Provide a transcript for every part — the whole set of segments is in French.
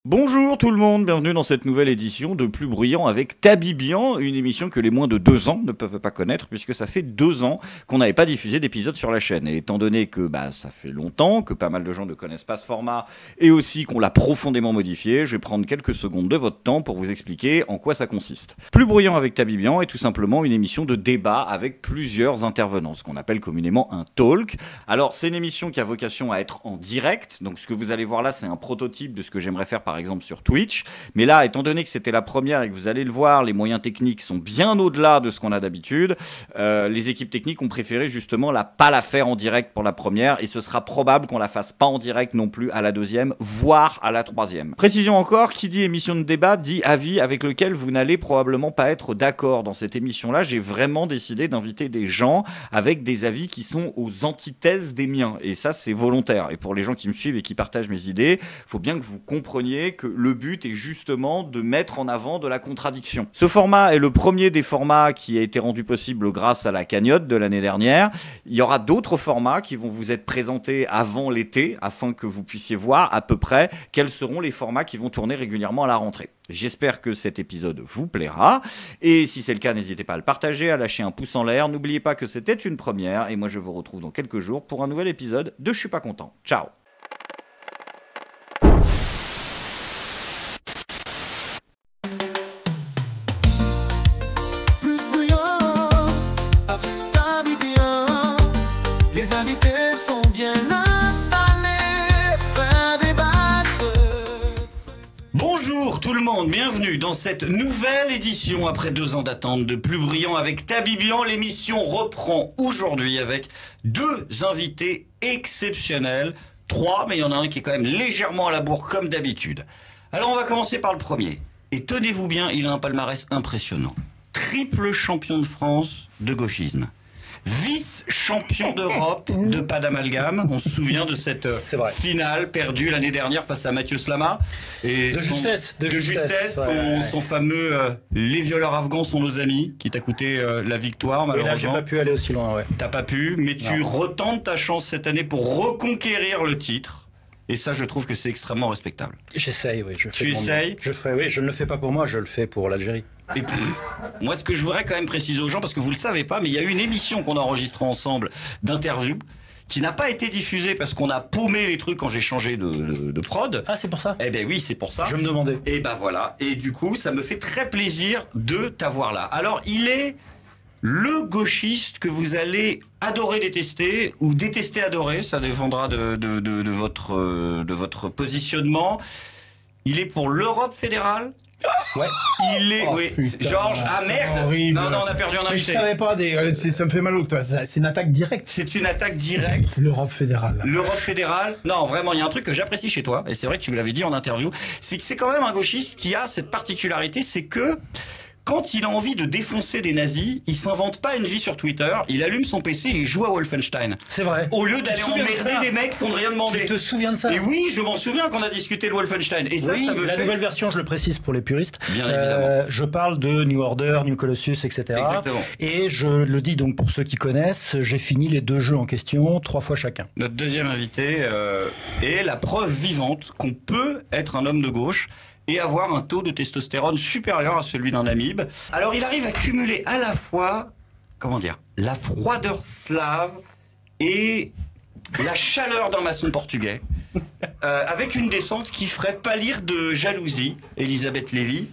Bonjour tout le monde, bienvenue dans cette nouvelle édition de Plus Bruyant avec Tabibian, une émission que les moins de 2 ans ne peuvent pas connaître puisque ça fait 2 ans qu'on n'avait pas diffusé d'épisode sur la chaîne. Et étant donné que ça fait longtemps, que pas mal de gens ne connaissent pas ce format et aussi qu'on l'a profondément modifié, je vais prendre quelques secondes de votre temps pour vous expliquer en quoi ça consiste. Plus Bruyant avec Tabibian est tout simplement une émission de débat avec plusieurs intervenants, ce qu'on appelle communément un talk. Alors c'est une émission qui a vocation à être en direct, donc ce que vous allez voir là c'est un prototype de ce que j'aimerais faire par exemple sur Twitch, mais là étant donné que c'était la première et que vous allez le voir, les moyens techniques sont bien au-delà de ce qu'on a d'habitude. Les équipes techniques ont préféré justement pas la faire en direct pour la première et ce sera probable qu'on la fasse pas en direct non plus à la deuxième, voire à la troisième. Précision encore, qui dit émission de débat dit avis avec lequel vous n'allez probablement pas être d'accord. Dans cette émission-là, j'ai vraiment décidé d'inviter des gens avec des avis qui sont aux antithèses des miens et ça c'est volontaire. Et pour les gens qui me suivent et qui partagent mes idées, faut bien que vous compreniez que le but est justement de mettre en avant de la contradiction. Ce format est le premier des formats qui a été rendu possible grâce à la cagnotte de l'année dernière. Il y aura d'autres formats qui vont vous être présentés avant l'été afin que vous puissiez voir à peu près quels seront les formats qui vont tourner régulièrement à la rentrée. J'espère que cet épisode vous plaira et si c'est le cas, n'hésitez pas à le partager, à lâcher un pouce en l'air. N'oubliez pas que c'était une première et moi je vous retrouve dans quelques jours pour un nouvel épisode de Je suis pas content. Ciao. Les invités sont bien installés, prêts à débattre. Bonjour tout le monde, bienvenue dans cette nouvelle édition après 2 ans d'attente de Plus Bruyant avec Tabibian. L'émission reprend aujourd'hui avec 2 invités exceptionnels, 3, mais il y en a un qui est quand même légèrement à la bourre comme d'habitude. Alors on va commencer par le premier. Et tenez-vous bien, il a un palmarès impressionnant. Triple champion de France de gauchisme. Vice-champion d'Europe de pas d'amalgame. On se souvient de cette finale perdue l'année dernière face à Mathieu Slama. Et de justesse. Son fameux les violeurs afghans sont nos amis, qui t'a coûté la victoire malheureusement. Et là, j'ai pas pu aller aussi loin, ouais. T'as pas pu, mais tu retentes ta chance cette année pour reconquérir le titre. Et ça, je trouve que c'est extrêmement respectable. J'essaye, oui. Tu essayes ? Je ferai, oui. Je ne le fais pas pour moi, je le fais pour l'Algérie. Et puis, moi, ce que je voudrais quand même préciser aux gens, parce que vous le savez pas, mais il y a eu une émission qu'on a enregistrée ensemble d'interview qui n'a pas été diffusée parce qu'on a paumé les trucs quand j'ai changé de prod. Ah, c'est pour ça ? Eh ben oui, c'est pour ça. Je me demandais. Et ben voilà. Et du coup, ça me fait très plaisir de t'avoir là. Alors, il est le gauchiste que vous allez adorer détester ou détester adorer, ça dépendra de votre positionnement. Il est pour l'Europe fédérale. Ouais. Il est, oui. Putain, Georges, ah merde. Horrible. Non, on a perdu un Mais invité. je savais pas, ça me fait mal au cœur. C'est une attaque directe. C'est une attaque directe. L'Europe fédérale. L'Europe fédérale. Non, vraiment, il y a un truc que j'apprécie chez toi, et c'est vrai que tu me l'avais dit en interview, c'est que c'est quand même un gauchiste qui a cette particularité, c'est que quand il a envie de défoncer des nazis, il s'invente pas une vie sur Twitter, il allume son PC et il joue à Wolfenstein. C'est vrai. Au lieu d'aller emmerder des mecs qui n'ont rien demandé. Tu te souviens de ça ? Et oui, je m'en souviens qu'on a discuté de Wolfenstein. Et ça, oui, ça me la fait... nouvelle version, je le précise pour les puristes. Bien évidemment. Je parle de New Order, New Colossus, etc. Exactement. Et je le dis donc pour ceux qui connaissent, j'ai fini les 2 jeux en question 3 fois chacun. Notre deuxième invité est la preuve vivante qu'on peut être un homme de gauche et avoir un taux de testostérone supérieur à celui d'un amibe. Alors il arrive à cumuler à la fois, la froideur slave et la chaleur d'un maçon portugais, avec une descente qui ferait pâlir de jalousie Elisabeth Lévy.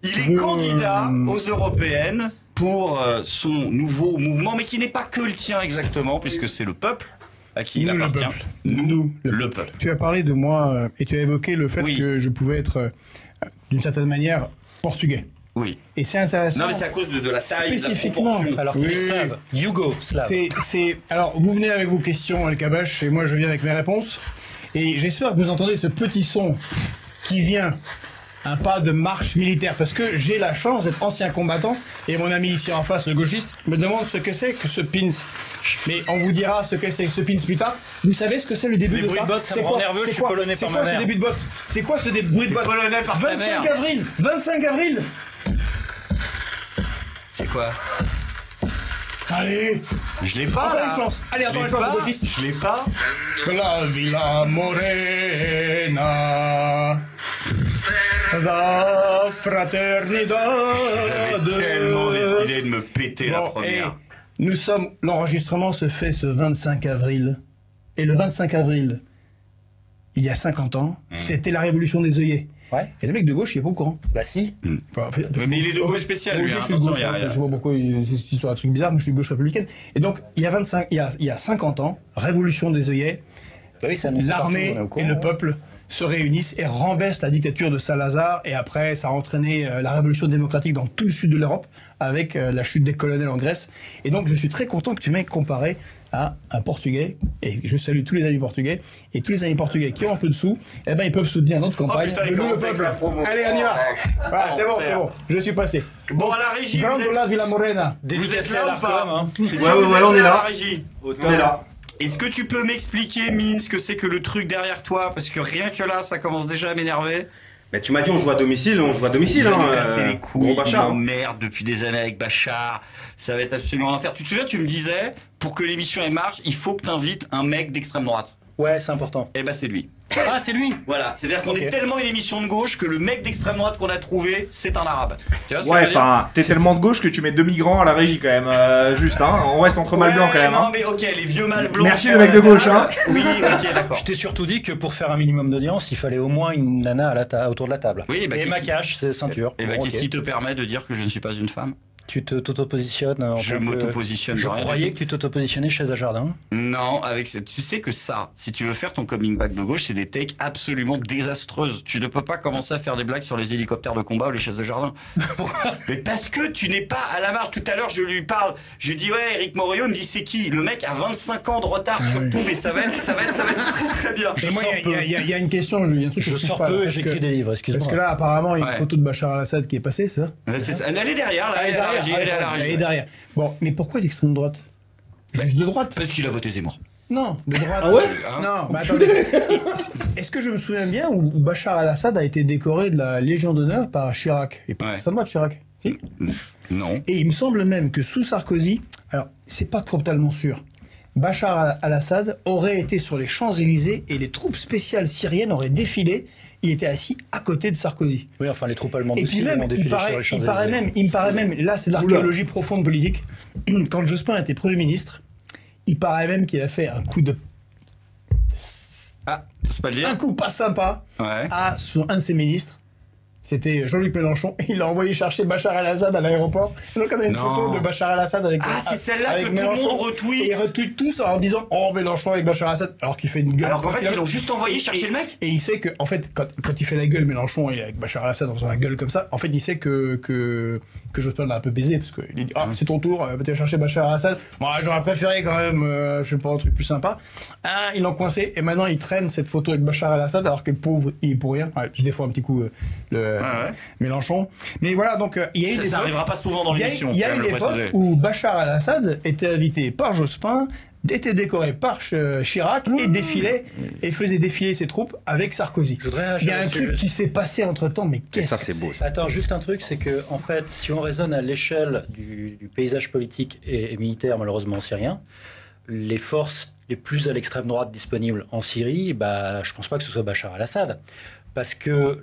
Il est candidat aux européennes pour son nouveau mouvement, mais qui n'est pas que le tien exactement, puisque c'est le peuple à qui il appartient. Nous, le peuple. Tu as parlé de moi et tu as évoqué le fait que je pouvais être, d'une certaine manière, portugais. Oui. Et c'est intéressant. Non, mais c'est à cause de la taille, de la spécifiquement. proportion. Alors qu'il est slave. Yougoslave. Alors, vous venez avec vos questions, El Kabash, et moi je viens avec mes réponses. Et j'espère que vous entendez ce petit son qui vient un pas de marche militaire, parce que j'ai la chance d'être ancien combattant, et mon ami ici en face, le gauchiste, me demande ce que c'est que ce pins. Mais on vous dira ce que c'est que ce pins plus tard. Vous savez ce que c'est le début de ça? Les bruits de bottes, ça me rend nerveux, je suis polonais par ma mère. C'est quoi ce début de botte? C'est quoi ce bruit de botte? Polonais par ta mère. 25 avril 25 avril. C'est quoi? Allez, Je l'ai pas, encore là. une chance. Allez, Je encore l'ai une chance, pas. le gauchiste. Je l'ai pas. La Villa Morena. la fraternidad. J'avais tellement décidé de me péter la Bon, première. et l'enregistrement se fait ce 25 avril. Et le 25 avril, il y a 50 ans, c'était la révolution des œillets. Ouais. Et le mec de gauche, il est pas au courant. Bah si. Enfin, Mais il est de gauche spécial, lui. je Hein, suis de attention, gauche, il y a- hein, je vois pourquoi c'est cette histoire, un truc bizarre, mais je suis de gauche républicaine. Et donc, il y a 50 ans, révolution des œillets, Bah oui, ça annonce l'armée partout, on est au et courant. le peuple se réunissent et renversent la dictature de Salazar. Et après, ça a entraîné la révolution démocratique dans tout le sud de l'Europe, avec la chute des colonels en Grèce. Et donc, je suis très content que tu m'aies comparé à un Portugais. Et je salue tous les amis portugais. Et tous les amis portugais qui ont un peu de sous, eh ben, ils peuvent soutenir notre campagne. putain, il de Nous, commence le avec peuple. la promo. Allez, on y va. Oh, Voilà, c'est bon, c'est bon. Je suis passé. Bon, à la régie, vous Grandola êtes, Villa Morena. vous êtes à là ou l'Arcom, pas hein. Est-ce que Ouais, vous ouais, êtes on est à là. la régie On est là. Est-ce que tu peux m'expliquer, Min, ce que c'est que le truc derrière toi? Parce que rien que là, ça commence déjà à m'énerver. Mais tu m'as dit on joue à domicile, Vous allez me casser les Gros couilles, Bachar. il m'emmerde depuis des années avec Bachar. Ça va être absolument l'enfer. Tu te souviens, tu me disais, pour que l'émission elle marche, il faut que tu invites un mec d'extrême droite. Ouais, c'est important. Eh ben c'est lui. Ah, c'est lui. Voilà, c'est-à-dire qu'on Ok. est tellement une émission de gauche que le mec d'extrême droite qu'on a trouvé, c'est un arabe. Tu vois ce que je Ouais, veux dire? enfin, t'es tellement de gauche que tu mets 2 migrants à la régie quand même, juste, hein. On reste entre mâles blancs quand même. Non, Hein. mais ok, les vieux mâles blancs. Merci sur le mec la de gauche, table. hein. Oui, ok, d'accord. Je t'ai surtout dit que pour faire un minimum d'audience, il fallait au moins une nana autour de la table. Oui, bah, et qu'est-ce ma qui- cache, c'est ceinture. Et bah, Bon, qu'est-ce ok. qui te permet de dire que je ne suis pas une femme? Tu t'auto-positionnes en Je tant que- m'auto-positionne. Je rien croyais du que tu t'auto-positionnais chez Ajardin. Non, tu sais que ça, si tu veux faire ton coming back de gauche, c'est des takes absolument désastreuses. Tu ne peux pas commencer à faire des blagues sur les hélicoptères de combat ou les chaises de jardin. Mais parce que tu n'es pas à la marge. Tout à l'heure, je lui parle, je lui dis ouais, Eric Morillo, il me dit c'est qui? Le mec a 25 ans de retard sur tout, mais ça va être très très bien. Et moi, sors peu. il y a une question, il y a un truc que Je trouve sors pas, peu et parce j'écris que- des livres, Parce excuse-moi. que là, apparemment, il y a Ouais. une photo de Bachar al-Assad qui est passée, c'est ça? Elle est derrière, là, elle est à la régie, elle est à la Elle est régie. derrière. Bon, mais pourquoi d'extrême droite? Juste de droite? Parce qu'il a voté Zemmour. Non, de droite. Ah ouais Non, mais attendez. Est-ce que je me souviens bien où Bachar al-Assad a été décoré de la Légion d'honneur par Chirac? Et pas Ouais. extrême droite, Chirac. Si. Non. Et il me semble même que sous Sarkozy, alors c'est pas totalement sûr, Bachar al-Assad aurait été sur les Champs-Élysées et les troupes spéciales syriennes auraient défilé. Il était assis à côté de Sarkozy. Oui, enfin, les troupes allemandes Et aussi puis vont même, il défiler sur paraît, les il Champs-Élysées. paraît même, là c'est de l'archéologie profonde politique, quand Jospin était Premier ministre, il paraît même qu'il a fait un coup Ah, c'est pas le dire. un coup pas sympa Ouais. à un de ses ministres. C'était Jean-Luc Mélenchon. Il l'a envoyé chercher Bachar al-Assad à l'aéroport. Et donc on a une Non. photo de Bachar al-Assad avec. Ah, c'est celle-là avec que tout le Mélenchon. monde retweet. Et ils retweetent tous en disant oh Mélenchon avec Bachar al-Assad alors qu'il fait une gueule. Alors qu'en fait, ils l'ont juste envoyé chercher le mec. Et il sait que, en fait, quand il fait la gueule, Mélenchon, il est avec Bachar al-Assad en faisant la gueule comme ça, en fait, il sait que Jospin l'a un peu baisé, parce qu'il dit, ah, c'est ton tour, va-t-il chercher Bachar al-Assad? Moi, j'aurais préféré quand même, je sais pas, un truc plus sympa. Ah, ils l'ont coincé, et maintenant, il traîne cette photo avec Bachar al-Assad, alors que le pauvre, il est pour rien. Ouais, je défends un petit coup ouais. Mélenchon. Mais voilà, donc, il y a eu des Ça arrivera pas souvent dans l'émission, il y a quand eu même le l'époque préciser. où Bachar al-Assad était invité par Jospin, était décoré par Chirac et défilait et faisait défiler ses troupes avec Sarkozy. Je voudrais Il y a un ajouter truc juste- qui s'est passé entre temps, mais Et qu'est-ce ça que c'est beau ça. Attends, juste un truc, c'est que en fait, si on raisonne à l'échelle du paysage politique et militaire, malheureusement syrien, les forces les plus à l'extrême droite disponibles en Syrie, bah, je pense pas que ce soit Bachar al-Assad. Parce que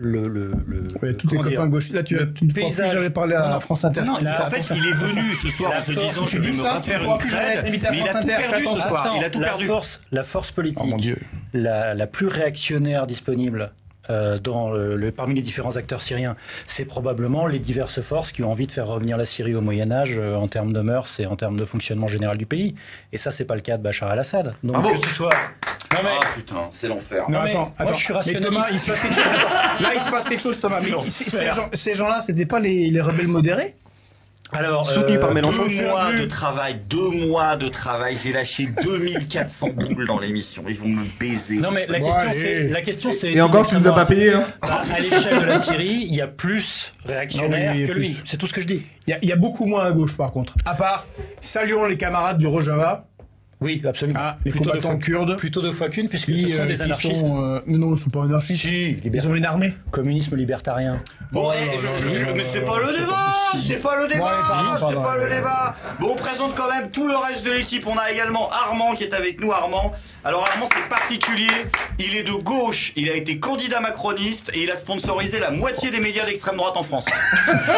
Ouais, tous tes comment dire, copains gauche. Là, tu ne pourras plus paysage- jamais parler à Non, France Inter. Non, Là, en fait, attention. il est venu ce soir en se La force, disant je tu vais dis me ça, tu refaire pourras une plus jamais être crête, invité à mais il a France tout Inter, perdu fais ce soir. Attends, Il a tout perdu. la force politique, Oh mon Dieu. la plus réactionnaire disponible parmi les différents acteurs syriens, c'est probablement les diverses forces qui ont envie de faire revenir la Syrie au Moyen-Âge en termes de mœurs et en termes de fonctionnement général du pays. Et ça, c'est pas le cas de Bachar al-Assad. Donc Bravo. que ce soit... Non mais... Ah putain, c'est l'enfer. Non, mais attends, moi, je suis Mais Thomas, rationaliste. il se passe quelque chose. Attends, là, il se passe quelque chose, Thomas. Mais L'enfer. ces gens-là, c'était pas les rebelles modérés? Alors, Soutenu par Mélenchon. 2 mois de travail, j'ai lâché 2400 boules dans l'émission. Ils vont me baiser. Non mais Bon, allez. la question c'est... Et encore, tu nous as pas payé, hein. À l'échelle de la Syrie, il y a plus réactionnaire Non, oui, il y a que lui. plus. C'est tout ce que je dis. Il y a beaucoup moins à gauche, par contre. À part, saluons les camarades du Rojava. Oui, absolument. Ah, les Plutôt combattants kurdes. Plutôt 2 fois qu'une, puisque ce sont des anarchistes. Mais non, ils sont pas anarchistes. Si, Ils ont une armée. communisme libertarien. Bon, mais c'est pas le débat, c'est pas le débat, c'est pas le débat. Bon, on présente quand même tout le reste de l'équipe. On a également Armand qui est avec nous. Armand. Alors Armand, c'est particulier. Il est de gauche. Il a été candidat macroniste et il a sponsorisé la moitié des médias d'extrême droite en France.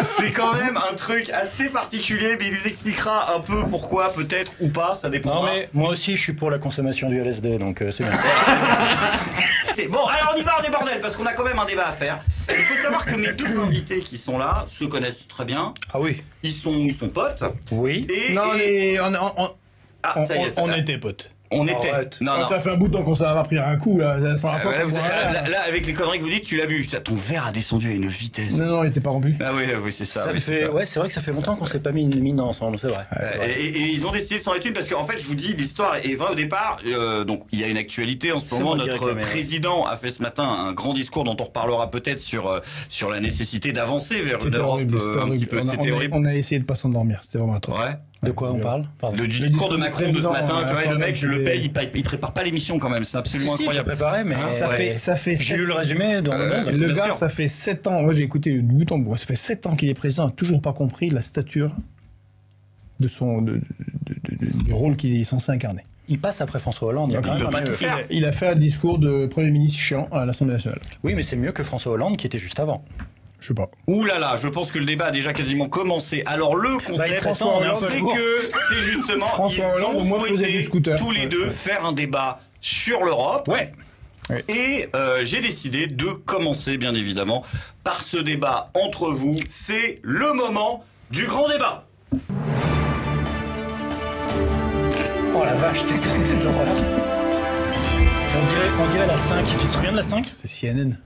C'est quand même un truc assez particulier, mais il nous expliquera un peu pourquoi, peut-être ou pas, ça dépendra. Non mais moi aussi je suis pour la consommation du LSD, donc c'est bien. Bon, alors on y va, on est bordel, parce qu'on a quand même un débat à faire. Il faut savoir que mes deux invités qui sont là se connaissent très bien. Ah oui. Ils sont potes. Oui. Et, Non, et- on, ça y est, ça on va. était potes. On était. Arrête. Non, non. Ça fait un bout de temps qu'on s'est pris un coup là. Ça fait un fois Là, qu'on voit rien. là, avec les conneries que vous dites, tu l'as vu. Ton verre a descendu à une vitesse. Non, il était pas rempli. Ah oui, c'est ça. Ça oui, c'est fait, ça. ouais, c'est vrai que ça fait longtemps qu'on s'est pas mis une mine ensemble, c'est vrai. C'est vrai. Et ils ont décidé de s'en être une parce qu'en fait, je vous dis, l'histoire est vraie au départ. Donc, il y a une actualité en ce moment. moi qui Notre réclamais, ouais. président a fait ce matin un grand discours dont on reparlera peut-être sur la nécessité d'avancer vers une C'était Europe horrible. C'était un petit peu. horrible. C'était horrible. On a essayé de pas s'endormir. C'était vraiment atroce. Ouais. De quoi on parle? Pardon. Le discours de du Macron de ce président, matin, à la quand même, le fin, mec, je le c'était- paye, il prépare pas l'émission quand même. C'est absolument Si, j'ai incroyable. préparé, mais Ça fait j'ai lu le résumé dans le monde. Le Bien gars, sûr. ça fait 7 ans. Moi, j'ai écouté le bout en bout. Ça fait 7 ans qu'il est président. Il n'a toujours pas compris la stature de du rôle qu'il est censé incarner. Il passe après François Hollande. Il y a Il quand même peut un pas mieux. tout faire. Il a fait un discours de Premier ministre chiant à l'Assemblée nationale. Oui, mais c'est mieux que François Hollande qui était juste avant. Je sais pas. Ouh là là, je pense que le débat a déjà quasiment commencé. Alors le il concept, serait temps, on est un peu c'est lourd. que c'est justement François ils Hollande, au ont moins, faisait souhaité du scooter. tous les Ouais, deux ouais. faire un débat sur l'Europe. Ouais. Et j'ai décidé de commencer, bien évidemment, par ce débat entre vous. C'est le moment du grand débat. Oh la vache, qu'est-ce que c'est que cette horreur? On dirait la 5. Tu te souviens de la 5? C'est CNN.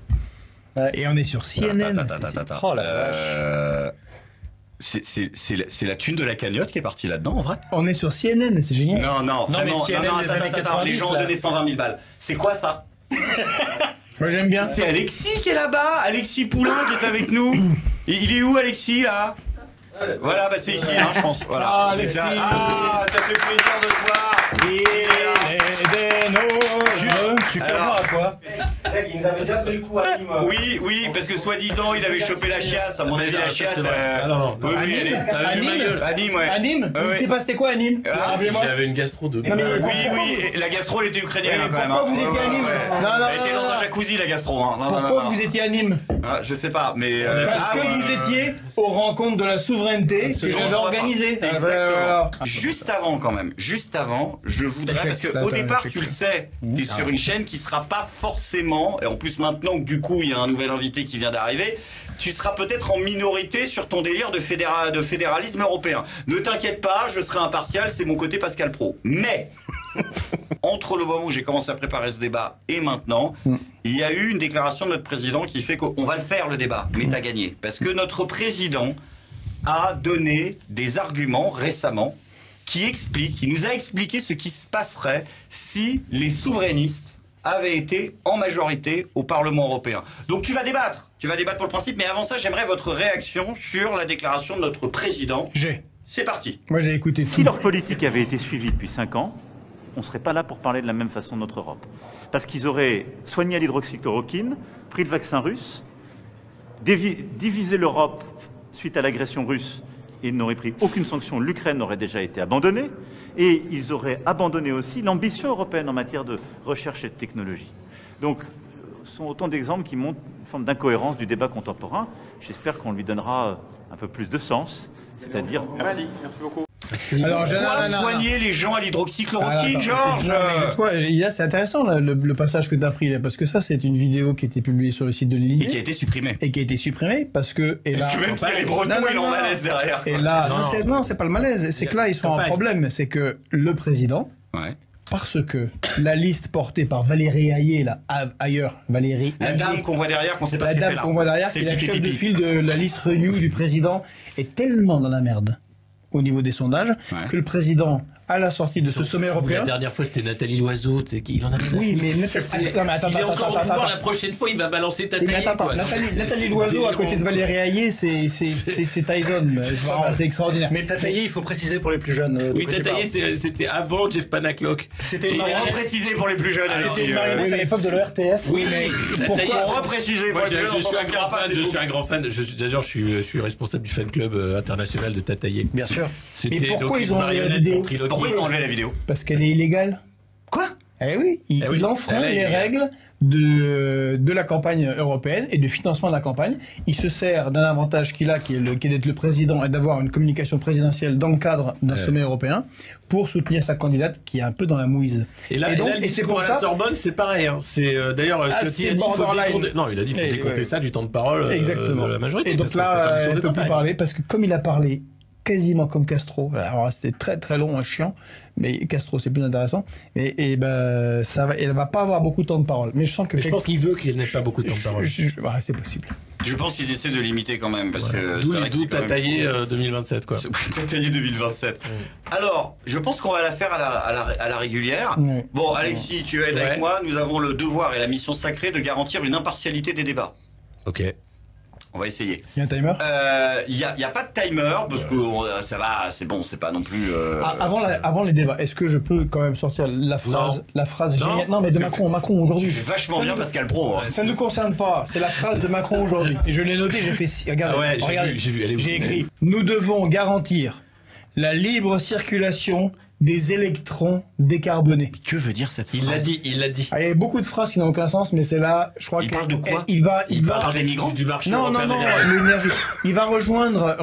Ouais. Et on est sur CNN. Attends. Oh la vache. C'est la thune de la cagnotte qui est partie là-dedans, en vrai? On est sur CNN, c'est génial. Non, mais vraiment. CNN des années Attends, 90, les gens ont là. donné 120 000 balles. C'est quoi ça? Moi, j'aime bien. C'est Alexis qui est là-bas, Alexis Poulain qui est avec nous. Il est où Alexis là? Voilà, bah c'est ici, hein, je pense. Voilà. Ah, C'est Alexis. là. Ah, ça fait plaisir de te voir. Il est là. Tu fais Alors- voir à quoi? Il nous avait déjà fait le coup à Nîmes. Oui, parce que soi-disant il avait chopé la chiasse. À mon avis, la chiasse. non. Oui, elle est. T'as vu ma gueule? À Nîmes, ouais. À Nîmes Ouais. Il s'est passé quoi à Nîmes Ah, Rappelez-moi. J'avais une gastro de. Non, mais Oui, et la gastro elle était ukrainienne hein, quand même. pourquoi hein. vous étiez à Nîmes ouais. Non, Elle était dans un jacuzzi la gastro. Hein. Non, Pourquoi vous étiez à Nîmes Ah, je sais pas, mais. Parce que vous étiez aux rencontres de la souveraineté que j'avais organisées. Exactement. Juste avant, quand même, je voudrais, Check, parce que là, au t'as un départ, check. tu le sais, t'es sur une chaîne qui sera pas forcément, et en plus maintenant que du coup il y a un nouvel invité qui vient d'arriver, tu seras peut-être en minorité sur ton délire de fédéralisme européen. Ne t'inquiète pas, je serai impartial, c'est mon côté Pascal Pro. Mais entre le moment où j'ai commencé à préparer ce débat et maintenant, il y a eu une déclaration de notre président qui fait qu'on va le faire le débat, mais t'as gagné. Parce que notre président a donné des arguments récemment qui nous a expliqué ce qui se passerait si les souverainistes avaient été en majorité au Parlement européen. Donc tu vas débattre pour le principe, mais avant ça, j'aimerais votre réaction sur la déclaration de notre président. C'est parti. Moi, j'ai écouté tout. Si leur politique avait été suivie depuis 5 ans, on ne serait pas là pour parler de la même façon de notre Europe. Parce qu'ils auraient soigné à l'hydroxychloroquine, pris le vaccin russe, divisé l'Europe suite à l'agression russe et n'auraient pris aucune sanction. L'Ukraine aurait déjà été abandonnée et ils auraient abandonné aussi l'ambition européenne en matière de recherche et de technologie. Donc, ce sont autant d'exemples qui montrent une forme d'incohérence du débat contemporain. J'espère qu'on lui donnera un peu plus de sens, c'est-à-dire... Merci beaucoup. Alors, Pourquoi soigner les gens à l'hydroxychloroquine, Attends, Georges toi, Ilias, c'est intéressant là, le passage que tu as pris là, parce que ça, c'est une vidéo qui a été publiée sur le site de Et qui a l'Élysée été supprimé. et qui a été supprimée parce que. Et là, Parce que même si les Bretons, ils ont malaise derrière. Et là, non, c'est pas le malaise, c'est que là, ils sont en problème. C'est que le président, Ouais. parce que la liste portée par Valérie Hayé, là, ailleurs, Valérie La Hayé, dame qu'on voit derrière, qu'on sait pas la ce qu'elle dame fait là. qu'on voit derrière, C'est qui est la qui fait chef de pipi. file de la liste Renew du président, est tellement dans la merde au niveau des sondages Ouais. que le président à la sortie de ce sommet européen. La dernière fois, c'était Nathalie Loiseau. Il en a Oui, mais S'il est encore au pouvoir la prochaine fois, il va balancer Oui, mais Tataillé. attends, Nathalie Loiseau à côté de Valérie Ayé, c'est Tyson. C'est extraordinaire. Mais Tataillé, il faut préciser pour les plus jeunes. Oui, Tataillé, c'était avant Jeff Panaclock. C'était une On va marionnette. repréciser pour les plus jeunes. C'était une Alexis, marionnette à l'époque de l'ORTF. Oui, mais Tataillé. On va repréciser pour Moi, les plus jeunes. on s'en sortira pas, c'est je tout. suis un grand fan. D'ailleurs, je suis responsable du fan club international de Tataillé. Bien sûr. C'était Mais pourquoi donc ils une ont enlevé la marionnette vidéo ventriloquiste. Pourquoi ils ont enlevé la vidéo? Parce qu'elle est illégale. Quoi? Eh oui, il enfreint les règles de la campagne européenne et du financement de la campagne. Il se sert d'un avantage qu'il a, qui est d'être le président et d'avoir une communication présidentielle dans le cadre d'un sommet européen pour soutenir sa candidate qui est un peu dans la mouise. Et là, donc, le et c'est discours pour à la ça. Sorbonne, c'est pareil. Hein. C'est d'ailleurs ce c'est qu'il a dit. borderline. Non, il a dit qu'il faut décompter ça du temps de parole Exactement. de la majorité. Et donc parce que c'est un là, discours elle de ne peut plus campagne. parler parce que comme il a parlé quasiment comme Castro, alors c'était très très long et chiant, mais Castro c'est plus intéressant, et ben ça va, elle va pas avoir beaucoup de temps de parole. Mais je sens que Mais je pense qu'il veut qu'il n'ait pas beaucoup de temps de parole. C'est possible. Je pense qu'ils essaient de limiter quand même. Parce que D'où c'est vrai que c'est quand même- Tataillé 2027, quoi. Tataillé 2027. Alors, je pense qu'on va la faire à la régulière. Ouais. Bon, Alexis, tu aides Ouais. avec moi. Nous avons le devoir et la mission sacrée de garantir une impartialité des débats. Ok. On va essayer. Il y a un timer. Il y a pas de timer parce que ça va, c'est bon, c'est pas non plus. Avant les débats, est-ce que je peux quand même sortir la phrase Non. géniale? Non, mais de Macron aujourd'hui. C'est vachement bien Pascal Pro. Hein. Ça ne nous concerne pas. C'est la phrase de Macron aujourd'hui. Et je l'ai noté. J'ai fait. Regardez. Ah ouais, regardez. j'ai vu, elle est où? J'ai écrit. Nous devons garantir la libre circulation des électrons décarbonés. Que veut dire cette phrase? Il l'a dit. Ah, il y a beaucoup de phrases qui n'ont aucun sens, mais c'est là, je crois Il que parle de quoi? il va, parle des migrants du marché non, européen non, de non, l'énergie. l'énergie. Il va rejoindre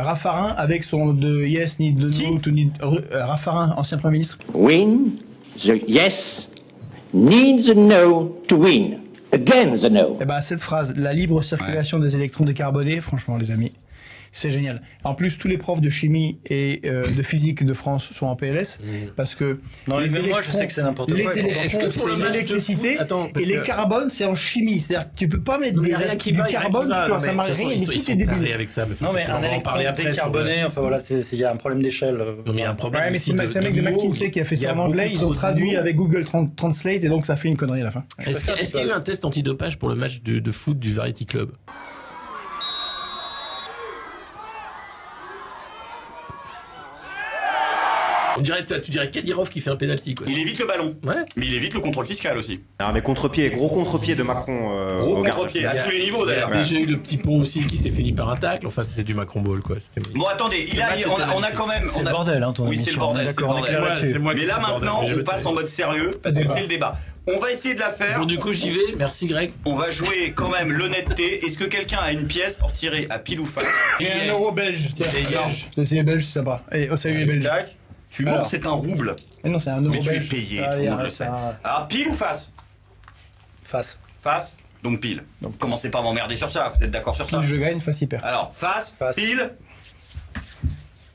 Raffarin avec son de Yes, Need the Qui? No to Need. Raffarin, ancien Premier ministre. Win the yes, need the no to win. Again the no. Eh ben, cette phrase, la libre circulation des électrons décarbonés, franchement, les amis, c'est génial. En plus, tous les profs de chimie et de physique de France sont en PLS parce que Non, mais même moi, je sais que c'est n'importe les quoi. électrons, Est-ce que pour le c'est match de l'électricité foot- Attends, parce et les que- carbones, c'est en chimie. C'est-à-dire que tu peux pas mettre Non, mais des rien qui du va, rien carbone qui va. sur Non, mais ça de marche toute façon, rien. ils Mais sont- tout ils est sont tarés débile. avec ça. Mais Non, mais on un va en électron parler après. décarboné, enfin voilà, il y a un problème d'échelle. Non, mais il y a un problème. Ouais, mais aussi c'est un mec de mots. McKinsey qui a fait Il y ça en beaucoup anglais. Ils ont trop de traduit mots. avec Google Translate et donc ça fait une connerie à la fin. Est-ce qu'il y a eu un test antidopage pour le match de foot du Variety Club? Tu dirais Kadyrov qui fait un penalty, quoi. Il évite le ballon, Ouais. mais il évite le contrôle fiscal aussi. Ah, mais contre-pied, gros contre-pied de Macron. Gros au gardien. contre-pied, à Il y a- tous les niveaux Il y a d'ailleurs. déjà eu le petit pont aussi qui s'est fini par un tacle. Enfin, c'était du Macron Ball, quoi. C'était- Bon, attendez, on a quand même. C'est on le a- bordel, hein, ton Oui, c'est le émission. bordel, D'accord, c'est le on est clair bordel. là-dessus. c'est moi Mais qui là fais le bordel, maintenant, mais je on vais passe te- en mode sérieux parce que c'est le débat. On va essayer de la faire. Bon, du coup, j'y vais. Merci, Greg. On va jouer quand même l'honnêteté. Est-ce que quelqu'un a une pièce pour tirer à pile ou face? J'ai un euro belge. Tiens, Et alors, belge. c'est les belges, c'est sympa. Et oh, salut les belges. Tac. Tu Alors. montres c'est un rouble. Mais non, c'est un euro Mais tu es belge. payé, tout Allez, le monde le arrête sait. ça. Alors pile ou face? Face. Face, donc pile. Donc commencez pas à m'emmerder sur ça, vous êtes d'accord sur ça? Pile, je gagne, face, il perd. Alors face, Face. pile.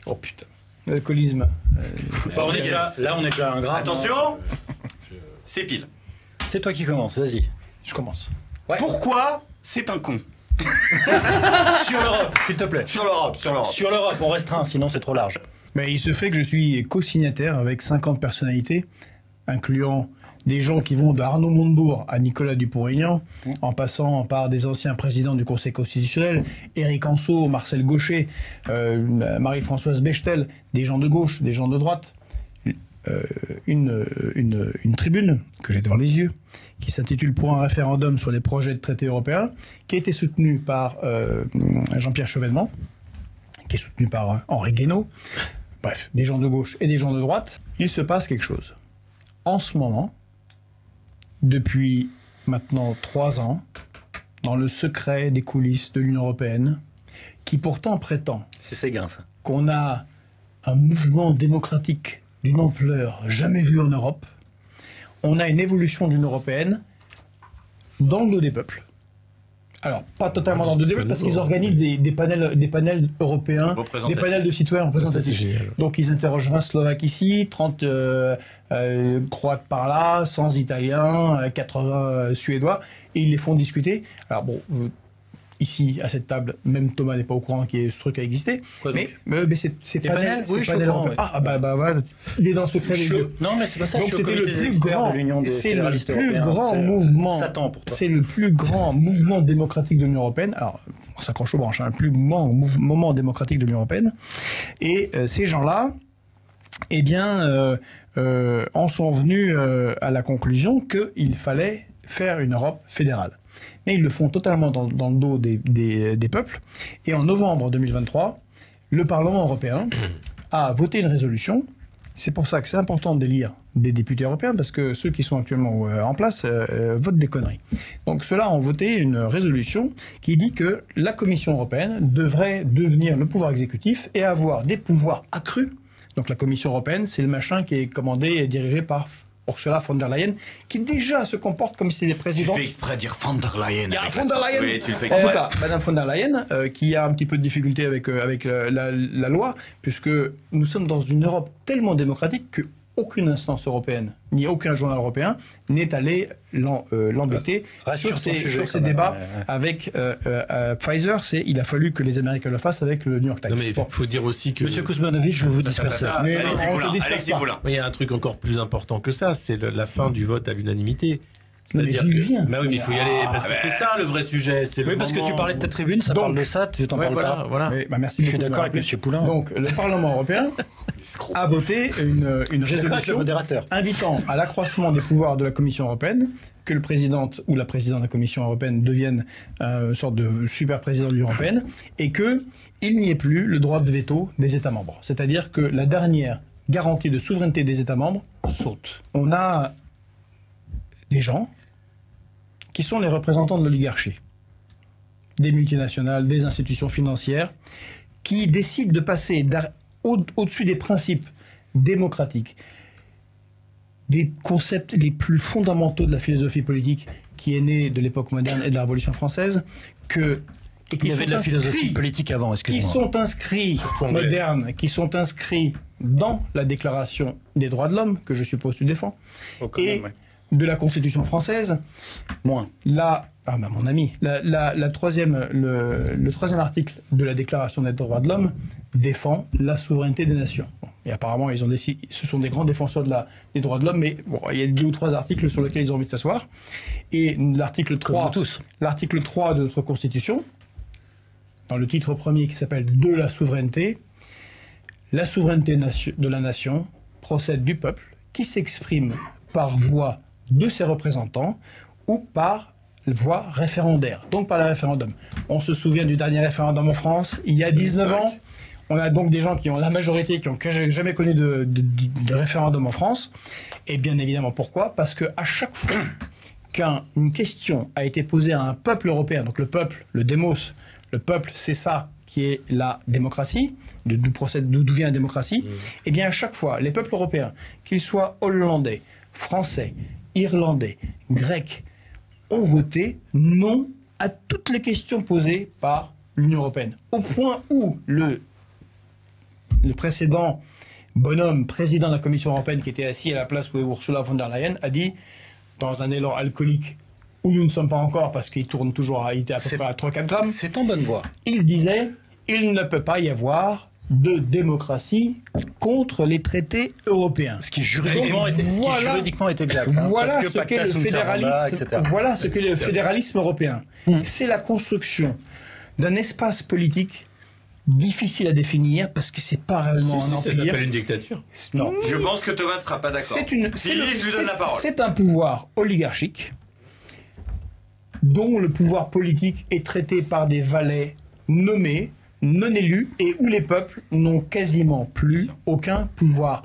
Oh putain. L'alcoolisme. On est déjà- Là, on est déjà à un grave. Attention, c'est pile. C'est toi qui commence, vas-y. Je commence. Pourquoi c'est un con? Sur l'Europe, s'il te plaît. Sur l'Europe, sur l'Europe. Sur l'Europe, on restreint, sinon c'est trop large. Mais il se fait que je suis co-signataire avec 50 personnalités, incluant des gens qui vont de Arnaud Montebourg à Nicolas Dupont-Aignan, en passant par des anciens présidents du Conseil constitutionnel, Éric Anceau, Marcel Gauchet, Marie-Françoise Bechtel, des gens de gauche, des gens de droite. Une tribune que j'ai devant les yeux, qui s'intitule Pour un référendum sur les projets de traités européens, qui a été soutenue par Jean-Pierre Chevènement, qui est soutenu par Henri Guénaud. Bref, des gens de gauche et des gens de droite. Il se passe quelque chose. En ce moment, depuis maintenant 3 ans, dans le secret des coulisses de l'Union européenne, qui pourtant prétend C'est Séguin, ça. qu'on a un mouvement démocratique d'une ampleur jamais vue en Europe, on a une évolution de l'Union européenne dans le dos des peuples. Alors, pas totalement dans le dos des peuples, parce qu'ils organisent des panels européens, des Représentatifs. panels de citoyens Ça, c'est représentatifs. génial. Donc, ils interrogent 20 Slovaques ici, 30 Croates par là, 100 Italiens, 80 Suédois, et ils les font discuter. Alors bon, ici, à cette table, même Thomas n'est pas au courant que ce truc a existé. Quoi donc? Mais c'est Les panel, panels, oui, c'est je panel comprends, européen. ouais. Ah, bah, voilà, il est dans le secret des jeux. Non, mais c'est pas ça. Donc je suis au c'était le comité des plus experts grand, de l'Union des c'est le fédéralistes plus européens. grand C'est mouvement. Satan pour toi. C'est le plus grand mouvement démocratique de l'Union européenne. Alors, on s'accroche aux branches, hein, le plus grand moment démocratique de l'Union européenne. Et ces gens-là, eh bien, en sont venus à la conclusion qu'il fallait faire une Europe fédérale. Mais ils le font totalement dans le dos des peuples. Et en novembre 2023, le Parlement européen a voté une résolution. C'est pour ça que c'est important d'élire des députés européens, parce que ceux qui sont actuellement en place votent des conneries. Donc ceux-là ont voté une résolution qui dit que la Commission européenne devrait devenir le pouvoir exécutif et avoir des pouvoirs accrus. Donc la Commission européenne, c'est le machin qui est commandé et dirigé par Ursula von der Leyen, qui déjà se comporte comme si c'était des présidents. Tu fais exprès de dire von der Leyen. Il y a avec von der l'accent. Leyen. Oui, tu le fais En tout exprès. cas, Madame von der Leyen, qui a un petit peu de difficulté avec la loi, puisque nous sommes dans une Europe tellement démocratique que aucune instance européenne, ni aucun journal européen n'est allé l'embêter Rassure sur ton sujet, ces quand même, débats ouais. avec Pfizer. Il a fallu que les Américains le fassent avec le New York Times. Non, mais il Bon. faut dire aussi que. Monsieur Kuzmanovic, je vais vous disperser. Mais Alexis on se Poulain, disperse Alexis pas. Poulain. Mais il y a un truc encore plus important que ça, c'est la fin du vote à l'unanimité. Non, mais C'est-à-dire j'y que. viens. Bah oui, mais il faut y aller, parce que c'est ça le vrai sujet. C'est Oui, le parce que moment tu parlais de ta tribune, ça Donc, parle de ça, tu t'en Ouais, parles voilà, pas. voilà. Oui, bah merci Je suis beaucoup de me d'accord avec rappeler. Monsieur Poulain. Donc, le Parlement européen a voté une Je suis d'accord avec le résolution modérateur. invitant à l'accroissement des pouvoirs de la Commission européenne, que le président ou la présidente de la Commission européenne devienne une sorte de super président de l'Union européenne, et qu'il n'y ait plus le droit de veto des États membres. C'est-à-dire que la dernière garantie de souveraineté des États membres saute. On a des gens qui sont les représentants de l'oligarchie, des multinationales, des institutions financières, qui décident de passer au-dessus des principes démocratiques, des concepts les plus fondamentaux de la philosophie politique qui est née de l'époque moderne et de la Révolution française, Il y avait de la philosophie politique avant, qui excuse-moi. sont inscrits Surtout anglais. modernes, qui sont inscrits dans la Déclaration des droits de l'homme, que je suppose tu défends, et de la Constitution française. Moins. Mon ami, le troisième article de la Déclaration des droits de l'homme défend la souveraineté des nations. Bon, et apparemment, ce sont des grands défenseurs des droits de l'homme, mais bon, il y a 2 ou 3 articles sur lesquels ils ont envie de s'asseoir. Et l'article 3, l'article 3 de notre Constitution, dans le titre premier qui s'appelle « De la souveraineté », la souveraineté de la nation procède du peuple qui s'exprime par voie de ses représentants ou par voie référendaire, donc par le référendum. On se souvient du dernier référendum en France, il y a 19 ans. On a donc des gens qui ont la majorité, qui n'ont jamais connu de référendum en France. Et bien évidemment, pourquoi ? Parce qu'à chaque fois qu'une question a été posée à un peuple européen, donc le peuple, le démos, le peuple, c'est ça qui est la démocratie, d'où vient la démocratie, et bien à chaque fois, les peuples européens, qu'ils soient hollandais, français, irlandais, grecs, ont voté non à toutes les questions posées par l'Union européenne. Au point où le précédent bonhomme, président de la Commission européenne, qui était assis à la place où est Ursula von der Leyen, a dit, dans un élan alcoolique où nous ne sommes pas encore, parce qu'il tourne toujours, il était à peu près à 3-4 grammes, C'est en bonne voie. il disait, il ne peut pas y avoir de démocratie contre les traités européens. Ce qui juridiquement est exact. Voilà Parce que ce qu'est pacta le sunt servanda, fédéralisme. etc. Voilà ce qu'est le fédéralisme européen. C'est la construction d'un espace politique difficile à définir parce que c'est pas réellement un Ça empire. s'appelle une dictature. Non. Je pense que Thomas ne sera pas d'accord. C'est une. Si, je lui donne la parole. C'est un pouvoir oligarchique dont le pouvoir politique est traité par des valets nommés, non élus, et où les peuples n'ont quasiment plus aucun pouvoir.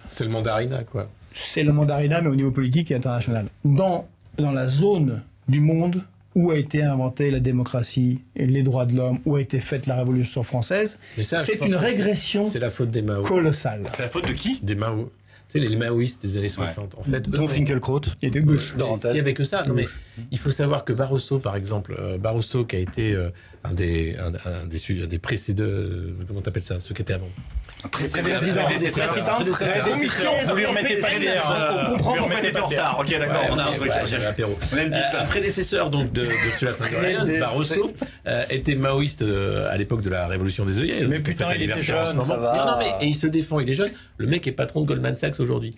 C'est le mandarina, quoi. C'est le mandarinat, mais au niveau politique et international. Dans la zone du monde où a été inventée la démocratie et les droits de l'homme, où a été faite la Révolution française, Mais ça, je c'est pense une que régression C'est la faute des Mao. colossale. C'est la faute de qui? Des Mao. Tu sais, les maoïstes des années 60. En fait, Dont Finkielkraut. Il était gauche. Dorantes. Il n'y avait que ça. Non, mais il faut savoir que Barroso, par exemple, Barroso qui a été un des précédents, comment t'appelles ça, ceux qui étaient avant. Président. Vous lui remettez pas On comprend pourquoi t'étais en retard. Ok, d'accord, on a un truc. J'avais l'apéro. Même dit ça. Un prédécesseur donc de Ursula von der Leyen, Barroso, était maoïste à l'époque de la révolution des œillets. Mais putain, il était jeune, ça va. Non, mais et il se défend, il est jeune. Le mec est patron de Goldman Sachs aujourd'hui.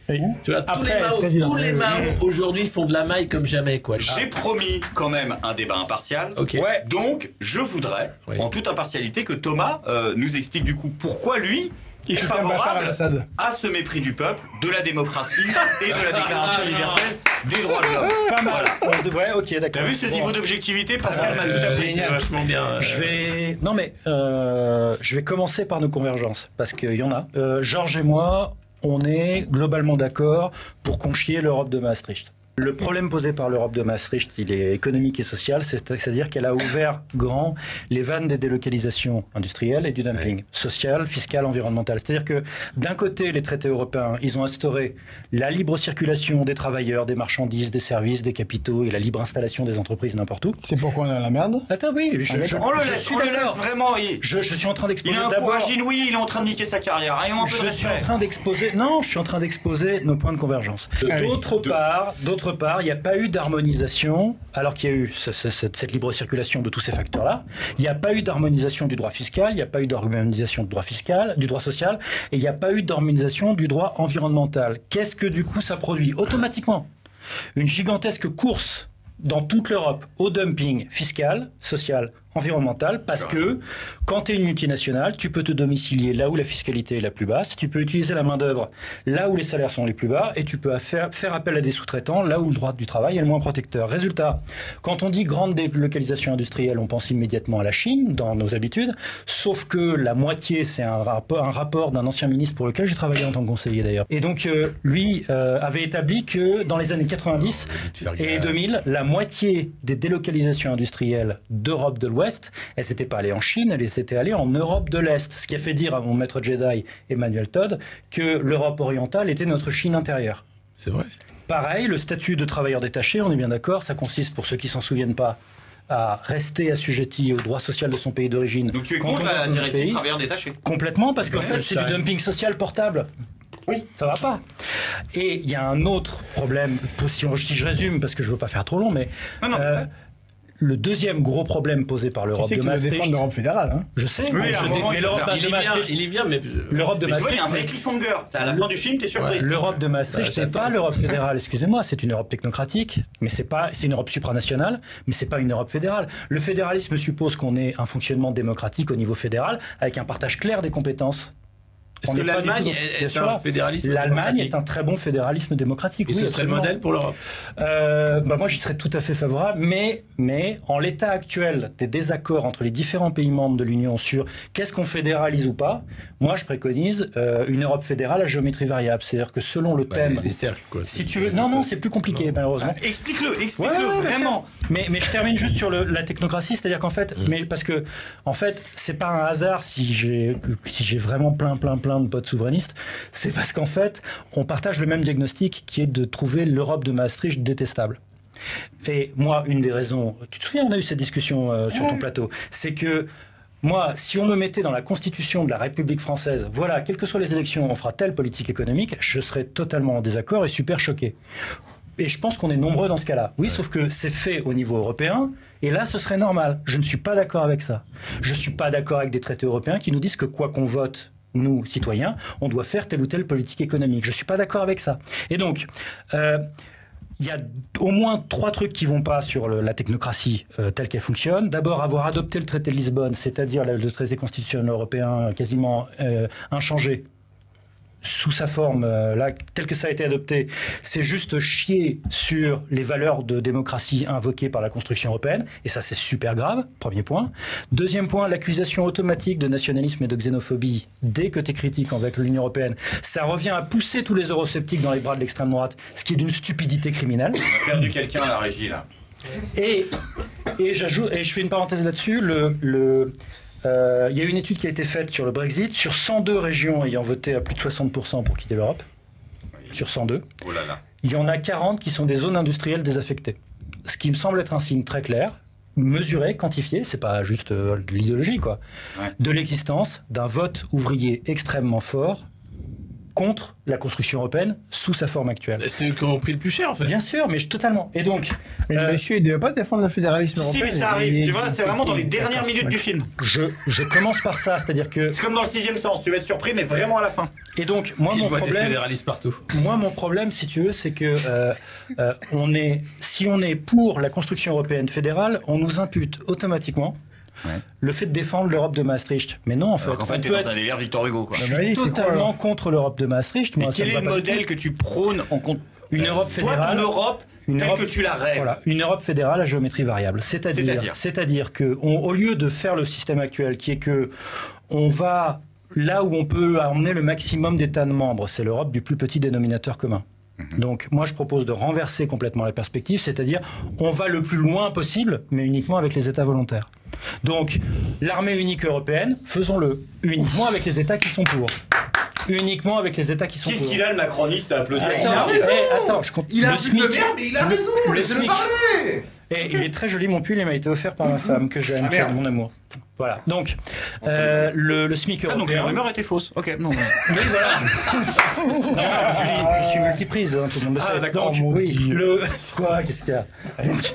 Tu vois, tous les Mao aujourd'hui font de la maille comme jamais, quoi. J'ai promis quand même un débat impartial. Ok. Ouais. Donc, je voudrais, en toute impartialité, que Thomas nous explique du coup pourquoi lui est favorable à ce mépris du peuple, de la démocratie et de la Déclaration universelle des droits de l'homme. Pas mal. Ouais, ok, d'accord. T'as vu ce niveau d'objectivité, Pascal m'a tout appris. C'est vachement bien. Je vais commencer par nos convergences, parce qu'il y en a. Georges et moi, on est globalement d'accord pour conchier l'Europe de Maastricht. Le problème posé par l'Europe de Maastricht, il est économique et social, c'est-à-dire qu'elle a ouvert grand les vannes des délocalisations industrielles et du dumping social, fiscal, environnemental. C'est-à-dire que d'un côté, les traités européens, ils ont instauré la libre circulation des travailleurs, des marchandises, des services, des capitaux et la libre installation des entreprises n'importe où. C'est pourquoi on est dans la merde. Attends, oui, On le laisse vraiment. Je suis en train d'exposer Il a un d'abord... courage inouï, il est en train de niquer sa carrière. Ayons un peu de Je suis en respect. train d'exposer. Non, je suis en train d'exposer nos points de convergence. D'autre part, il n'y a pas eu d'harmonisation, alors qu'il y a eu cette libre circulation de tous ces facteurs-là. Il n'y a pas eu d'harmonisation du droit fiscal, il n'y a pas eu d'harmonisation du droit fiscal, du droit social, et il n'y a pas eu d'harmonisation du droit environnemental. Qu'est-ce que du coup ça produit? Automatiquement, une gigantesque course dans toute l'Europe au dumping fiscal, social, environnemental, parce que quand tu es une multinationale, tu peux te domicilier là où la fiscalité est la plus basse, tu peux utiliser la main-d'œuvre là où les salaires sont les plus bas, et tu peux faire appel à des sous-traitants là où le droit du travail est le moins protecteur. Résultat, quand on dit grande délocalisation industrielle, on pense immédiatement à la Chine, dans nos habitudes, sauf que la moitié, c'est un rapport d'un ancien ministre pour lequel j'ai travaillé en tant que conseiller d'ailleurs. Et donc, lui avait établi que dans les années 90 et 2000, la moitié des délocalisations industrielles d'Europe de l'Ouest, elles n'étaient pas allées en Chine, elles étaient allées en Europe de l'Est. Ce qui a fait dire à mon maître Jedi, Emmanuel Todd, que l'Europe orientale était notre Chine intérieure. C'est vrai. Pareil, le statut de travailleur détaché, on est bien d'accord, ça consiste, pour ceux qui s'en souviennent pas, à rester assujetti au droit social de son pays d'origine. Donc tu es contre la directive travailleurs détachés? Complètement, parce qu'en fait, c'est du dumping social portable. Oui, ça va pas. Et il y a un autre problème, si je résume, parce que je veux pas faire trop long, mais... le deuxième gros problème posé par l'Europe de Maastricht. Tu sais l'Europe fédérale, hein. Je sais, Oui, mais l'Europe de Maastricht, il y vient, mais l'Europe de Mais tu vois, il y Maastricht, a un vrai cliffhanger. À la fin du film, t'es surpris. l'Europe de Maastricht, c'est pas l'Europe fédérale, excusez-moi, c'est une Europe technocratique, mais c'est une Europe supranationale, mais c'est pas une Europe fédérale. Le fédéralisme suppose qu'on ait un fonctionnement démocratique au niveau fédéral, avec un partage clair des compétences. Est-ce que l'Allemagne est un fédéralisme L'Allemagne est un très bon fédéralisme démocratique. Et ce serait le modèle pour l'Europe? Moi, j'y serais tout à fait favorable, mais en l'état actuel des désaccords entre les différents pays membres de l'Union sur qu'est-ce qu'on fédéralise ou pas, moi, je préconise une Europe fédérale à géométrie variable. C'est-à-dire que selon le thème... Les cercles, quoi. Si tu veux... Non, c'est plus compliqué, malheureusement. Explique-le, vraiment. Mais je termine juste sur la technocratie, c'est-à-dire qu'en fait, parce que en fait, c'est pas un hasard si j'ai vraiment plein de potes souverainistes, c'est parce qu'en fait, on partage le même diagnostic qui est de trouver l'Europe de Maastricht détestable. Et moi, une des raisons, tu te souviens, on a eu cette discussion sur ton plateau, c'est que moi, si on me mettait dans la constitution de la République française, voilà, quelles que soient les élections, on fera telle politique économique, je serais totalement en désaccord et super choqué. Et je pense qu'on est nombreux dans ce cas-là. Oui, sauf que c'est fait au niveau européen, et là, ce serait normal. Je ne suis pas d'accord avec ça. Je ne suis pas d'accord avec des traités européens qui nous disent que quoi qu'on vote, nous, citoyens, on doit faire telle ou telle politique économique. Je ne suis pas d'accord avec ça. Et donc, il y a au moins 3 trucs qui ne vont pas sur la technocratie telle qu'elle fonctionne. D'abord, avoir adopté le traité de Lisbonne, c'est-à-dire le traité constitutionnel européen quasiment inchangé, sous sa forme, là, tel que ça a été adopté, c'est juste chier sur les valeurs de démocratie invoquées par la construction européenne, et ça c'est super grave, premier point. Deuxième point, l'accusation automatique de nationalisme et de xénophobie dès que tu es critique avec l'Union européenne, ça revient à pousser tous les eurosceptiques dans les bras de l'extrême droite, ce qui est d'une stupidité criminelle. On a perdu quelqu'un à la régie, là. Et j'ajoute, et je fais une parenthèse là-dessus, il y a une étude qui a été faite sur le Brexit, sur 102 régions ayant voté à plus de 60% pour quitter l'Europe, sur 102, Oh là là. il y en a 40 qui sont des zones industrielles désaffectées. Ce qui me semble être un signe très clair, mesuré, quantifié, c'est pas juste de l'idéologie, quoi, Ouais. de l'existence d'un vote ouvrier extrêmement fort contre la construction européenne sous sa forme actuelle. C'est eux qui ont pris le plus cher, en fait. Bien sûr, mais totalement. Et donc, Mais le monsieur, il ne devait pas défendre le fédéralisme Si, européen. mais ça arrive. Tu vois, c'est vraiment dans les dernières minutes du film. je commence par ça, c'est-à-dire que... C'est comme dans le 6e sens, tu vas être surpris, mais vraiment à la fin. Et donc, moi, Il mon voit des problème... fédéralistes partout. Moi, mon problème, si tu veux, c'est que si on est pour la construction européenne fédérale, on nous impute automatiquement le fait de défendre l'Europe de Maastricht. Mais non, en fait, Alors qu'en fait, on t'es peut dans être un délire Victor Hugo, quoi. je suis totalement contre l'Europe de Maastricht. Mais Moi, ça quel me est va le pas du modèle que tu prônes en compte Une Europe Toi, fédérale. ton Europe, Une telle Europe- que tu la rêves. Voilà, une Europe fédérale à géométrie variable. C'est-à-dire que au lieu de faire le système actuel, qui est que on va là où on peut emmener le maximum d'États membres, c'est l'Europe du plus petit dénominateur commun. Donc moi je propose de renverser complètement la perspective, c'est-à-dire on va le plus loin possible, mais uniquement avec les États volontaires. Donc l'armée unique européenne, faisons-le uniquement avec les États qui sont pour. Uniquement avec les États qui sont Qu'est-ce pour. qu'il a, le macroniste, à applaudir Attends, attends, je compte. Il a Le un truc SMIC. de merde, mais il a raison, Le laissez-le SMIC. parler. Et il est très joli, mon pull, il m'a été offert par ma femme, que j'aime, qui est merde. mon amour. Voilà. Donc, le SMIC Ah, européen. donc la rumeur était fausse. Ok, non. Oui, voilà. Non, je suis multiprise, hein, tout le monde le sait. Ah, d'accord. Donc, oui, Quoi Qu'est-ce qu'il y a Donc,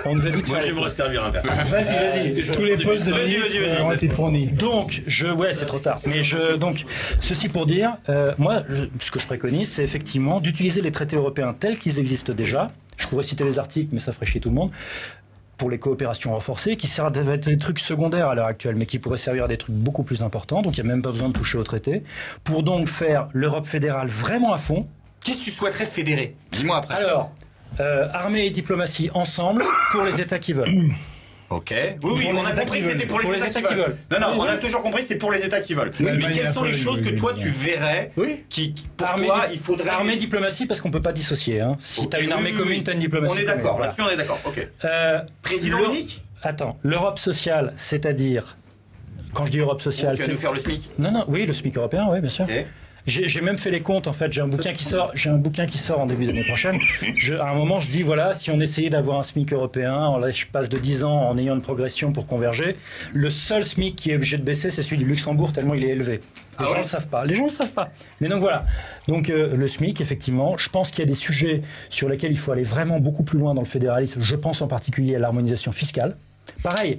on nous a dit de Moi, faire je vais me les- resservir un verre. Vas-y. Tous les postes de Vas-y, ministre vas-y. ont été fournis. Donc, ouais, c'est trop tard. Mais ceci pour dire, moi, ce que je préconise, c'est effectivement d'utiliser les traités européens tels qu'ils existent déjà. Je pourrais citer les articles, mais ça ferait chier tout le monde. Pour les coopérations renforcées, qui servent à des trucs secondaires à l'heure actuelle, mais qui pourraient servir à des trucs beaucoup plus importants. Donc, il n'y a même pas besoin de toucher au traité. Pour donc faire l'Europe fédérale vraiment à fond. Qu'est-ce que tu souhaiterais fédérer Dis-moi après. Alors, armée et diplomatie ensemble pour les États qui veulent. Ok. Oui, Pour on les a États compris qui que c'était veulent. pour les États qui veulent. Non, non, Oui, on a oui. toujours compris que c'est pour les États qui veulent. Oui, Mais oui, quelles sont les choses que toi tu verrais pourquoi il faudrait. Armée diplomatie, parce qu'on peut pas dissocier. Hein. Si Ok, tu as une oui, armée oui, commune, oui. tu as une diplomatie On est commune, d'accord, voilà. là-dessus on est d'accord, ok. Président l'Europe- unique Attends, l'Europe sociale, c'est-à-dire, quand je dis Europe sociale, Tu vas nous faire le SMIC. Non, oui, le SMIC européen, oui, bien sûr. Ok. J'ai même fait les comptes, en fait, j'ai un bouquin qui sort en début d'année prochaine. À un moment, je dis, voilà, si on essayait d'avoir un SMIC européen, là, je passe de 10 ans en ayant une progression pour converger, le seul SMIC qui est obligé de baisser, c'est celui du Luxembourg, tellement il est élevé. Les gens ne le savent pas. Les gens ne le savent pas. Mais donc voilà. Donc le SMIC, effectivement, je pense qu'il y a des sujets sur lesquels il faut aller vraiment beaucoup plus loin dans le fédéralisme. Je pense en particulier à l'harmonisation fiscale. Pareil,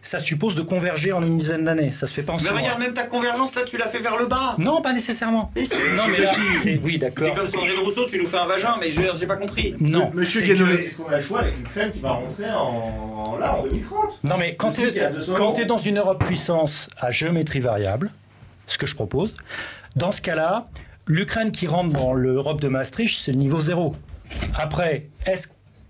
ça suppose de converger en une dizaine d'années. Ça se fait pas en 6 Mais mois. regarde, même ta convergence là, tu l'as fait vers le bas. Non, pas nécessairement. Non, mais là, oui, d'accord. T'es comme Sandrine Rousseau, tu nous fais un vagin, mais j'ai pas compris. Non. Monsieur c'est Guénové, que- est-ce qu'on a le choix avec l'Ukraine qui va rentrer en 2030 Non, mais quand Le SMIC est à 200 tu euros. es dans une Europe puissance à géométrie variable, ce que je propose, dans ce cas-là, l'Ukraine qui rentre dans l'Europe de Maastricht, c'est le niveau 0. Après,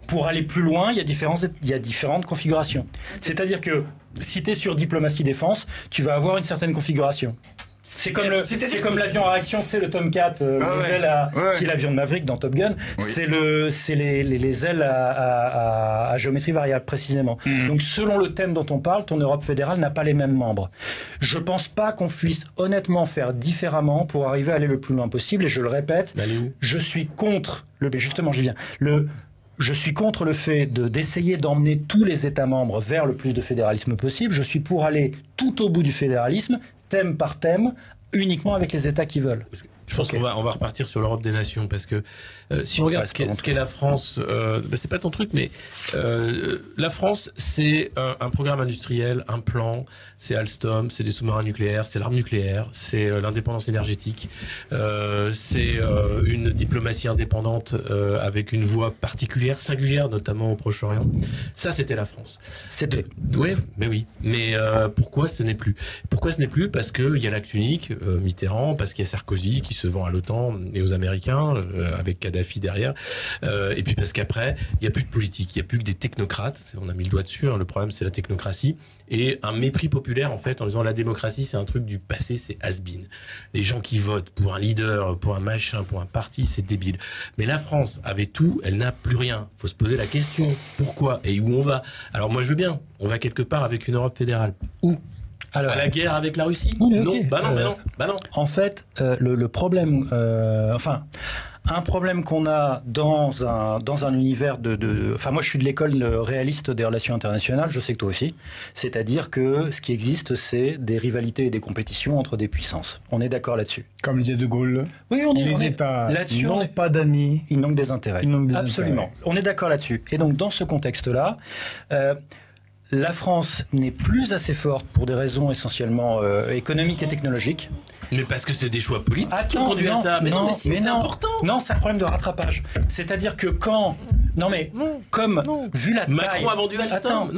pour aller plus loin, il y a différentes configurations. C'est-à-dire que si tu es sur diplomatie défense, tu vas avoir une certaine configuration. C'est comme l'avion à réaction, tu sais, le Tomcat, les ailes qui est l'avion de Maverick dans Top Gun, c'est les ailes à géométrie variable précisément. Donc selon le thème dont on parle, ton Europe fédérale n'a pas les mêmes membres. Je pense pas qu'on puisse honnêtement faire différemment pour arriver à aller le plus loin possible. Et je le répète, je suis contre justement, j'y viens. Je suis contre le fait d'essayer d'emmener tous les États membres vers le plus de fédéralisme possible. Je suis pour aller tout au bout du fédéralisme, thème par thème, uniquement avec les États qui veulent. Je pense qu'on va repartir sur l'Europe des nations parce que si on regarde ce qu'est la France, c'est pas ton truc, mais la France c'est un programme industriel, un plan, c'est Alstom, c'est des sous-marins nucléaires, c'est l'arme nucléaire, c'est l'indépendance énergétique, c'est une diplomatie indépendante avec une voix particulière, singulière, notamment au Proche-Orient. Ça c'était la France. C'était. Oui, mais oui. Mais pourquoi ce n'est plus? Pourquoi ce n'est plus? Parce qu'il y a l'acte unique, Mitterrand, parce qu'il y a Sarkozy qui se vend à l'OTAN et aux Américains, avec Kadhafi derrière, et puis parce qu'après, il n'y a plus de politique, il n'y a plus que des technocrates, on a mis le doigt dessus, hein, le problème c'est la technocratie, et un mépris populaire en fait, en disant la démocratie c'est un truc du passé, c'est has-been. Les gens qui votent pour un leader, pour un machin, pour un parti, c'est débile. Mais la France avait tout, elle n'a plus rien. Faut se poser la question, pourquoi et où on va? Alors moi je veux bien, on va quelque part avec une Europe fédérale. Où? Alors, à la guerre avec la Russie? Oui, Non, ok. bah non. En fait, le problème, un problème qu'on a dans un univers Enfin, moi, je suis de l'école réaliste des relations internationales, je sais que toi aussi. C'est-à-dire que ce qui existe, c'est des rivalités et des compétitions entre des puissances. On est d'accord là-dessus. Comme disait De Gaulle, oui, les États là-dessus, n'ont pas d'amis. Ils n'ont que des intérêts. Absolument. Intérêts. On est d'accord là-dessus. Et donc, dans ce contexte-là, la France n'est plus assez forte pour des raisons essentiellement économiques et technologiques. Mais parce que c'est des choix politiques qui ont conduit à ça. Mais non, c'est important. Non, c'est un problème de rattrapage. C'est-à-dire que quand... Non mais, vu la taille... Macron a vendu Alstom. Attends,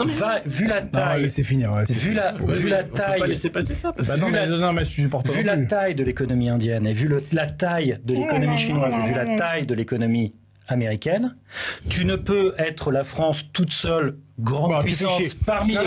vu la taille... laissez finir. Vu la taille... On peut pas laisser passer ça. Mais je supporte vu la taille de l'économie indienne et vu la taille de l'économie chinoise et vu la taille de l'économie américaine, tu ne peux être la France toute seule grande puissance parmi les...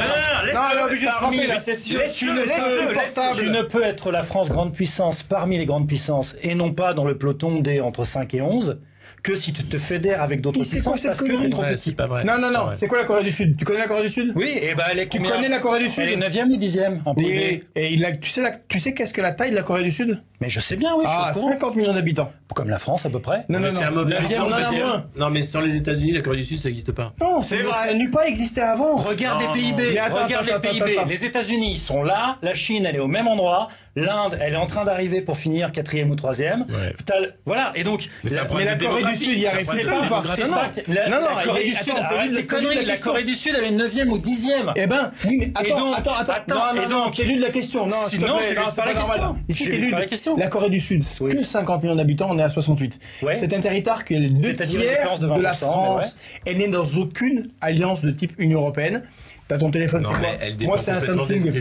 Tu ne peux être la France grande puissance parmi les grandes puissances et non pas dans le peloton des entre 5 et 11 que si tu te fédères avec d'autres puissances parce que tu es trop petit. C'est pas vrai. Non, c'est quoi la Corée du Sud? Tu connais la Corée du Sud? Oui, et ben elle est Tu connais la Corée du Sud? Elle est 9e ou 10e en PIB. Oui, et tu sais qu'est-ce que la taille de la Corée du Sud? Mais je sais bien, oui. Ah, 50 millions d'habitants. Comme la France à peu près. Non, c'est un mauvais exemple. Non, mais sans les États-Unis, la Corée du Sud, ça n'existe pas. Non, c'est vrai. Ça n'a pas existé avant. Regarde les PIB. Regarde les PIB. Les États-Unis, ils sont là. La Chine, elle est au même endroit. L'Inde, elle est en train d'arriver pour finir 4e ou 3e. Voilà. Et donc, mais la Corée du Sud, il y arrive. C'est pas la Corée du Sud. Arrête les conneries. La Corée du Sud, elle est 9e ou 10e. Eh ben, oui, mais attends. Non, t'es lu de la question. Non, sinon, je vais pas la question. Ici, t'es lu la Corée du Sud, que 50 millions d'habitants, on est à 68. C'est un territoire que les 2 tiers de la France, elle n'est dans aucune alliance de type Union Européenne. T'as ton téléphone, c'est quoi? Moi, c'est un Samsung.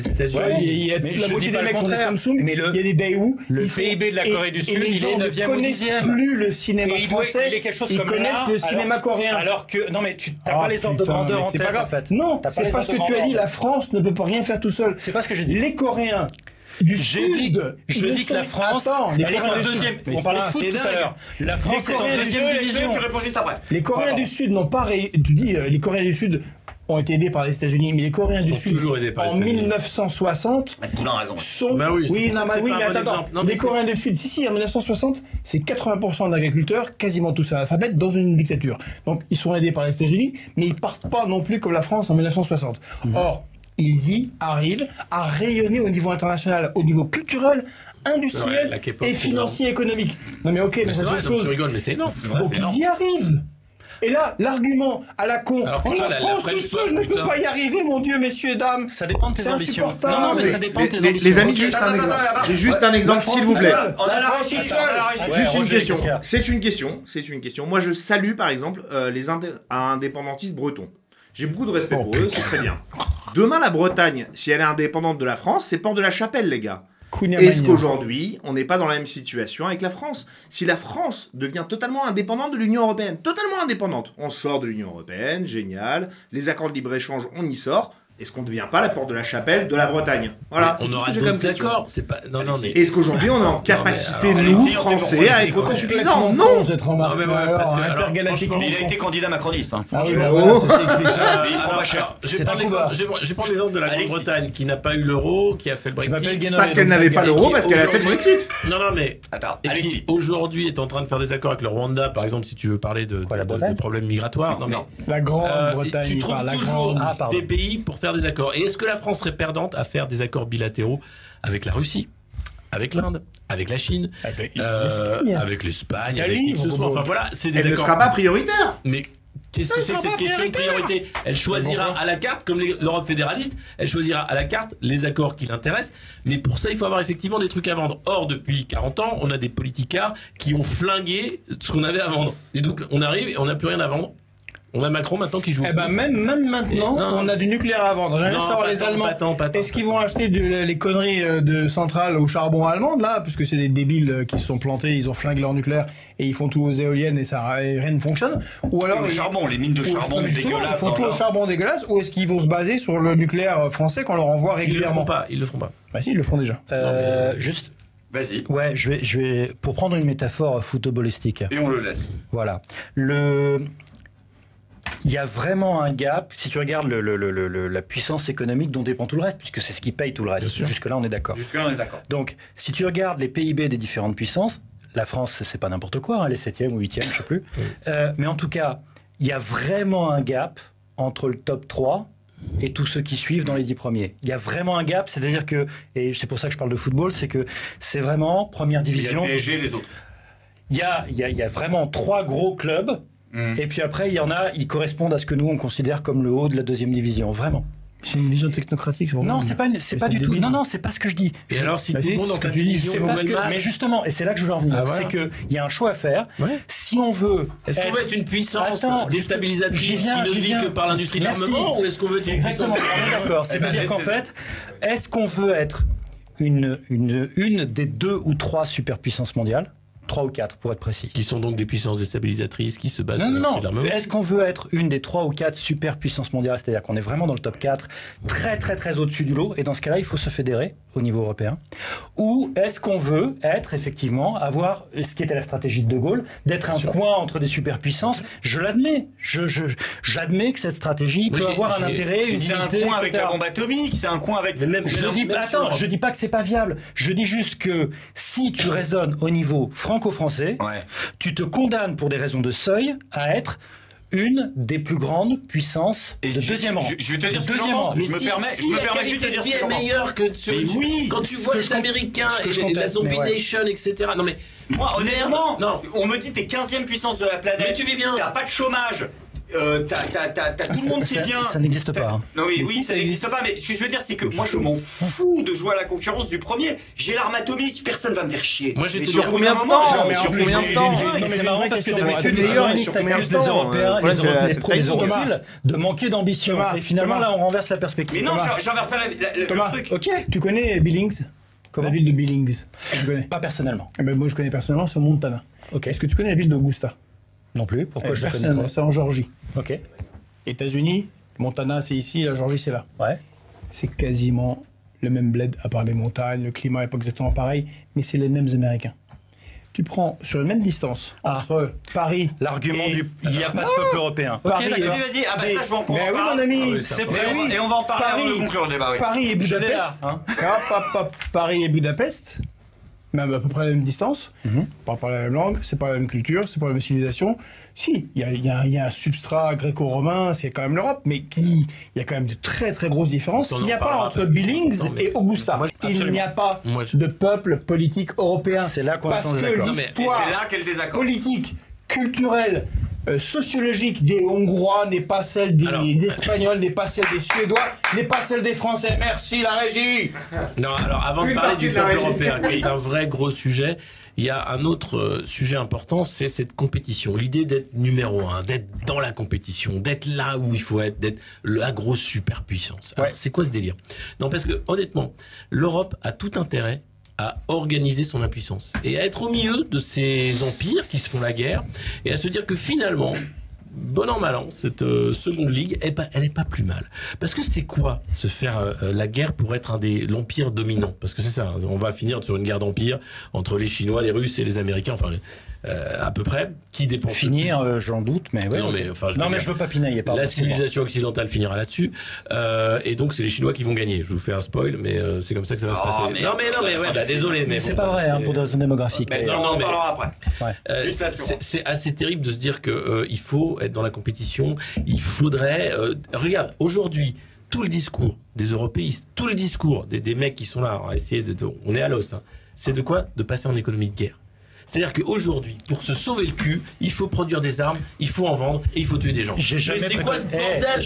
Il y a la moitié des mecs qui ont des Samsung, il y a des Daewoo. Le PIB de la Corée du Sud, il est 9e ou 10e. Ils ne connaissent plus le cinéma français, ils connaissent le cinéma coréen. Alors que, non mais tu n'as pas les ordres de grandeur en tête, en fait. Non, c'est parce que tu as dit, la France ne peut rien faire tout seul. C'est pas ce que j'ai dit. Les Coréens du Sud. Je dis que la France, elle est en 2e. On parlait de foot tout à l'heure. La France est en 2e division. Tu réponds juste après. Les Coréens du Sud n'ont pas... Tu dis, les Coréens du Sud ont été aidés par les États-Unis, mais les Coréens du Sud, en 1960, sont... Oui, mais attends. Les Coréens du Sud, en 1960, c'est 80% d'agriculteurs, quasiment tous analphabètes, dans une dictature. Donc, ils sont aidés par les États-Unis, mais ils partent pas non plus comme la France en 1960. Or, ils y arrivent à rayonner au niveau international, au niveau culturel, industriel et financier, économique. Non mais ok, mais c'est autre chose. Tu rigoles, mais c'est énorme. Donc ils y arrivent. Et là, l'argument à la con, la France tout seul ne peut pas y arriver, mon Dieu, messieurs, dames. Ça dépend de tes ambitions. Non, mais ça dépend de tes ambitions. Les amis, j'ai juste un exemple, s'il vous plaît. Juste une question. C'est une question. Moi, je salue, par exemple, les indépendantistes bretons. J'ai beaucoup de respect pour eux, c'est très bien. Demain, la Bretagne, si elle est indépendante de la France, c'est Porte de la Chapelle, les gars. Est-ce qu'aujourd'hui, on n'est pas dans la même situation avec la France? Si la France devient totalement indépendante de l'Union Européenne, totalement indépendante, on sort de l'Union Européenne, génial, les accords de libre-échange, on y sort, est-ce qu'on ne devient pas la Porte de la Chapelle de la Bretagne? Voilà, on aura d'autres accords. C'est pas... mais... Est-ce qu'aujourd'hui, on est en capacité, nous, Français, à être autosuffisants? Non. Il a été candidat macroniste. Il prend pas cher. Je vais prendre l'exemple de la Grande-Bretagne qui n'a pas eu l'euro, qui a fait le Brexit. Parce qu'elle n'avait pas l'euro, parce qu'elle a fait le Brexit. Non, mais... Et qui, aujourd'hui, est en train de faire des accords avec le Rwanda, par exemple, si tu veux parler de problèmes migratoires. Non, la Grande-Bretagne. Tu trouves toujours des pays pour faire des accords. Et est-ce que la France serait perdante à faire des accords bilatéraux avec la Russie, avec l'Inde, avec la Chine, avec l'Espagne, avec qui que ce soit? Enfin voilà, c'est des accords. Elle ne sera pas prioritaire. Mais qu'est-ce que c'est que cette question de priorité? Elle choisira à la carte, comme l'Europe fédéraliste, elle choisira à la carte les accords qui l'intéressent. Mais pour ça, il faut avoir effectivement des trucs à vendre. Or, depuis 40 ans, on a des politicards qui ont flingué ce qu'on avait à vendre. Et donc, on arrive et on n'a plus rien à vendre. On a Macron maintenant qui joue. Eh ben même maintenant, on a du nucléaire à vendre. J'aimerais savoir les Allemands. Est-ce qu'ils vont acheter les conneries de centrales au charbon allemandes là, puisque c'est des débiles qui se sont plantés, ils ont flingué leur nucléaire et ils font tout aux éoliennes et rien ne fonctionne. Ou alors le charbon, les mines de charbon dégueulasses. Ils font tout au charbon dégueulasse. Ou est-ce qu'ils vont se baser sur le nucléaire français qu'on leur envoie régulièrement? Ils le feront pas. Bah si, ils le font déjà. Juste. Vas-y. Ouais, je vais pour prendre une métaphore footballistique. Et on le laisse. Voilà. Il y a vraiment un gap, si tu regardes la puissance économique dont dépend tout le reste, puisque c'est ce qui paye tout le reste. Jusque-là, on est d'accord. Jusque-là, on est d'accord. Donc, si tu regardes les PIB des différentes puissances, La France, c'est pas n'importe quoi, hein, elle est 7e ou 8e, je sais plus. Mais en tout cas, il y a vraiment un gap entre le top 3 et tous ceux qui suivent dans les 10 premiers. Il y a vraiment un gap, c'est-à-dire que, et c'est pour ça que je parle de football, c'est que c'est vraiment première division. Il y a le PSG et les autres. Il y a vraiment 3 gros clubs, et puis après, il y en a, ils correspondent à ce que nous, on considère comme le haut de la 2e division, vraiment. C'est une vision technocratique. Non, c'est pas du tout. Non, c'est pas ce que je dis. Et alors, si tout le monde en c'est mais justement, et c'est là que je veux en venir, c'est qu'il y a un choix à faire. Si on veut. Est-ce qu'on veut être une puissance déstabilisatrice qui ne vit que par l'industrie de l'armement, ou est-ce qu'on veut être une Exactement, on est d'accord. C'est-à-dire qu'en fait, est-ce qu'on veut être une des 2 ou 3 superpuissances mondiales, 3 ou 4 pour être précis. Qui sont donc des puissances déstabilisatrices qui se basent sur l'armement. Est-ce qu'on veut être une des 3 ou 4 superpuissances mondiales, c'est-à-dire qu'on est vraiment dans le top 4, très très très au-dessus du lot, et dans ce cas-là, il faut se fédérer au niveau européen. Ou est-ce qu'on veut être, effectivement, avoir ce qui était la stratégie de De Gaulle, d'être un coin entre des superpuissances? Je l'admets. J'admets que cette stratégie peut avoir un intérêt, une C'est un coin avec la bombe atomique, c'est un coin avec... Je dis pas que c'est pas viable. Je dis juste que si tu raisonnes au niveau franco-français, tu te condamnes pour des raisons de seuil à être une des plus grandes puissances de deuxième rang. Je vais te dire ce que j'en pense. Mais je me permets juste de dire ce que j'en pense. meilleure que sur, quand tu vois les Américains et la Zombie Nation, etc. Non mais moi, honnêtement, on me dit t'es 15e puissance de la planète. Mais tu vis bien. T'as pas de chômage. T'as tout le monde qui est bien. Ça n'existe pas. Hein. Non, oui, ça n'existe pas. Mais ce que je veux dire, c'est que moi, je m'en fous de jouer à la concurrence du premier. J'ai l'arme atomique, personne va me faire chier. Moi, j'ai sur combien de temps Sur combien de temps C'est marrant parce que d'habitude, les souverainistes accusent les Européens, les europhiles de manquer d'ambition. Et finalement, là, on renverse la perspective. Mais non, j'enverse pas le truc. Ok. Tu connais Billings? La ville de Billings. Tu connais? Pas personnellement. Moi, je connais personnellement, c'est au Montana. Est-ce que tu connais la ville d'Augusta? Non plus. Pourquoi je la connais pas? C'est en Géorgie. Ok. États-Unis, Montana c'est ici, la Géorgie c'est là. Ouais. C'est quasiment le même bled, à part les montagnes, le climat n'est pas exactement pareil, mais c'est les mêmes Américains. Tu prends sur une même distance entre Paris. L'argument du il n'y a pas de peuple européen. Vas-y. Ah bah ça je vais en Mais oui mon ami, c'est vrai. Et on va en parler avant de conclure le débat. Paris et Budapest. Paris et Budapest. Même à peu près la même distance, pas la même langue, c'est pas la même culture, c'est pas la même civilisation. Si, il y a un substrat gréco-romain, c'est quand même l'Europe, mais il y a quand même de très très grosses différences. Il n'y a pas entre Billings et Augusta. Il n'y a pas de peuple politique européen. C'est là qu'on parce que l'histoire politique, culturelle, sociologique des Hongrois n'est pas celle des Espagnols, n'est pas celle des Suédois, n'est pas celle des Français. Merci la régie. Non, alors avant de parler du peuple européen, qui est un vrai gros sujet, il y a un autre sujet important, c'est cette compétition. L'idée d'être numéro 1, d'être dans la compétition, d'être là où il faut être, d'être la grosse superpuissance. Alors, c'est quoi ce délire? Non, parce que honnêtement, l'Europe a tout intérêt à organiser son impuissance et à être au milieu de ces empires qui se font la guerre et à se dire que finalement, bon an mal an, cette seconde ligue, elle est pas plus mal. Parce que c'est quoi se faire la guerre pour être l'empire dominant? Parce que c'est ça, on va finir sur une guerre d'empire entre les Chinois, les Russes et les Américains, enfin à peu près, qui dépend. Finir, j'en doute, mais ouais. Non, mais je veux pas pinailler. La civilisation occidentale finira là-dessus, et donc c'est les Chinois qui vont gagner. Je vous fais un spoil, mais c'est comme ça que ça va se passer. Non mais désolé, mais c'est pas vrai pour des raisons démographiques. On en parlera après. C'est assez terrible de se dire que il faut être dans la compétition. Il faudrait. Regarde, aujourd'hui, tout le discours des européistes, tout le discours des mecs qui sont là, on va essayer on est à l'os. Hein, c'est de quoi? De passer en économie de guerre. C'est-à-dire qu'aujourd'hui, pour se sauver le cul, il faut produire des armes, il faut en vendre et il faut tuer des gens. Mais c'est quoi ce bordel?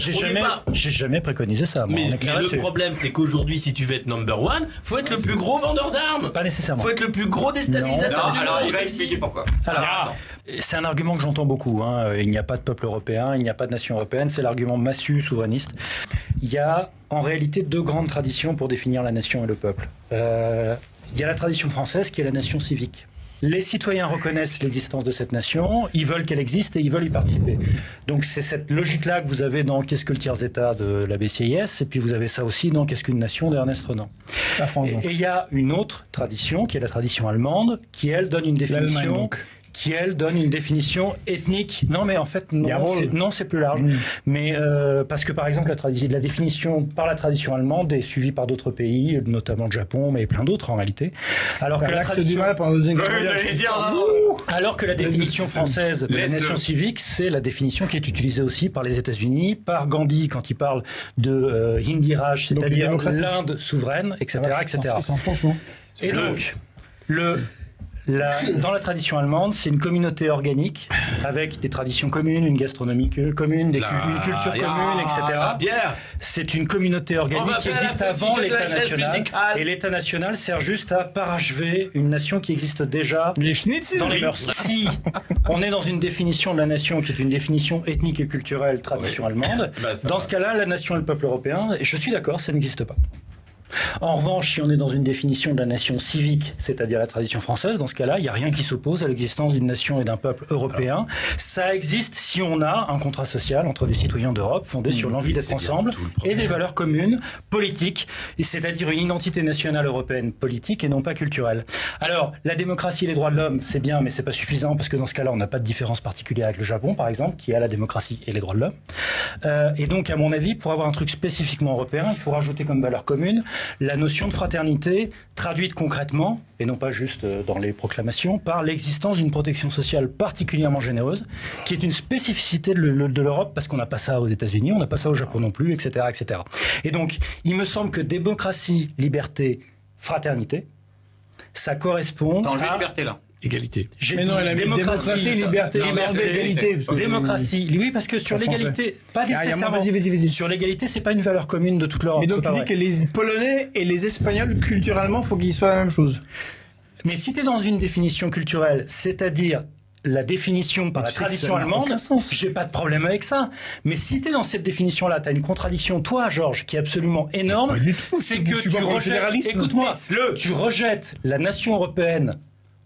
J'ai jamais préconisé ça. Mais le problème, c'est qu'aujourd'hui, si tu veux être number one, faut être le plus gros vendeur d'armes. Pas nécessairement. Faut être le plus gros déstabilisateur du monde. Alors, il va expliquer pourquoi. Alors, c'est un argument que j'entends beaucoup. Hein. Il n'y a pas de peuple européen, il n'y a pas de nation européenne. C'est l'argument massu souverainiste. Il y a en réalité 2 grandes traditions pour définir la nation et le peuple. Il y a la tradition française qui est la nation civique. Les citoyens reconnaissent l'existence de cette nation, ils veulent qu'elle existe et ils veulent y participer. Donc c'est cette logique-là que vous avez dans Qu'est-ce que le tiers-État de la BCIS, et puis vous avez ça aussi dans Qu'est-ce qu'une nation d'Ernest Renan. La France, et il y a une autre tradition, qui est la tradition allemande, qui elle donne une définition qui elle donne une définition ethnique. Non, mais en fait, non, c'est plus large. Mais parce que par exemple, la définition par la tradition allemande est suivie par d'autres pays, notamment le Japon, mais plein d'autres en réalité. Alors que la définition française de la nation civique, c'est la définition qui est utilisée aussi par les États-Unis, par Gandhi quand il parle de Hindi Raj, c'est-à-dire l'Inde souveraine, etc., etc. Et donc, dans la tradition allemande, c'est une communauté organique avec des traditions communes, une gastronomie commune, une culture commune, etc. C'est une communauté organique qui existe avant l'État national. Et l'État national sert juste à parachever une nation qui existe déjà dans les mœurs. Si on est dans une définition de la nation qui est une définition ethnique et culturelle tradition allemande, dans ce cas-là, la nation et le peuple européen, et je suis d'accord, ça n'existe pas. En revanche, si on est dans une définition de la nation civique, c'est-à-dire la tradition française, dans ce cas-là, il n'y a rien qui s'oppose à l'existence d'une nation et d'un peuple européen. Ça existe si on a un contrat social entre des citoyens d'Europe fondé sur l'envie d'être ensemble et des valeurs communes, politiques, c'est-à-dire une identité nationale européenne politique et non pas culturelle. Alors, la démocratie et les droits de l'homme, c'est bien, mais c'est pas suffisant parce que dans ce cas-là, on n'a pas de différence particulière avec le Japon, par exemple, qui a la démocratie et les droits de l'homme. Et donc, à mon avis, pour avoir un truc spécifiquement européen, il faut rajouter comme valeur commune la notion de fraternité traduite concrètement, et non pas juste dans les proclamations, par l'existence d'une protection sociale particulièrement généreuse, qui est une spécificité de l'Europe, parce qu'on n'a pas ça aux États-Unis, on n'a pas ça au Japon non plus, etc., etc. Et donc, il me semble que démocratie, liberté, fraternité, ça correspond à... liberté, là. Égalité. Mais non, elle a mis démocratie, liberté, égalité. Démocratie. Oui, parce que sur l'égalité, pas nécessairement. Vas-y. Sur l'égalité, c'est pas une valeur commune de toute l'Europe. Mais donc tu dis que les Polonais et les Espagnols, culturellement, faut qu'ils soient la même chose. Mais si tu es dans une définition culturelle, c'est-à-dire la définition par la tradition allemande, j'ai pas de problème avec ça. Mais si tu es dans cette définition-là, tu as une contradiction, toi, Georges, qui est absolument énorme, c'est que tu rejettes, écoute-moi, tu rejettes la nation européenne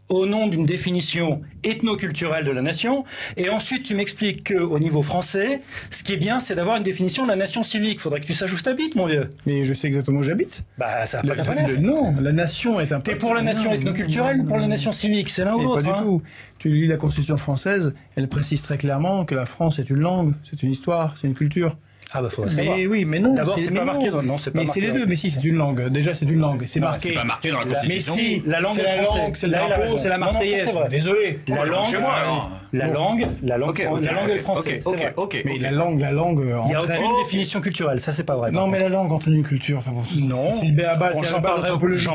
au nom d'une définition ethno-culturelle de la nation, et ensuite tu m'expliques qu'au niveau français, ce qui est bien, c'est d'avoir une définition de la nation civique. Faudrait que tu saches où t'habites, mon vieux. Mais je sais exactement où j'habite. Bah, ça va pas t'apparaître. Non, la nation est un peu... T'es pour la nation ethno-culturelle ou pour la nation civique? C'est l'un ou l'autre. Pas du tout. Tu lis la Constitution française, elle précise très clairement que la France est une langue, c'est une histoire, c'est une culture. Ah bah faudrait savoir. Mais oui, mais non. D'abord, c'est pas marqué dans... Non, c'est pas mais marqué. c'est les deux. Mais si, c'est une langue. Déjà, c'est une langue. C'est marqué. C'est pas marqué dans la Constitution. Mais si, la langue c'est la langue, c'est le drapeau, c'est la Marseillaise. Désolé. La langue, chez moi, alors. La langue est le français. Ok. Mais la langue Il n'y a aucune définition culturelle, ça c'est pas vrai. Non, mais la langue entre une culture. Non. C'est le béaba, J'en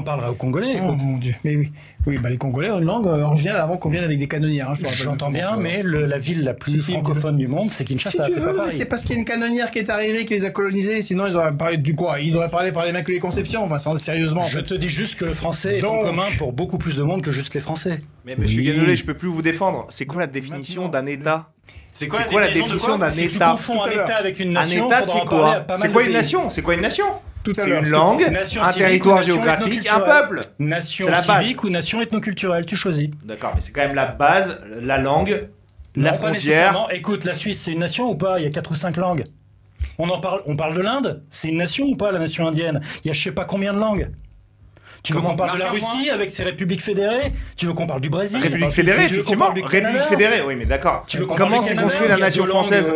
parlerai aux Congolais. Oh mon Dieu. Mais oui. Oui, bah les Congolais ont une langue originale avant qu'on vienne avec des canonnières. J'entends bien, mais la ville la plus francophone du monde, c'est Kinshasa. C'est pas pareil. C'est parce qu'il y a une canonnière qui est arrivée, qui les a colonisés. Sinon, ils auraient parlé du quoi? Ils auraient parlé par les Immaculées Conceptions. Enfin, sérieusement. Je te dis juste que le français est en commun pour beaucoup plus de monde que juste les Français. Mais monsieur Guénolé, je peux plus vous défendre. C'est quoi la définition d'un État? C'est quoi la définition d'un État? Si tu confonds un État avec une nation, un État, c'est quoi? C'est quoi une nation? C'est quoi une nation? C'est une langue, un territoire géographique, un peuple. Nation civique ou nation ethnoculturelle, tu choisis. D'accord, mais c'est quand même la base, la langue, la pas frontière. Écoute, la Suisse, c'est une nation ou pas? Il y a 4 ou 5 langues. On parle de l'Inde? C'est une nation ou pas, la nation indienne? Il y a je sais pas combien de langues. Tu veux qu'on parle de la Russie avec ses républiques fédérées? Tu veux qu'on parle du Brésil? République fédérée, effectivement. République fédérée, oui, mais d'accord. Comment s'est construite la nation française?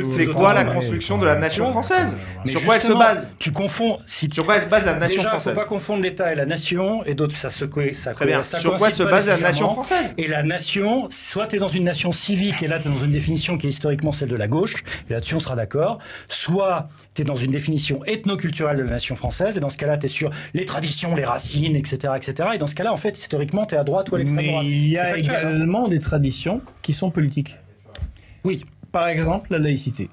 C'est quoi la construction de la nation française? Sur quoi elle se base? Tu confonds. Sur quoi elle se base la nation française? Déjà, faut pas confondre l'État et la nation, et d'autres, ça très bien. Sur quoi se base la nation française? Et la nation, soit tu es dans une nation civique, et là tu es dans une définition qui est historiquement celle de la gauche, et là-dessus on sera d'accord. Soit tu es dans une définition ethnoculturelle de la nation française, et dans ce cas-là, tu es sur les traditions, les racines, etc., etc. Et dans ce cas-là, en fait, historiquement, tu es à droite ou à l'extrême droite. Mais il y a également des traditions qui sont politiques. Oui. Par exemple, la laïcité.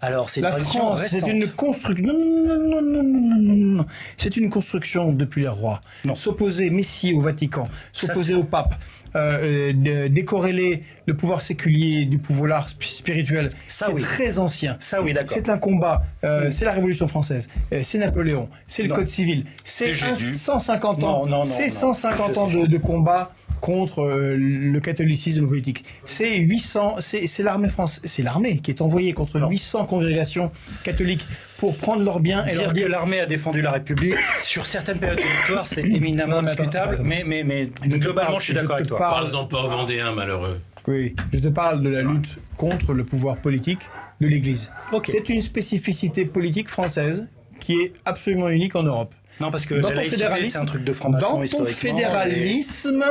Alors, c'est une la tradition France, récente. c'est une construction. Non. C'est une construction depuis les rois. S'opposer Messie au Vatican, s'opposer au pape, décorréler le pouvoir séculier du pouvoir spirituel. C'est très ancien. Ça, oui, d'accord. C'est un combat. C'est la Révolution française. C'est Napoléon. C'est le Code civil. C'est 150 ans. C'est 150 ans de combat contre le catholicisme politique. C'est 800, c'est l'armée française, c'est l'armée qui est envoyée contre 800 congrégations catholiques pour prendre leurs biens et leur dire que l'armée a défendu la République sur certaines périodes de l'histoire, c'est éminemment discutable, mais globalement, je suis d'accord avec toi. Parle-en pas aux Vendéens, malheureux. Oui, je te parle de la lutte contre le pouvoir politique de l'Église. C'est une spécificité politique française qui est absolument unique en Europe. Non, parce que dans la ton laïcité, fédéralisme, c'est un truc de franc-maçon historiquement. Dans ton fédéralisme...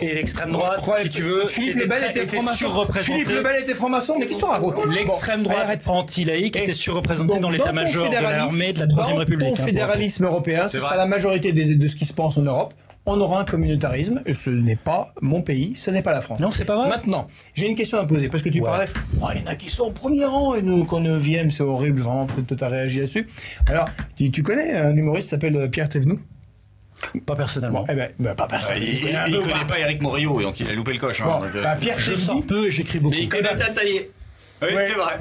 Et l'extrême droite, si tu veux, Philippe Lebel était surreprésenté. Philippe Lebel était franc-maçon, mais qu'est-ce que tu racontes? L'extrême droite anti-laïque était surreprésentée dans l'état-major de l'armée de la Troisième République. Dans ton fédéralisme européen, ce sera la majorité de ce qui se pense en Europe. On aura un communautarisme, et ce n'est pas mon pays, ce n'est pas la France. Non, c'est pas vrai. Maintenant, j'ai une question à poser, parce que tu parlais, il y en a qui sont au premier rang, et nous, qu'en 9e, c'est horrible, vraiment, peut-être tu as réagi là-dessus. Alors, tu connais un humoriste qui s'appelle Pierre Thévenoud? Pas personnellement. Pas personnellement. Il connaît pas Éric Morillo, donc il a loupé le coche. Pierre je sors peu et j'écris beaucoup. Mais il connaît Tataillé. Oui, c'est vrai.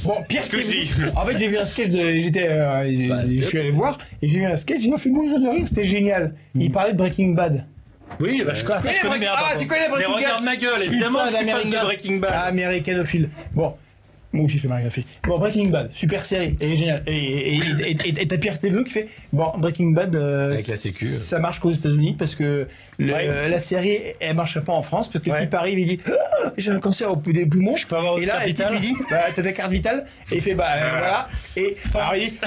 Bon, Pierre, ce que je dis. En fait, j'ai vu un sketch, je suis allé voir, et j'ai vu un sketch, il m'a fait mourir de rire, c'était génial. Il parlait de Breaking Bad. Oui, je connais bien. Tu connais Breaking Bad? Mais regarde ma gueule, évidemment, je suis fan de Breaking Bad. Américanophile. Bon. Moi aussi je suis américanophile. Bon, Breaking Bad, super série, elle est géniale. Et t'as Pierre Thévenoud qui fait, bon, Breaking Bad, avec la sécu, ça marche qu'aux États-Unis parce que la série, elle marche pas en France parce que le type arrive, il dit, j'ai un cancer des poumons. Je peux avoir et là, le type lui dit, t'as ta carte vitale, et il fait, voilà. Et alors, il dit,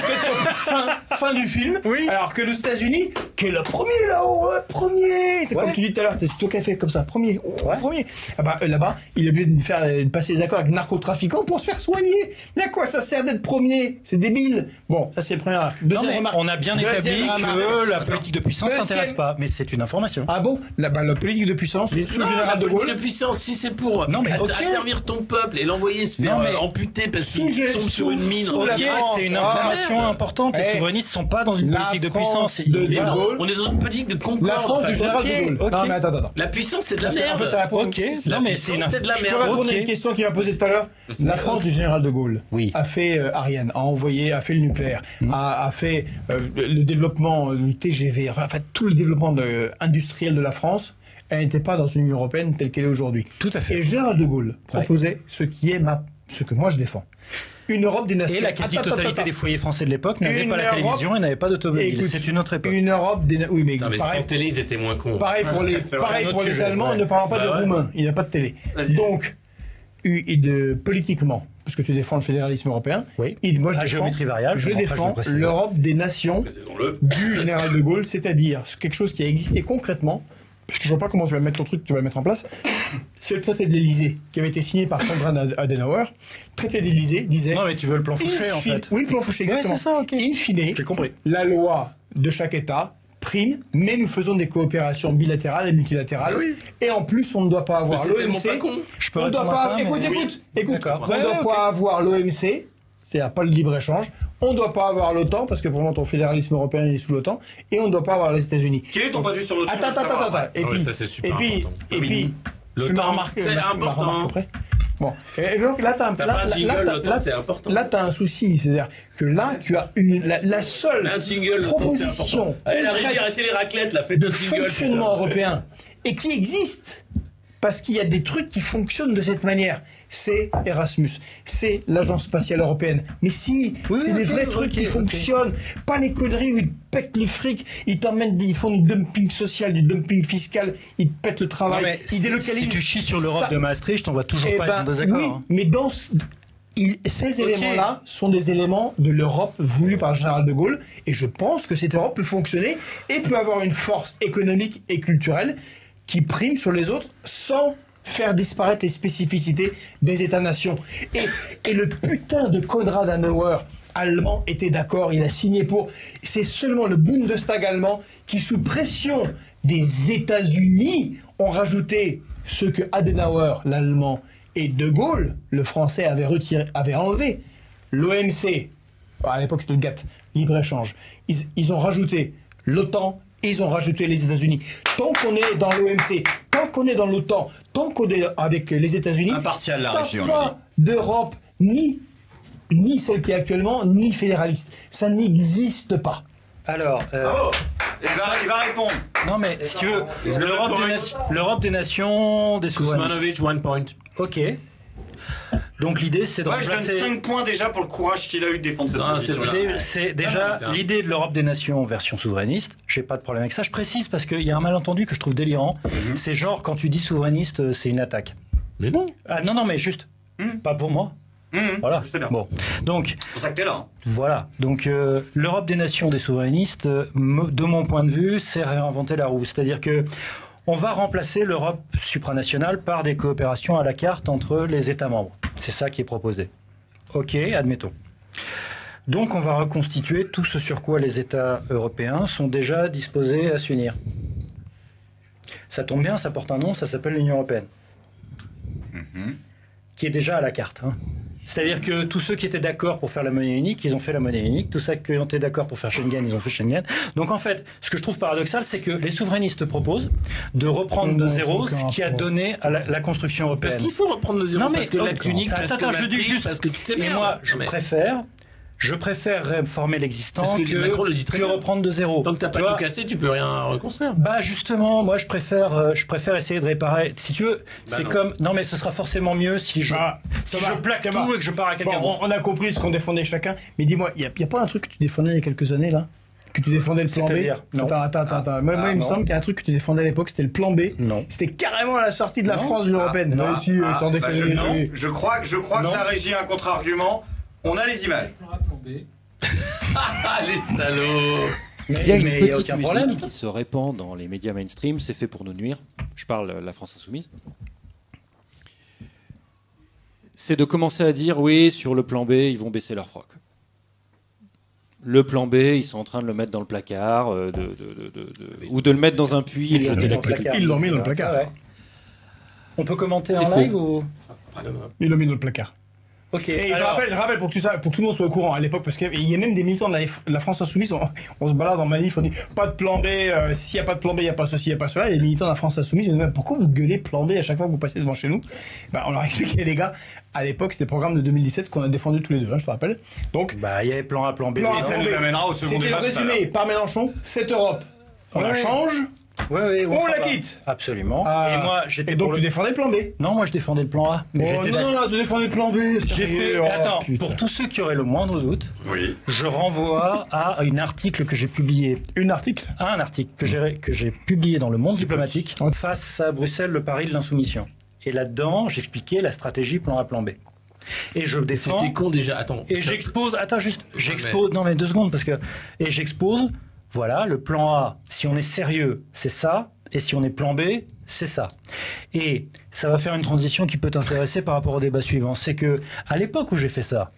fin du film. Oui. Alors que aux États-Unis, qui est le premier là-haut, premier. C'est comme tu dis tout à l'heure, c'est toi qui as fait comme ça, premier. Premier. Là-bas, il est obligé de passer des accords avec des narcotrafiquants pour se faire soigner. Mais à quoi ça sert d'être premier? C'est débile. Bon, ça c'est le premier remarque. Deuxième remarque. On a bien établi que la politique de puissance t'intéresse pas, mais c'est une information. Ah bon? La politique de puissance, sous le général de Gaulle. La politique de puissance, si c'est pour asservir ton peuple et l'envoyer se faire amputer parce qu'il tombe sur une mine. Ok, c'est une information importante. Les souverainistes sont pas dans une politique de puissance. On est dans une politique de concorde. La France du général de Gaulle. Non mais attends. La puissance c'est de la merde. En fait, ça répond. Ok, non mais c'est de la merde. Je peux répondre à une question qu'il m'a posée tout à l'heure. La France du général de Gaulle a fait Ariane, a fait le nucléaire, a fait le développement du TGV, enfin tout le développement industriel de la France. Elle n'était pas dans une Union européenne telle qu'elle est aujourd'hui. Tout à fait. Et le général de Gaulle proposait ce que moi je défends. Une Europe des nations. Et la quasi-totalité des foyers français de l'époque n'avaient pas la télévision et n'avaient pas d'automobile. C'est une autre époque. Une Europe des nations. Oui, mais sans télé, ils étaient moins cons. Pareil pour les Allemands, ne parlant pas de roumains. Il n'y a pas de télé. Donc, politiquement, parce que tu défends le fédéralisme européen, moi je défends l'Europe des nations du général de Gaulle, c'est-à-dire quelque chose qui a existé concrètement, parce que je vois pas comment tu vas mettre ton truc, tu vas le mettre en place. C'est le traité de l'Élysée qui avait été signé par Konrad Adenauer. Le traité de l'Élysée disait... Non mais tu veux le plan Fouché en fait. Oui, le plan Fouché, exactement. Ouais, c'est ça, ok. In fine, j'ai compris. La loi de chaque État prime, mais nous faisons des coopérations bilatérales et multilatérales. Oui. Et en plus, on ne doit pas avoir l'OMC. On ne doit pas... Écoute. On ne doit pas avoir l'OMC. C'est-à-dire pas le libre-échange. On ne doit pas avoir l'OTAN, parce que pour moi, ton fédéralisme européen est sous l'OTAN. Et on ne doit pas avoir les États-Unis. Quel est ton point de vue sur l'OTAN? Attends. Et puis, l'OTAN, c'est important. Bon, et donc là, t'as un souci, c'est-à-dire que là, tu as la seule proposition de fonctionnement européen et qui existe. Parce qu'il y a des trucs qui fonctionnent de cette manière. C'est Erasmus, c'est l'Agence spatiale européenne. Mais c'est des vrais trucs qui fonctionnent. Pas les conneries où ils te pètent le fric, ils font du dumping social, du dumping fiscal, ils te pètent le travail, ils délocalisent. Si tu chies sur l'Europe de Maastricht, on va toujours pas être en désaccord. Oui, mais ces éléments-là sont des éléments de l'Europe voulue par le général de Gaulle. Et je pense que cette Europe peut fonctionner et peut avoir une force économique et culturelle qui prime sur les autres sans faire disparaître les spécificités des États-nations. Et le putain de Konrad Adenauer allemand était d'accord, il a signé pour... C'est seulement le Bundestag allemand qui, sous pression des États-Unis, ont rajouté ce que Adenauer, l'allemand, et de Gaulle, le français, avait enlevé. L'OMC, à l'époque c'était le GATT, libre-échange, ils ont rajouté l'OTAN, et ils ont rajouté les États-Unis. Tant qu'on est dans l'OMC, tant qu'on est dans l'OTAN, tant qu'on est avec les États-Unis, impartial la région, pas d'Europe ni celle qui est actuellement, ni fédéraliste. Ça n'existe pas. Alors, Il va répondre. Non, mais si tu veux, l'Europe des nations, des souverainistes. Kuzmanovic, 1 point. Ok. Donc l'idée, c'est de Ouais, je donne remplacer... 5 points déjà pour le courage qu'il a eu de défendre cette Non, position. C'est déjà l'idée de l'Europe des nations version souverainiste. J'ai pas de problème avec ça. Je précise parce qu'il y a un malentendu que je trouve délirant. C'est genre quand tu dis souverainiste, c'est une attaque. Mais non. Ah non, mais juste. Pas pour moi. Voilà. Je sais bien. Bon. Donc, C'est pour ça que t'es là. Hein. voilà. Donc, l'Europe des nations des souverainistes, de mon point de vue, c'est réinventer la roue. C'est-à-dire que on va remplacer l'Europe supranationale par des coopérations à la carte entre les États membres. C'est ça qui est proposé. Ok, admettons. Donc, on va reconstituer tout ce sur quoi les États européens sont déjà disposés à s'unir. Ça tombe bien, ça porte un nom, ça s'appelle l'Union européenne. Qui est déjà à la carte. Hein. C'est-à-dire que tous ceux qui étaient d'accord pour faire la monnaie unique, ils ont fait la monnaie unique. Tous ceux qui étaient d'accord pour faire Schengen, ils ont fait Schengen. Donc en fait, ce que je trouve paradoxal, c'est que les souverainistes proposent de reprendre de zéro ce qui a donné à la construction européenne. Parce qu'il faut reprendre de zéro. Non, mais parce que l'acte unique, parce que je dis Maastricht, juste. parce que tu sais Et bien. moi, je préfère réformer l'existant Macron le dit très que bien. reprendre de zéro. Tant que t'as Tu pas vois, tout cassé, tu peux rien reconstruire. bah justement, moi je préfère essayer de réparer. Si tu veux, c'est non. comme non mais ce sera forcément mieux si je Thomas, plaque Thomas. tout et que je pars à quelqu'un Bon, d'autre. on a compris ce qu'on défendait chacun, mais dis-moi, il y a pas un truc que tu défendais il y a quelques années là, que tu défendais le plan B. C'est-à-dire non. Attends. Moi, il me non. semble qu'il y a un truc que tu défendais à l'époque, c'était le plan B. Non. C'était carrément à la sortie de la Non. France de l'Union européenne. non. Ouais, si, sans déconner. Je crois Non. que la régie a un contre-argument. On a les images. Ah, les salauds. Mais Il y a une mais petite aucun musique problème. qui se répand dans les médias mainstream, c'est fait pour nous nuire. Je parle la France insoumise. C'est de commencer à dire oui, sur le plan B, ils vont baisser leur froc. Le plan B, ils sont en train de le mettre dans le placard, ou de le mettre dans un puits et de jeter la clé. Ils l'ont mis dans le placard. Ouais. On peut commenter C'est en faux. live ou Ils l'ont mis dans le placard. Ok. Et alors, je rappelle pour tout ça, pour que tout le monde soit au courant à l'époque, parce qu'il y a même des militants de la France insoumise, on se balade en manif, on dit pas de plan B, s'il n'y a pas de plan B, il n'y a pas ceci, il n'y a pas cela. Et les militants de la France insoumise, ils disent pourquoi vous gueulez plan B à chaque fois que vous passez devant chez nous? On leur a expliqué, les gars, à l'époque, c'était le programme de 2017 qu'on a défendu tous les deux, hein, je te rappelle. Donc, bah il y avait plan A, plan B. plan A, Et ça plan nous B. amènera au second C'était débat. le résumé par Mélenchon, cette Europe, on la Ouais. change, Ouais, on s'en la va. quitte. Absolument. Ah. Et moi, j'étais Et donc pour tu le... défendais le plan B. Non, moi je défendais le plan A. Mais j'étais d'accord. tu défendais le plan B. J'ai fait. Oh, Attends, putain. pour tous ceux qui auraient le moindre doute, Oui. je renvoie à un article que j'ai publié. Un article. Un article que j'ai publié dans Le Monde diplomatique face à Bruxelles, le pari de l'insoumission. Et là-dedans, j'expliquais la stratégie plan A, plan B. Et je défends. C'était con déjà. Attends. Et j'expose. Attends, juste. J'expose. Non, mais 2 secondes, parce que. Et j'expose. Voilà, le plan A, si on est sérieux, c'est ça. Et si on est plan B, c'est ça. Et ça va faire une transition qui peut t'intéresser par rapport au débat suivant. C'est que, à l'époque où j'ai fait ça,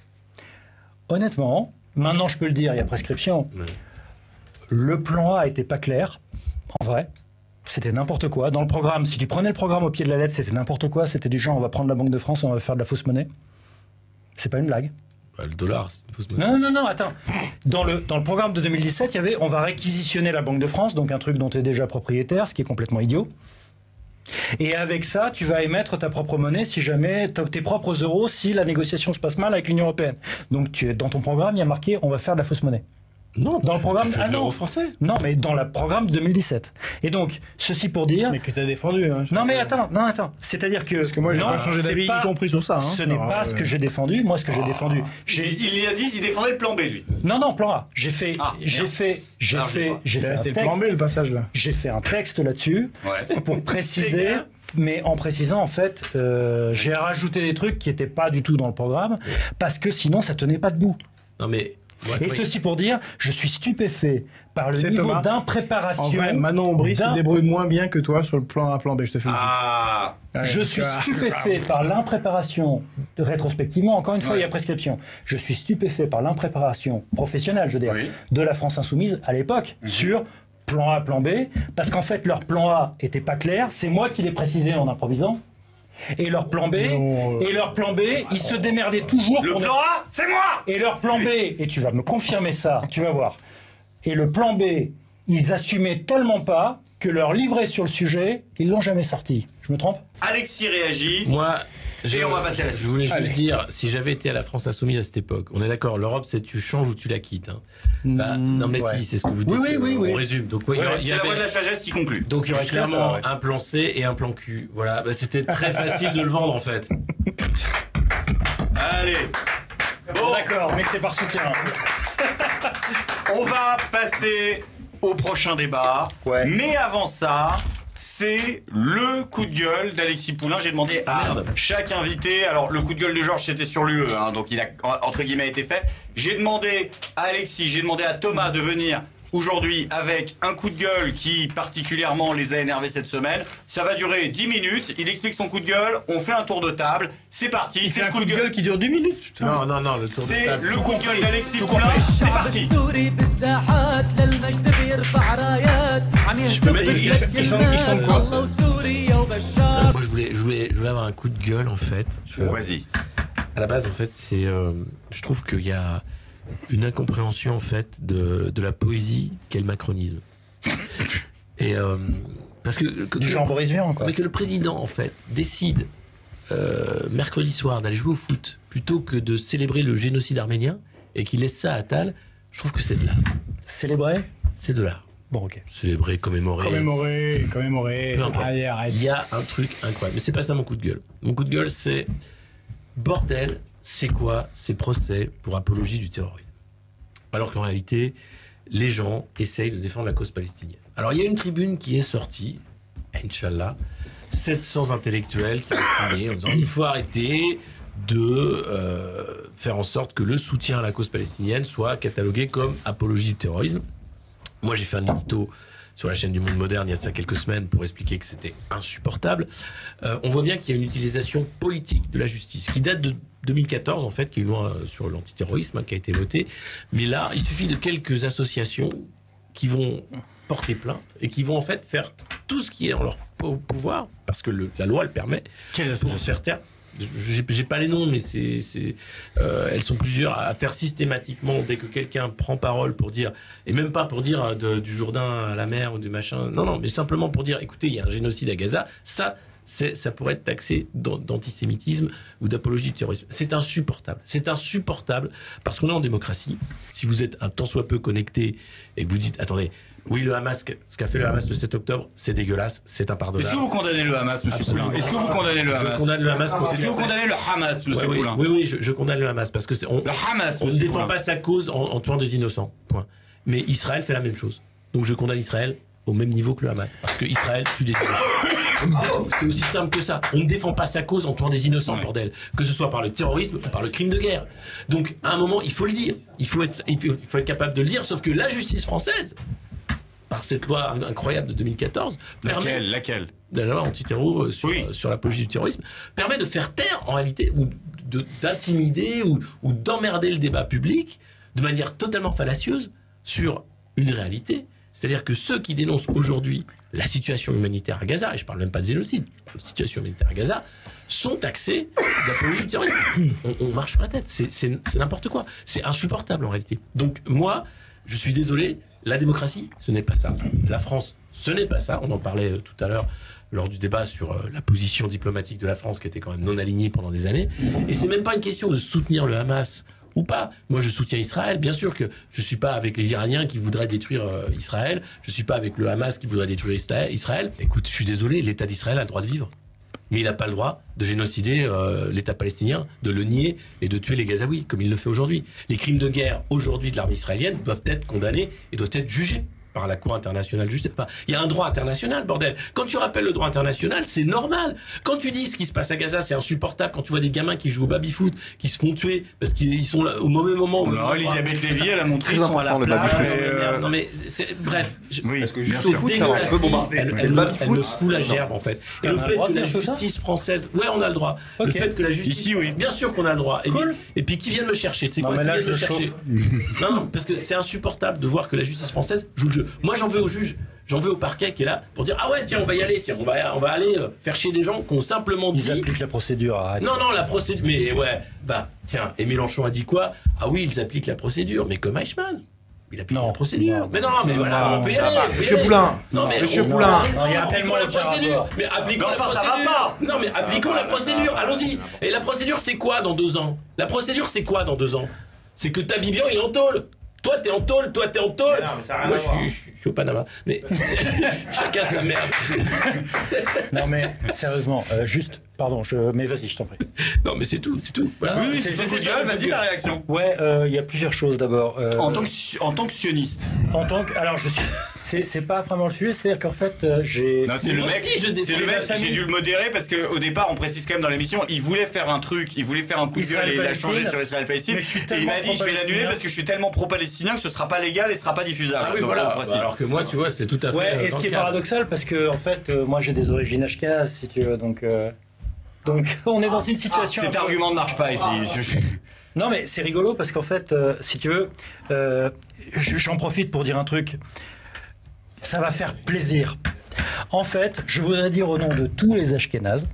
honnêtement, maintenant je peux le dire, il y a prescription. Ouais. Le plan A était pas clair, en vrai. C'était n'importe quoi. Dans le programme, si tu prenais le programme au pied de la lettre, c'était n'importe quoi. C'était du genre, on va prendre la Banque de France, on va faire de la fausse monnaie. C'est pas une blague. Bah, le dollar, c'est une fausse monnaie. Non, attends. Dans le programme de 2017, il y avait on va réquisitionner la Banque de France, donc un truc dont tu es déjà propriétaire, ce qui est complètement idiot. Et avec ça, tu vas émettre ta propre monnaie si jamais tes propres euros, si la négociation se passe mal avec l'Union européenne. Donc dans ton programme, il y a marqué on va faire de la fausse monnaie. Non, Dans le programme, ah non, français. Non, mais dans le programme de 2017. Et donc, ceci pour dire. Mais que t'as défendu. Hein, Non, mais attends. C'est-à-dire que. Parce que moi, j'ai non, pas changé c'est d'avis, y pas- compris sur ça. Hein. Ce n'est pas ce que j'ai défendu. Moi, ce que j'ai défendu. Il y a dit, il défendait le plan B, lui. Non, plan A. J'ai fait un C'est le plan B, texte. le passage là. J'ai fait un texte là-dessus Ouais. pour préciser, mais en précisant en fait, j'ai rajouté des trucs qui n'étaient pas du tout dans le programme parce que sinon ça tenait pas debout. Non, mais. Ouais, Et oui. ceci pour dire, je suis stupéfait par le C'est niveau Thomas. d'impréparation. En vrai, Manon Aubry se d'un- débrouille moins bien que toi sur le plan A, plan B, je te félicite. Ah. Ouais, Je suis stupéfait par l'impréparation, rétrospectivement, encore une fois, Ouais. il y a prescription. Je suis stupéfait par l'impréparation professionnelle, je veux dire, Oui. de la France insoumise à l'époque, sur plan A, plan B, parce qu'en fait, leur plan A était pas clair, c'est moi qui l'ai précisé en improvisant. Et leur plan B, ils se démerdaient toujours Le pour plan A, c'est moi. Et leur plan B, et tu vas me confirmer ça, tu vas voir. Et le plan B, ils assumaient tellement pas que leur livret sur le sujet, ils l'ont jamais sorti. Je me trompe? Alexis réagit. Moi, Et on va passer à la Je voulais Allez. juste dire, si j'avais été à la France Insoumise à cette époque, on est d'accord, l'Europe, c'est tu changes ou tu la quittes. Hein. Bah, non, mais ouais. si, c'est ce que vous dites. Oui. On résume. Donc, ouais, il y C'est la avait- voix de la sagesse qui conclut. donc il y aurait Je tiens clairement ça, ouais. un plan C et un plan Q. Voilà, bah, c'était très facile de le vendre en fait. Allez. Bon, D'accord, mais c'est par soutien. on va passer au prochain débat. Ouais. Mais avant ça, c'est le coup de gueule d'Alexis Poulain. J'ai demandé à Merde. chaque invité. Alors, le coup de gueule de Georges, c'était sur l'UE, hein, donc il a entre guillemets été fait. J'ai demandé à Alexis, j'ai demandé à Thomas de venir aujourd'hui avec un coup de gueule qui particulièrement les a énervés cette semaine. Ça va durer 10 minutes. Il explique son coup de gueule. On fait un tour de table. C'est parti. Il C'est fait le un coup de gueule qui dure 10 minutes. Putain. Non, le tour de C'est table. le coup de gueule d'Alexis Poulain. C'est parti. Je peux mettre Il chante quoi Moi, je voulais avoir un coup de gueule en fait. Vas-y. À la base, en fait, c'est, je trouve qu'il y a une incompréhension en fait de la poésie qu'est le macronisme. Et parce que Du genre Boris Vian, quoi. mais que le président en fait décide mercredi soir d'aller jouer au foot plutôt que de célébrer le génocide arménien et qu'il laisse ça à Tal, je trouve que c'est de l'art. Célébrer. C'est de l'art. Bon, ok. Célébrer, commémorer. Commémorer. Peu importe. Allez, arrête. Il y a un truc incroyable. Mais c'est pas ça mon coup de gueule. Mon coup de gueule, c'est bordel, c'est quoi ces procès pour apologie du terrorisme? Alors qu'en réalité, les gens essayent de défendre la cause palestinienne. Alors il y a une tribune qui est sortie, Inch'Allah, 700 intellectuels qui ont signé en disant il faut arrêter de faire en sorte que le soutien à la cause palestinienne soit catalogué comme apologie du terrorisme. Moi, j'ai fait un édito sur la chaîne du Monde Moderne il y a de ça quelques semaines pour expliquer que c'était insupportable. On voit bien qu'il y a une utilisation politique de la justice qui date de 2014, en fait, qui est une loi sur l'antiterrorisme qui a été votée. Mais là, il suffit de quelques associations qui vont porter plainte et qui vont en fait faire tout ce qui est en leur pouvoir, parce que la loi le permet. Quelles Pour certains, j'ai pas les noms, mais elles sont plusieurs à faire systématiquement dès que quelqu'un prend parole pour dire, et même pas pour dire du Jourdain à la mer ou du machin, non, mais simplement pour dire, écoutez, il y a un génocide à Gaza, ça pourrait être taxé d'antisémitisme ou d'apologie du terrorisme. C'est insupportable parce qu'on est en démocratie. Si vous êtes un tant soit peu connecté et que vous dites, attendez, oui, le Hamas, ce qu'a fait le Hamas le 7 octobre, c'est dégueulasse, c'est impardonnable. Est-ce que vous condamnez le Hamas, monsieur Absolument. Poulain? Est-ce que vous condamnez le Hamas? Je condamne le Hamas pour Est-ce que vous condamnez le Hamas, monsieur oui, Poulain? oui, je condamne le Hamas parce que Le Hamas, on ne monsieur défend Poulain. pas sa cause en tuant des innocents. Point. Mais Israël fait la même chose. Donc je condamne Israël au même niveau que le Hamas. Parce que Israël tue des innocents. Donc c'est tout. C'est aussi simple que ça. On ne défend pas sa cause en tuant des innocents, bordel. Que ce soit par le terrorisme ou par le crime de guerre. Donc à un moment, il faut le dire. Il faut être capable de le dire. Sauf que la justice française, par cette loi incroyable de 2014, Laquelle la loi antiterror Oui. sur l'apologie du terrorisme, permet de faire taire en réalité, ou d'intimider ou d'emmerder le débat public de manière totalement fallacieuse sur une réalité. C'est-à-dire que ceux qui dénoncent aujourd'hui la situation humanitaire à Gaza, et je parle même pas de génocide, la situation humanitaire à Gaza, sont taxés d'apologie du terrorisme. On marche sur la tête, c'est n'importe quoi. C'est insupportable en réalité. Donc moi, je suis désolé, la démocratie, ce n'est pas ça. La France, ce n'est pas ça. On en parlait tout à l'heure lors du débat sur la position diplomatique de la France qui était quand même non alignée pendant des années. Et c'est même pas une question de soutenir le Hamas ou pas. Moi, je soutiens Israël. Bien sûr que je suis pas avec les Iraniens qui voudraient détruire Israël. Je suis pas avec le Hamas qui voudrait détruire Israël. Écoute, je suis désolé, l'État d'Israël a le droit de vivre. Mais il n'a pas le droit de génocider l'État palestinien, de le nier et de tuer les Gazaouis, comme il le fait aujourd'hui. Les crimes de guerre aujourd'hui de l'armée israélienne doivent être condamnés et doivent être jugés par la Cour internationale. Je sais pas. Il y a un droit international, bordel. Quand tu rappelles le droit international, c'est normal. Quand tu dis ce qui se passe à Gaza, c'est insupportable. Quand tu vois des gamins qui jouent au baby-foot, qui se font tuer parce qu'ils sont là au mauvais moment. Où Alors, Elisabeth Lévy, elle a montré Très son à la important, le plage. baby-foot. Non mais bref. Oui, Parce que bien juste au sûr. foot, ça va un peu bombarder. Elle Le me baby-foot, fout la gerbe en fait. Et le a le fait droit que de la dire tout ça justice française, ouais, on a le droit. Le Ok. fait que la justice, Ici, oui. bien sûr qu'on a le droit. Cool. Et puis qui viennent me chercher, tu sais Non, quoi, mais qui là, viennent me je le chercher. Non, parce que c'est insupportable de voir que la justice française joue le jeu. Moi, j'en veux au juge, j'en veux au parquet qui est là pour dire ah ouais tiens on va y aller, tiens on va aller faire chier des gens qui ont simplement dit. Ils appliquent la procédure. Arrête. Non, la procédure. Mais ouais, bah, tiens, et Mélenchon a dit quoi? Ah oui, ils appliquent la procédure, mais comme Eichmann. Il applique Non. la procédure. Non, mais non, mais non, voilà, non, on peut y ça aller. va. on peut y Monsieur aller. Poulain. Non, mais Monsieur on- Poulain. Non, il y a appliquons tellement la aucun procédure. rapport. Mais appliquons Mais la enfin, ça va procédure. pas. Non, mais appliquons la procédure. Allons-y. Et la procédure, c'est quoi dans 2 ans? La procédure, c'est quoi dans 2 ans? C'est que Tabibian, il est en tôle. Toi, t'es en tôle, toi, t'es en tôle. Mais non, mais ça a rien Moi, à voir. je suis au Panama. Mais chacun sa merde. Non mais sérieusement, juste, pardon, mais vas-y, je t'en prie. Non, mais c'est tout, c'est tout. Voilà. Oui, c'est C'était ton ça, gueule, vas-y ta réaction. Ouais, il y a plusieurs choses d'abord. En tant que sioniste. Alors je suis, c'est pas vraiment le sujet, c'est-à-dire qu'en fait j'ai. Non, c'est le moi mec, aussi, je c'est déteste le ma mec, famille. j'ai dû le modérer parce qu'au départ, on précise quand même dans l'émission, il voulait faire un truc, il voulait faire un coup de gueule et il a changé Israël-Palestine. sur Israël-Palestine. Mais je suis Et il tellement m'a dit, je vais l'annuler pro-palestinien. parce que je suis tellement pro-palestinien que ce sera pas légal et ce sera pas diffusable. Ah oui, Donc, voilà. on précise. Alors que moi, tu vois, c'était tout à fait. Ouais, et ce dans qui est le cadre. paradoxal parce que en fait, moi j'ai des origines ashkénazes si tu veux, donc on est dans une situation. Cet un peu- argument ne marche pas ici. Non mais c'est rigolo parce qu'en fait, si tu veux, j'en profite pour dire un truc. Ça va faire plaisir. En fait, je voudrais dire au nom de tous les Ashkénazes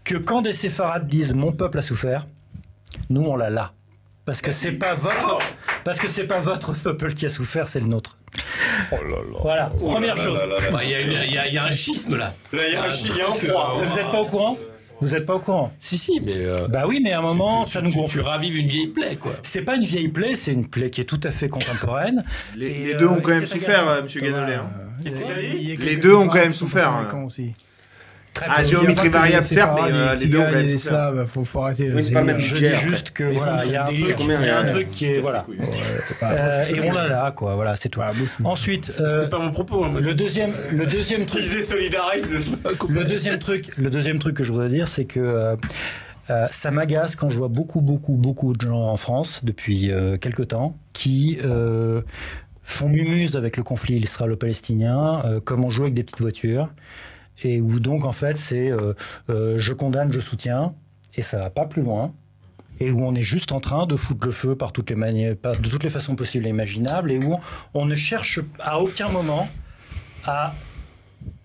que quand des séfarades disent mon peuple a souffert, nous on l'a là. Parce que c'est pas votre peuple qui a souffert, c'est le nôtre. Voilà, première chose. Bah, il y a un schisme là. Là, il y a un chien froid. Vous n'êtes pas au courant? Vous n'êtes pas au courant? Si, mais. Bah oui, mais à un moment, ça nous Tu gonfle. ravives une vieille plaie, quoi. C'est pas une vieille plaie, c'est une plaie qui est tout à fait contemporaine. Les deux ont quand même c'est souffert, agréable. monsieur Gannolet. hein. Les deux ont quand même souffert, hein. Très Ah, peu. géométrie variable, certes, mais les deux ont quand même les souffert. Slaves, faut arrêter. Oui, c'est pas le même Je budget, dis après. juste que voilà, il y a un C'est truc, combien, il y a un euh, truc qui est voilà. Et on l'a là, quoi. Voilà, c'est tout. Ensuite, C'était pas mon propos. Hein, moi. le deuxième truc. Disait Solidaris. Le deuxième truc que je voudrais dire, c'est que ça m'agace quand je vois beaucoup de gens en France depuis quelque temps qui font mumuse avec le conflit israélo-palestinien, comme on joue avec des petites voitures, et où donc en fait c'est je condamne, je soutiens, et ça va pas plus loin. Et où on est juste en train de foutre le feu par toutes les manières, de toutes les façons possibles et imaginables, et où on ne cherche à aucun moment à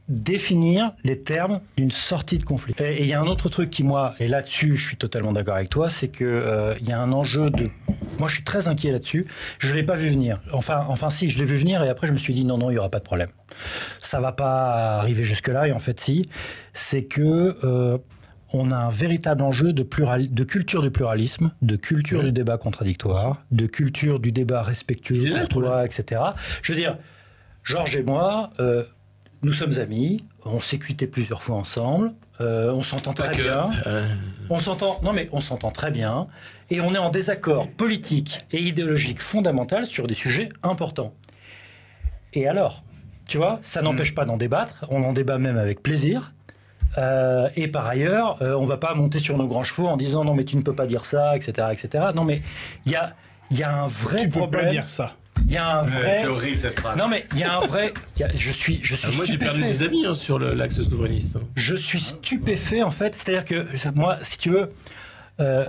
définir les termes d'une sortie de conflit. Et il y a un autre truc qui, moi, et là-dessus, je suis totalement d'accord avec toi, c'est que il y a un enjeu de... Moi, je suis très inquiet là-dessus. Je ne l'ai pas vu venir. Enfin, si, je l'ai vu venir, et après, je me suis dit, non, il n'y aura pas de problème. Ça ne va pas arriver jusque-là, et en fait, si. C'est que... on a un véritable enjeu de culture du pluralisme, de culture du débat contradictoire, de culture du débat respectueux, courtois, etc. Je veux dire, Georges et moi, nous sommes amis, on s'est quittés plusieurs fois ensemble, on s'entend très bien. On s'entend très bien, et on est en désaccord politique et idéologique fondamental sur des sujets importants. Et alors, tu vois, ça n'empêche pas d'en débattre, on en débat même avec plaisir. Et par ailleurs, on va pas monter sur nos grands chevaux en disant non mais tu ne peux pas dire ça, etc., etc. Non mais il y a un vrai problème. Tu peux pas dire ça. Il y a un vrai. C'est horrible cette phrase. Non mais il y a un vrai. Je suis Moi, j'ai perdu des amis hein, sur l'axe souverainiste. Hein. Je suis stupéfait en fait. C'est-à-dire que moi, si tu veux,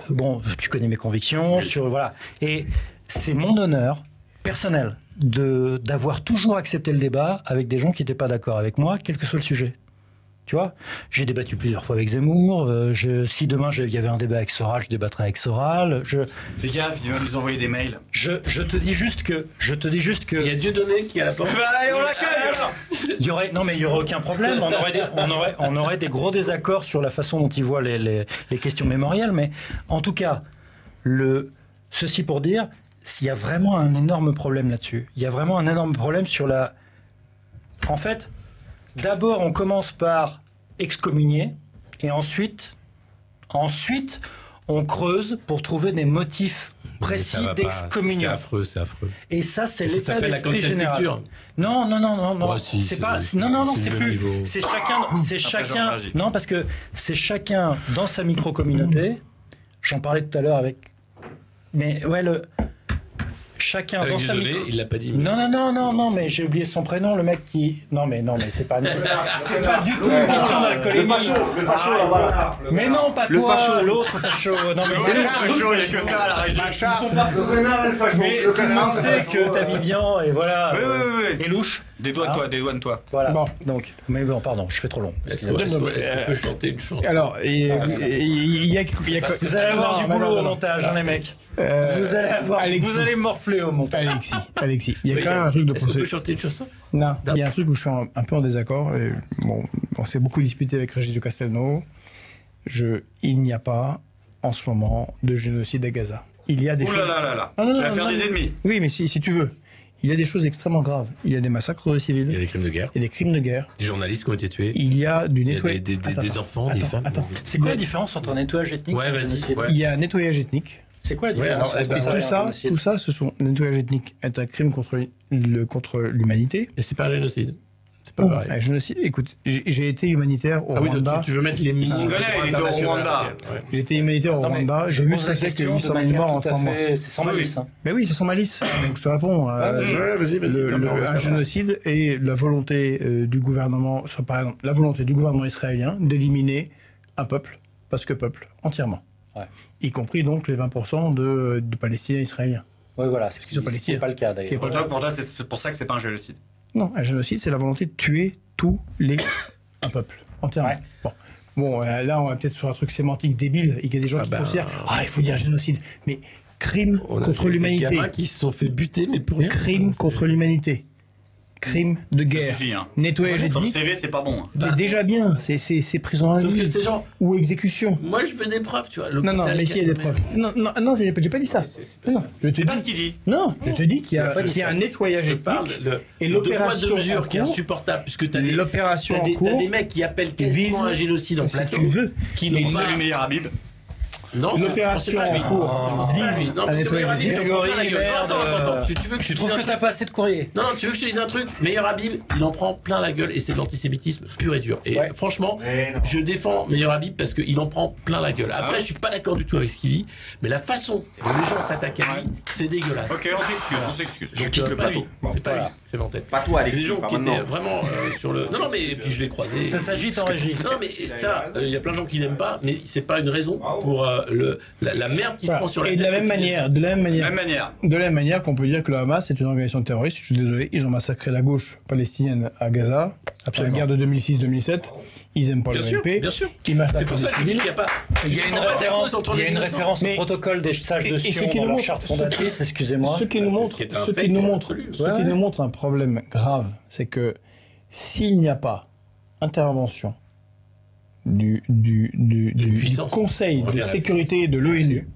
bon, tu connais mes convictions sur voilà, et c'est mon honneur personnel d'avoir toujours accepté le débat avec des gens qui n'étaient pas d'accord avec moi, quel que soit le sujet. Tu vois, j'ai débattu plusieurs fois avec Zemmour. Si demain il y avait un débat avec Soral, je débattrais avec Soral. Fais gaffe, il va nous envoyer des mails. Je te dis juste que. Il y a Dieudonné qui est à la porte. Bah, et on l'accueille. Il y aurait aucun problème. On aurait des gros désaccords sur la façon dont ils voient les questions mémorielles. Mais en tout cas, ceci pour dire, s'il y a vraiment un énorme problème là-dessus. Il y a vraiment un énorme problème sur la. En fait. D'abord, on commence par excommunier, et ensuite, on creuse pour trouver des motifs précis d'excommunion. C'est affreux. Et ça, c'est Ça l'état s'appelle la d'esprit cancel général. culture. Non. Ouais, si, c'est c'est pas. le- Non, c'est c'est le plus. niveau. C'est chacun. Jean Draghi. Non, parce que c'est chacun dans sa micro-communauté. J'en parlais tout à l'heure avec. Mais ouais, chacun Avec dans sa Dieudonné, micro. il l'a pas dit. Non, mais j'ai oublié son prénom, le mec qui. Non, mais c'est pas. C'est pas du tout une question d'alcoolémie. Le facho là-bas. Mais non, pas Le toi, facho. l'autre facho. Non, mais Le chaud, il n'y a que ça à la régie. Le renard et le facho. mais tout le monde sait que Tabibian et voilà Oui. est louche. Dédouane-toi. Voilà. Bon. Donc, mais bon, pardon, je fais trop long. Est-ce qu'on peut chanter une chanson? Alors, il y a Vous allez avoir du boulot au montage, hein, les mecs. Vous allez morfler au montage. Alexis, il y a quand même un truc de Est-ce qu'on peut procès. chanter une chanson? Non, il y a un truc où je suis un peu en désaccord. Et, bon, on s'est beaucoup disputé avec Régis de Castelnau. Il n'y a pas, en ce moment, de génocide à Gaza. Il y a des choses... Tu vas faire des ennemis. Oui, mais si tu veux. Il y a des choses extrêmement graves. Il y a des massacres de civils. Il y a des crimes de guerre. Il y a des crimes de guerre. Des journalistes qui ont été tués. Il y a du Il y a nettoyage... des enfants, des femmes. C'est quoi la différence entre un nettoyage ethnique Ouais, et un vas-y. génocide Ouais. Il y a un nettoyage ethnique. C'est quoi la différence alors, entre eh ben, ça et un Tout génocide ça, ce sont... Le nettoyage ethnique est un crime contre l'humanité. Et c'est pas un génocide. C'est pas pareil. Un génocide. Écoute, j'ai été humanitaire au Ah oui, Rwanda. tu veux mettre les mini. On connaît, il était au Rwanda. Ouais. J'ai été humanitaire au Non, mais Rwanda. J'ai je vu pose ce que la c'est que question 800 de 000 manière morts en tout à 3 mois. fait- C'est sans malice. Hein. Mais oui, c'est sans malice. Donc je te réponds. Ouais, vas-y. Un génocide et la volonté du gouvernement, soit par exemple la volonté du gouvernement israélien d'éliminer un peuple, parce que peuple, entièrement. Ouais. Y compris donc les 20% de Palestiniens israéliens. Oui, voilà. qu'ils sont palestiniens. C'est pas le cas d'ailleurs. Pour toi, c'est pour ça que c'est pas un génocide. Non, un génocide, c'est la volonté de tuer un peuple, entièrement. Ouais. Bon, là, on va peut-être sur un truc sémantique débile. Il y a des gens qui considèrent il faut dire génocide. Mais crime contre l'humanité. Des gamins qui se sont fait buter, mais pour rien. Crime contre l'humanité. Crime de guerre. suffit, hein. Nettoyage Ton ethnique. CV, c'est pas bon. C'est déjà bien. C'est prison à Sauf que vie. ces gens. Ou exécution. Moi, je veux des preuves, tu vois. Non, mais s'il y a des preuves. Non, j'ai pas dit ça. Non, je te C'est pas ce dis. qu'il dit. Non, je te dis qu'il y a un nettoyage Je parle ethnique. et Et le poids l'opération de en mesure qui est cours- insupportable, puisque t'as des L'opération en t'as cours des mecs qui appellent vise, quasiment un génocide en si plateau. tu veux, Qui les n'ont pas. Salut meilleur Habib. Non, l'opération je pensais en pas, cours oui. vise Non, à parce que nettoyer Meilleur Habib, les t'en ethniques. prends plein la gueule. Attends. Tu veux que Tu je trouves dise un que t'as pas assez de courrier? Non, tu veux que je te dise un truc? Meilleur Habib, il en prend plein la gueule et c'est de l'antisémitisme pur et dur. Et Ouais. franchement, je défends Meilleur Habib parce qu'il en prend plein la gueule. Après, je suis pas d'accord du tout avec ce qu'il dit, mais la façon dont les gens s'attaquent à lui, c'est dégueulasse. Ok, on s'excuse. Je Donc, quitte le pas lui. plateau. C'est pas lui. J'ai en tête. Pas toi, C'est des Alexis, gens pas qui étaient maintenant. vraiment sur le. Non, mais puis je l'ai croisé. Ça s'agite en régie. Non, mais ça, il y a plein de gens qui n'aiment pas, mais c'est pas une raison pour la merde qui se prend sur la Et tête. de la même Même manière. manière qu'on peut dire que le Hamas est une organisation terroriste. Je suis désolé, ils ont massacré la gauche palestinienne à Gaza. Après la guerre de 2006-2007, ils aiment pas Bien le sûr, MP. bien sûr. Ils massacrent C'est pour ça les que je dis civils. qu'il n'y a pas. Il y a une référence au Mais- protocole des sages de et ce Sion qui dans nous leur montre- charte fondatrice, excusez-moi. Ce qui nous c'est montre, ce qui est un ce fait qui nous montre, absolu. ce qui nous montre un problème grave, c'est que s'il n'y a pas intervention du puissance Conseil de mondiale. sécurité de l'ONU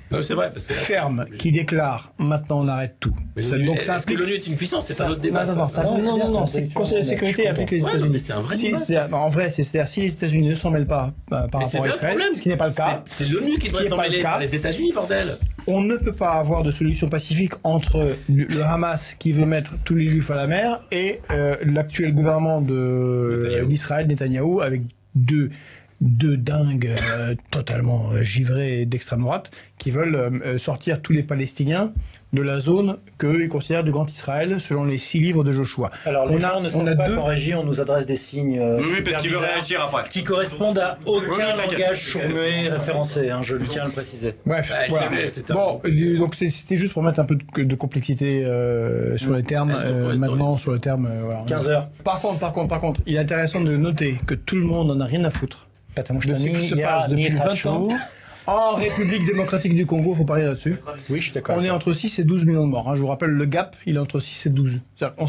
Non, c'est vrai, parce que. ferme qui déclare maintenant on arrête tout. Mais Ça- l'ONU- donc ça est-ce que implique l'ONU est une puissance? C'est ça- pas notre débat. Non, ça. non, c'est le Conseil de sécurité applique les Ouais, non, mais États-Unis. c'est un vrai Si- débat. c'est-à-dire- non, en vrai, c'est-à-dire si les États-Unis ne s'en mêlent pas par Mais c'est rapport à bien le Israël, problème. ce qui n'est pas le cas, C'est l'ONU qui Ce doit qui est s'en pas le mêler, cas. pas les États-Unis, bordel. on ne peut pas avoir de solution pacifique entre le Hamas qui veut mettre tous les Juifs à la mer et l'actuel gouvernement d'Israël, Netanyahou, avec deux dingues totalement givrés d'extrême droite qui veulent sortir tous les Palestiniens de la zone qu'eux considèrent du Grand Israël selon les 6 livres de Joshua. Alors, les gens ne savent pas qu'en régie, on nous adresse des signes Oui, parce qu'il veut bizarres réagir après. qui correspondent à aucun Oui, t'inquiète. langage sourd-muet référencé, hein, je lui tiens à le préciser. Bref, Ouais, voilà. c'est un- Bon, donc c'était juste pour mettre un peu de complexité sur les termes. Maintenant, sur le terme. Voilà. 15 heures. Par contre, il est intéressant de noter que tout le monde en a rien à foutre de ce qui se passe depuis 20 ans. En République démocratique du Congo, il faut parler là-dessus. Oui, je suis d'accord. On est entre 6 et 12 millions de morts. Hein. Je vous rappelle, le gap, il est entre 6 et 12.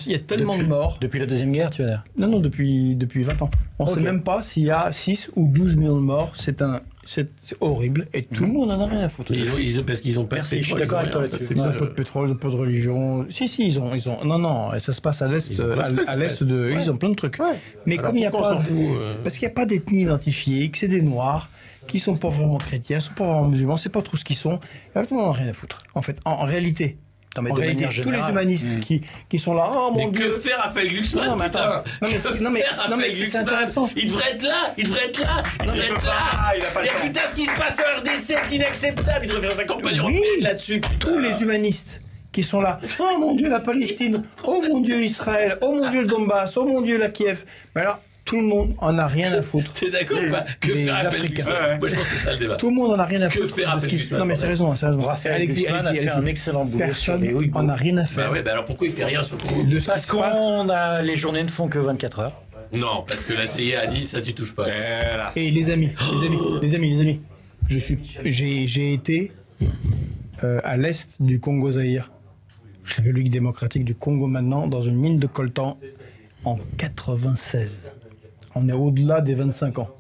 Il y a tellement de morts. Depuis la Deuxième Guerre, tu veux dire? Non, depuis 20 ans. On ne sait même pas s'il y a 6 ou 12 millions de morts. C'est horrible et tout le monde en a rien à foutre. Parce qu'ils ont pas. Merci, je suis d'accord avec toi là-dessus. Ils ont peu de pétrole, ils ont peu de religion. Si, ils ont. Non, ça se passe à l'est, Ils ont plein de trucs, à l'est de. Ils ont plein de trucs. Mais Alors comme il n'y a pourquoi pas, on s'en fout, parce qu'il n'y a pas d'ethnie identifiée, que c'est des noirs, qui sont pas vraiment chrétiens, sont pas vraiment musulmans, c'est pas trop ce qu'ils sont. Et on n'en a rien à foutre. En fait, en réalité. Non, mais En de réalité, manière tous les générale. humanistes qui sont là, oh mon Mais Dieu. que fait Raphaël Glucksmann? Non, mais attends. putain Non, mais c'est- Que non, mais- fait non, mais Raphaël c'est Glucksmann? intéressant. Il devrait être là. Il devrait être là. Il devrait peut être pas, là. il a pas le temps. Putain, ce qui se passe à RDC, c'est inacceptable. Il devrait faire sa campagne Oui. européenne là-dessus. Tous les humanistes qui sont là. Oh mon Dieu, la Palestine. Oh mon Dieu, Israël. Oh mon Dieu, le Donbass. Oh mon Dieu, la Kiev. Mais alors, Tout le monde en a rien à foutre. T'es d'accord ou pas? Que Des faire appel Africains. Guzman? Moi, je pense que c'est ça le débat. Tout le monde en a rien à Que foutre. faire de ce appel qui se- Guzman, Non mais sérieusement, sérieusement. Raphaël Guzman a fait un excellent boulot sur les Personne Ouïghours. en a rien à faire. Bah ouais, bah alors pourquoi il fait rien sur le Congo? De ce qui Parce se passe. les journées ne font que 24 heures. Non, parce que la CIA a dit ça, tu touches pas. Et les amis, les amis. J'ai été à l'est du Congo-Zaïre, République démocratique du Congo maintenant, dans une mine de coltan en 96. On est au-delà des 25 ans.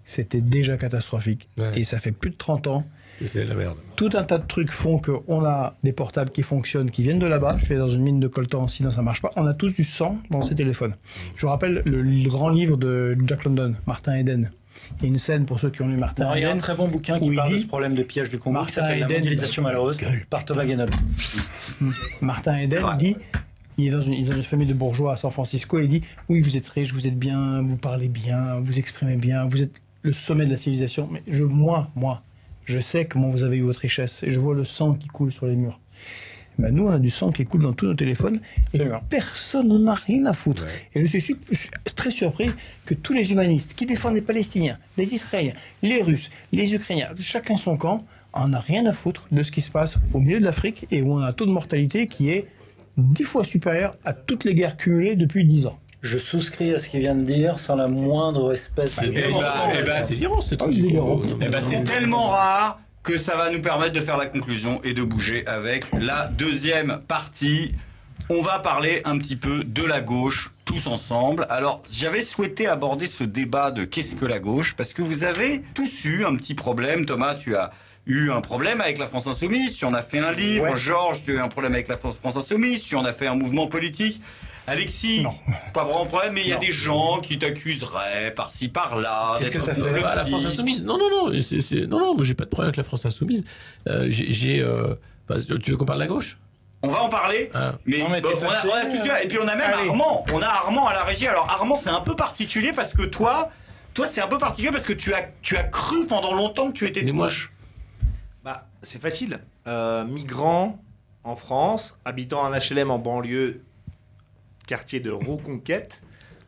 C'était déjà catastrophique. Ouais. Et ça fait plus de 30 ans. C'est la merde. Tout un tas de trucs font qu'on a des portables qui fonctionnent, qui viennent de là-bas. Je suis dans une mine de coltan, sinon ça marche pas. On a tous du sang dans ces téléphones. Je vous rappelle le grand livre de Jack London, Martin Eden. Il y a une scène pour ceux qui ont lu Martin Il y a un Eden. très bon bouquin où qui il parle de dit- ce problème de piège du Congo qui Martin s'appelle La Eden- mondialisation malheureuse par Thomas Guénol. Martin Eden dit, il est dans une famille de bourgeois à San Francisco, et il dit oui, vous êtes riche, vous êtes bien, vous parlez bien, vous exprimez bien, vous êtes le sommet de la civilisation, mais moi, je sais comment vous avez eu votre richesse, et je vois le sang qui coule sur les murs. Ben nous, on a du sang qui coule dans tous nos téléphones, et personne n'en a rien à foutre. Ouais. Et je suis très surpris que tous les humanistes qui défendent les Palestiniens, les Israéliens, les Russes, les Ukrainiens, chacun son camp, en a rien à foutre de ce qui se passe au milieu de l'Afrique, et où on a un taux de mortalité qui est 10 fois supérieur à toutes les guerres cumulées depuis 10 ans. Je souscris à ce qu'il vient de dire sans la moindre espèce C'est de... c'est délirant ce truc. c'est délirant. Non, mais Eh ben, non, c'est non. tellement rare que ça va nous permettre de faire la conclusion et de bouger avec la deuxième partie. On va parler un petit peu de la gauche tous ensemble. Alors, j'avais souhaité aborder ce débat de qu'est-ce que la gauche, parce que vous avez tous eu un petit problème. Thomas, tu as eu un problème avec la France Insoumise, tu en as fait un livre. Ouais. Georges, tu as eu un problème avec la France Insoumise, tu en as fait un mouvement politique. Alexis, Non. pas vraiment de problème, mais il y a Non. des gens qui t'accuseraient par-ci par-là. Qu'est-ce que d'être t'as fait le Bah, la France petit. Insoumise. Non, moi j'ai pas de problème avec la France Insoumise. Tu veux qu'on parle de la gauche? On va en parler. Ah. Mais, Non, mais bon, t'es on a fâché, tout ça. Et puis on a même Allez. Armand. On a Armand à la régie. Alors Armand, c'est un peu particulier parce que toi c'est un peu particulier parce que tu as cru pendant longtemps que tu étais de Mais moi, gauche. Bah, c'est facile. Migrant en France, habitant un HLM en banlieue, quartier de Reconquête.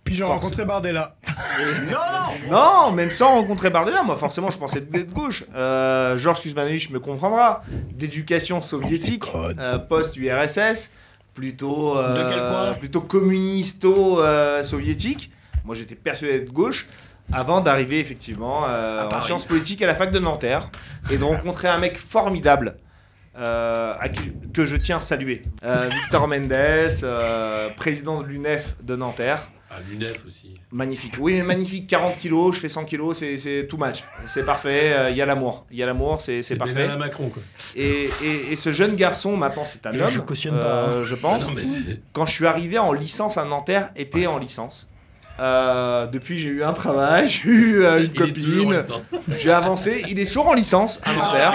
Puis j'ai Force. rencontré Bardella. Non, même sans rencontrer Bardella, moi forcément je pensais être de gauche. Georges Kuzmanovic me comprendra. D'éducation soviétique, post-URSS, plutôt, De quel coin plutôt communisto-soviétique. Moi j'étais persuadé de gauche. Avant d'arriver effectivement en Paris. sciences politiques à la fac de Nanterre et de rencontrer un mec formidable que je tiens à saluer. Victor Mendes, président de l'UNEF de Nanterre. Ah, l'UNEF aussi. Magnifique. Oui, mais magnifique. 40 kilos, je fais 100 kilos, c'est too much. C'est parfait. Il y a l'amour. Il y a l'amour, c'est parfait. Benalla Macron, quoi. Et ce jeune garçon, maintenant c'est un homme, Je cautionne pas. je pense. Non, mais c'est- Quand je suis arrivé en licence à Nanterre, était en licence. Depuis, j'ai eu un travail, j'ai eu une il est toujours en copine, licence. j'ai avancé. Il est toujours en licence à Nanterre.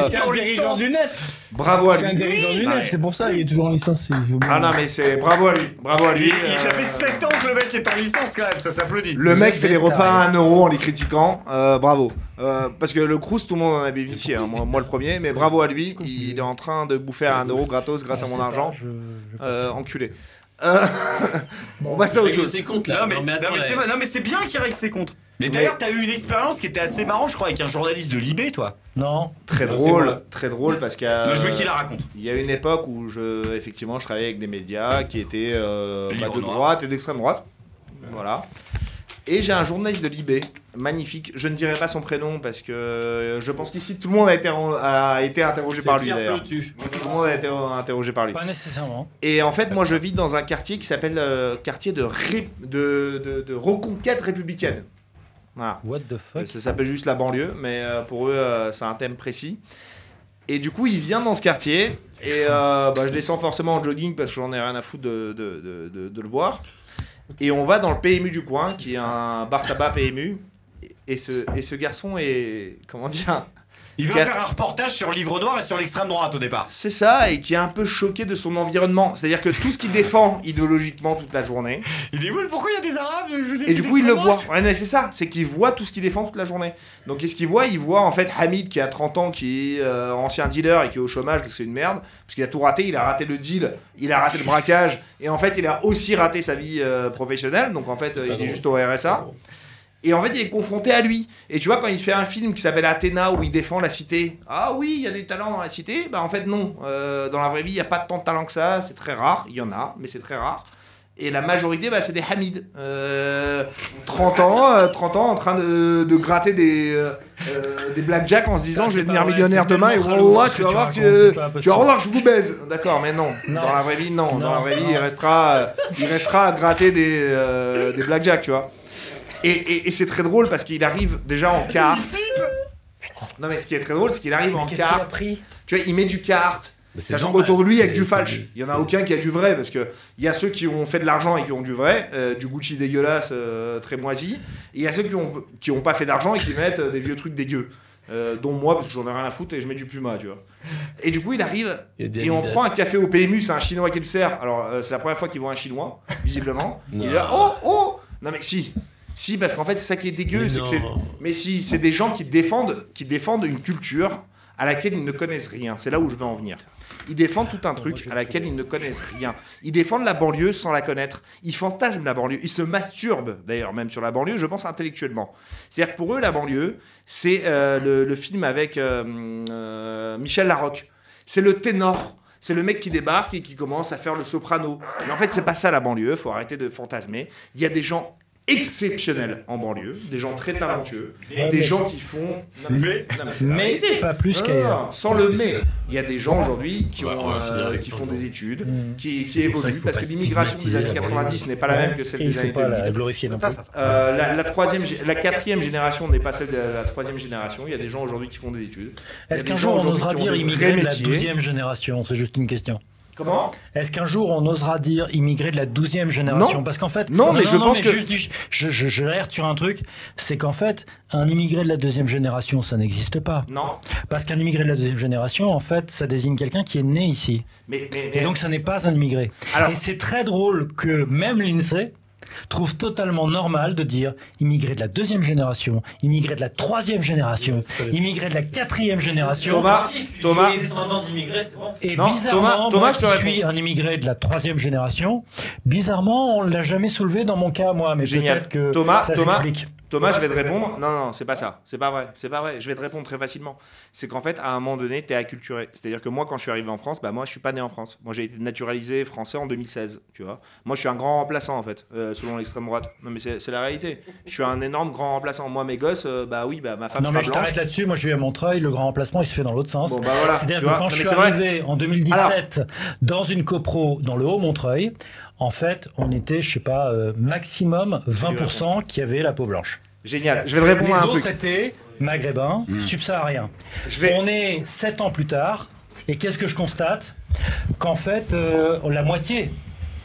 C'est un dirigeant du net. Bravo à C'est un lui. dirigeant du net, c'est pour ça, il est toujours en licence. Ah non, mais c'est bravo à lui. Bravo à lui. Ça fait 7 ans que le mec est en licence quand même, ça s'applaudit. Le mec fait les repas à 1 euro en les critiquant, bravo. Parce que le Crous, tout le monde en a bénéficié, hein. moi le premier, mais bravo à lui, il est en train de bouffer à 1 euro gratos grâce à mon argent. Enculé. On passe à autre Règle chose. ses comptes, là. Non mais, attends, non, mais c'est vrai, non, mais c'est bien qu'il règle ses comptes. Mais d'ailleurs, t'as eu une expérience qui était assez marrante, je crois, avec un journaliste de Libé, toi. Non. Très Non, c'est moi. drôle parce qu'il Moi, je veux qu'il la raconte. y a une époque où effectivement, je travaillais avec des médias qui étaient Livre de noir. droite et d'extrême droite. Voilà. Et j'ai un journaliste de Libé, magnifique. Je ne dirai pas son prénom parce que je pense qu'ici tout le monde a été interrogé par lui d'ailleurs. Tout le monde a été interrogé par lui. Pas nécessairement. Et en fait, moi je vis dans un quartier qui s'appelle quartier de reconquête républicaine. Voilà. What the fuck? Ça s'appelle juste la banlieue, mais pour eux, c'est un thème précis. Et du coup, il vient dans ce quartier, et je descends forcément en jogging parce que j'en ai rien à foutre de le voir. Et on va dans le PMU du coin, qui est un bar tabac PMU. Et ce garçon est, comment dire, Il veut faire un reportage sur le livre noir et sur l'extrême droite au départ. C'est ça, et qui est un peu choqué de son environnement. C'est-à-dire que tout ce qu'il défend idéologiquement toute la journée. Il dit, oui, pourquoi il y a des Arabes? Et du coup, il le voit. Ouais, mais c'est ça, c'est qu'il voit tout ce qu'il défend toute la journée. Donc, qu'est-ce qu'il voit? Il voit en fait Hamid qui a 30 ans, qui est ancien dealer et qui est au chômage parce que c'est une merde. Parce qu'il a tout raté, il a raté le deal, il a raté le braquage, et en fait, il a aussi raté sa vie professionnelle. Donc, en fait, il est juste au RSA. Et en fait, il est confronté à lui. Et tu vois, quand il fait un film qui s'appelle Athéna, où il défend la cité, ah oui, il y a des talents dans la cité, bah en fait non. Dans la vraie vie, il n'y a pas tant de talent que ça, c'est très rare, il y en a, mais c'est très rare. Et la majorité, bah, c'est des Hamid. 30 ans en train de gratter des blackjack en se disant je vais devenir millionnaire demain et voilà, tu vas voir que je vous baise. D'accord, mais non. Dans la vraie vie, non. Dans la vraie vie, il restera à gratter des blackjack, tu vois. Et c'est très drôle parce qu'il arrive déjà en carte. Non mais ce qui est très drôle, c'est qu'il arrive en carte. Tu vois, il met du kart. Sachant qu'autour de lui, il n'y a que du falche. Il n'y en a aucun qui a du vrai, parce qu'il y a ceux qui ont fait de l'argent et qui ont du vrai, du Gucci dégueulasse, très moisi. Et il y a ceux qui ont pas fait d'argent et qui mettent des vieux trucs dégueux. Dont moi, parce que j'en ai rien à foutre et je mets du Puma, tu vois. Et du coup, il arrive et on prend un café au PMU, c'est un Chinois qui le sert. Alors, c'est la première fois qu'ils voient un Chinois, visiblement. Il est là, oh. Non mais si, parce qu'en fait, c'est ça qui est dégueu. Mais si, c'est des gens qui défendent une culture à laquelle ils ne connaissent rien. C'est là où je veux en venir. Ils défendent tout un truc à laquelle ils ne connaissent rien. Ils défendent la banlieue sans la connaître. Ils fantasment la banlieue. Ils se masturbent, d'ailleurs, même sur la banlieue, je pense intellectuellement. C'est-à-dire que pour eux, la banlieue, c'est le film avec Michel Larocque. C'est le ténor. C'est le mec qui débarque et qui commence à faire le soprano. Mais en fait, c'est pas ça la banlieue. Faut arrêter de fantasmer. Il y a des gens exceptionnels en banlieue, des gens très talentueux, des gens qui font... Mais pas plus qu'ailleurs. Sans le mais. Il y a des gens aujourd'hui qui font des études, qui évoluent, parce que l'immigration des années 90 n'est pas la même que celle des années 2000. La glorifier non plus. La quatrième génération n'est pas celle de la troisième génération. Il y a des gens aujourd'hui qui font des études. Est-ce qu'un jour on osera dire immigré de la 12e génération? C'est juste une question. Comment? Est-ce qu'un jour on osera dire immigré de la 12e génération? Non. Parce qu'en fait, non, mais je pense que je alerte sur un truc, c'est qu'en fait, un immigré de la 2e génération, ça n'existe pas. Non. Parce qu'un immigré de la 2e génération, en fait, ça désigne quelqu'un qui est né ici. Et donc, ça n'est pas un immigré. Alors, et c'est très drôle que même l'INSEE trouve totalement normal de dire immigré de la 2e génération, immigré de la 3e génération, immigré de la 4e génération. Thomas, et bizarrement, moi je suis un immigré de la 3e génération. Bizarrement, on l'a jamais soulevé dans mon cas, moi, mais peut-être que ça s'explique. Thomas, je vais te répondre. Non, c'est pas ça. C'est pas vrai. Je vais te répondre très facilement. C'est qu'en fait, à un moment donné, t'es acculturé. C'est-à-dire que moi, quand je suis arrivé en France, moi, je suis pas né en France. Moi, j'ai été naturalisé français en 2016. Tu vois. Moi, je suis un grand remplaçant en fait, selon l'extrême droite. Non, mais c'est la réalité. Je suis un énorme grand remplaçant. Moi, mes gosses, ma femme sera blanche. Non, mais je t'arrête là-dessus. Moi, je vis à Montreuil. Le grand remplacement, il se fait dans l'autre sens. Bon, voilà, c'est-à-dire que quand je suis arrivé en 2017 dans une copro dans le Haut-Montreuil, en fait, on était, je sais pas, maximum 20% qui avaient la peau blanche. Génial. Je vais te répondre à un truc. Les autres étaient maghrébins, subsahariens. On est 7 ans plus tard, et qu'est-ce que je constate? Qu'en fait, la moitié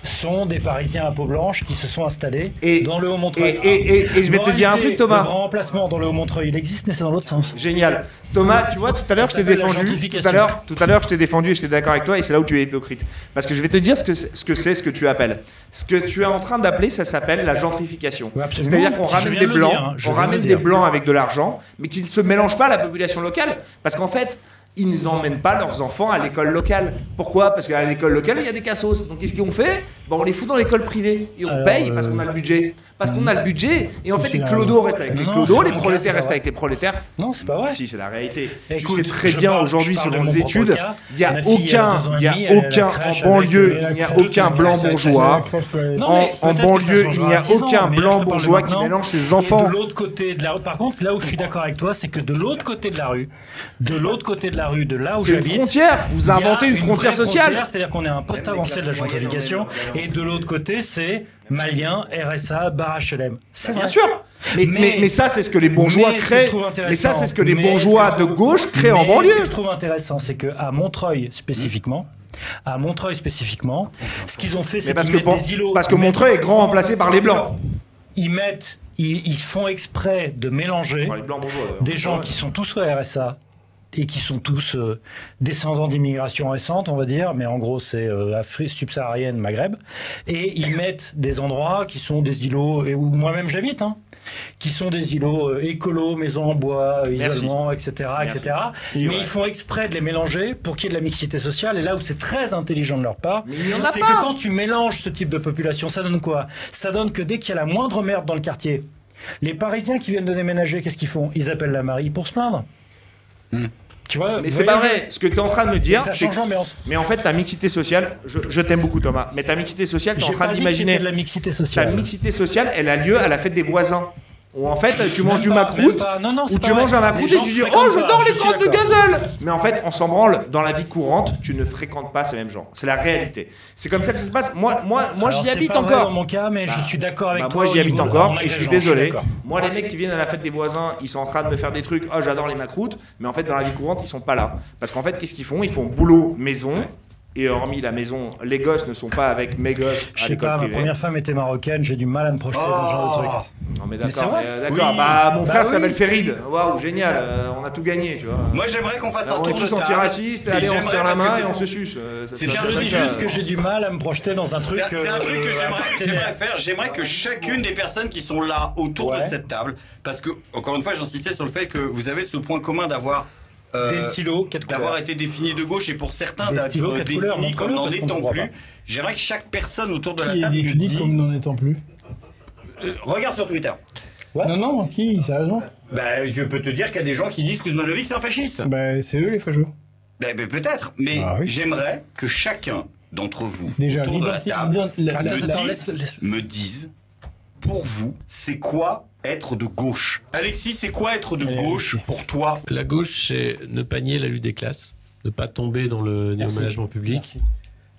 sont des Parisiens à peau blanche qui se sont installés dans le Haut-Montreuil. Et je vais te dire un truc, Thomas. Le grand remplacement dans le Haut-Montreuil, il existe, mais c'est dans l'autre sens. Génial. Thomas, tu vois, tout à l'heure, je t'ai défendu. Tout à l'heure, je t'ai défendu et j'étais d'accord avec toi, et c'est là où tu es hypocrite. Parce que je vais te dire ce que tu appelles. Ce que tu es en train d'appeler, ça s'appelle la gentrification. C'est-à-dire qu'on ramène des blancs, des blancs avec de l'argent, mais qui ne se mélangent pas à la population locale. Parce qu'en fait, ils n'emmènent pas leurs enfants à l'école locale. Pourquoi? Parce qu'à l'école locale, il y a des cassos. Donc qu'est-ce qu'ils ont fait? On les fout dans l'école privée. Et on paye parce qu'on a le budget. Parce qu'on a le budget. Et en fait, les clodos restent avec les clodos, les prolétaires restent avec les prolétaires. Non, c'est pas vrai. Si, c'est la réalité. Tu sais très bien aujourd'hui, selon les études, il n'y a aucun en banlieue, il n'y a aucun blanc bourgeois. En banlieue, il n'y a aucun blanc bourgeois qui mélange ses enfants. De l'autre côté de la rue, par contre, là où je suis d'accord avec toi, c'est que de l'autre côté de la rue, de là où j'habite, c'est une frontière. Vous inventez une frontière sociale. C'est-à-dire qu'on est à un poste avancé de la gentrification. Et de l'autre côté, c'est Malien, RSA, bar HLM. C'est bien sûr. Mais ça, c'est ce que les bourgeois créent. Mais ça, c'est ce que les bourgeois de gauche créent en banlieue. Ce que je trouve intéressant, c'est qu'à Montreuil spécifiquement, ce qu'ils ont fait, c'est qu'ils mettent des îlots. Parce que Montreuil est grand remplacé par les blancs. Ils font exprès de mélanger des gens qui sont tous au RSA et qui sont tous descendants d'immigration récente, on va dire, mais en gros c'est Afrique subsaharienne, Maghreb, et ils mettent des endroits qui sont des îlots, et où moi-même j'habite, qui sont des îlots écolos, maisons en bois, isolement, etc. etc. Mais ils font exprès de les mélanger pour qu'il y ait de la mixité sociale, et là où c'est très intelligent de leur part, c'est que quand tu mélanges ce type de population, ça donne quoi? Ça donne que dès qu'il y a la moindre merde dans le quartier, les Parisiens qui viennent de déménager, qu'est-ce qu'ils font? Ils appellent la mairie pour se plaindre. Tu vois, mais c'est pas vrai. Ce que tu es en train de me dire, ça c'est change l'ambiance. mais en fait ta mixité sociale, je t'aime beaucoup Thomas, mais ta mixité sociale, tu es en train d'imaginer de la mixité sociale. Ta mixité sociale, elle a lieu à la fête des voisins. Où en fait tu manges du macroute, ou tu manges un macroute et tu dis oh j'adore les crottes de gazelle. Mais en fait on s'en branle, dans la vie courante tu ne fréquentes pas ces mêmes gens. C'est la réalité. C'est comme ça que ça se passe. Moi j'y habite encore. C'est pas vrai dans mon cas, mais je suis d'accord avec toi. Moi j'y habite encore et je suis désolé. Moi les mecs qui viennent à la fête des voisins, ils sont en train de me faire des trucs, oh j'adore les macroutes, mais en fait dans la vie courante ils sont pas là. Parce qu'en fait qu'est-ce qu'ils font? Ils font boulot maison. Et hormis la maison, les gosses ne sont pas avec mes gosses à Je sais l'école pas, ma privée. première femme était marocaine, j'ai du mal à me projeter dans ce genre de truc. Non mais d'accord, bah mon frère s'appelle Ferid. Waouh, génial, on a tout gagné, tu vois. Moi j'aimerais qu'on fasse un on tour est de tous table. anti-racistes, allez on se tire la main et on se suce. C'est Je dis juste que j'ai du mal à me projeter dans un truc. C'est un truc que j'aimerais faire. J'aimerais que chacune des personnes qui sont là autour de cette table, parce que encore une fois j'insistais sur le fait que vous avez ce point commun d'avoir des stylos, d'avoir été défini de gauche et pour certains d'être défini comme n'en étant plus. J'aimerais que chaque personne autour de la table est défini comme n'en étant plus. Regarde sur Twitter. Non, qui? Sérieusement? Bah, je peux te dire qu'il y a des gens qui disent que Kuzmanovic c'est un fasciste. Bah, c'est eux les fachos. Bah, peut-être, mais j'aimerais que chacun d'entre vous autour de la table me dise, pour vous, c'est quoi être de gauche? Alexis, c'est quoi être de gauche pour toi? La gauche, c'est ne pas nier la lutte des classes, ne pas tomber dans le néo-management public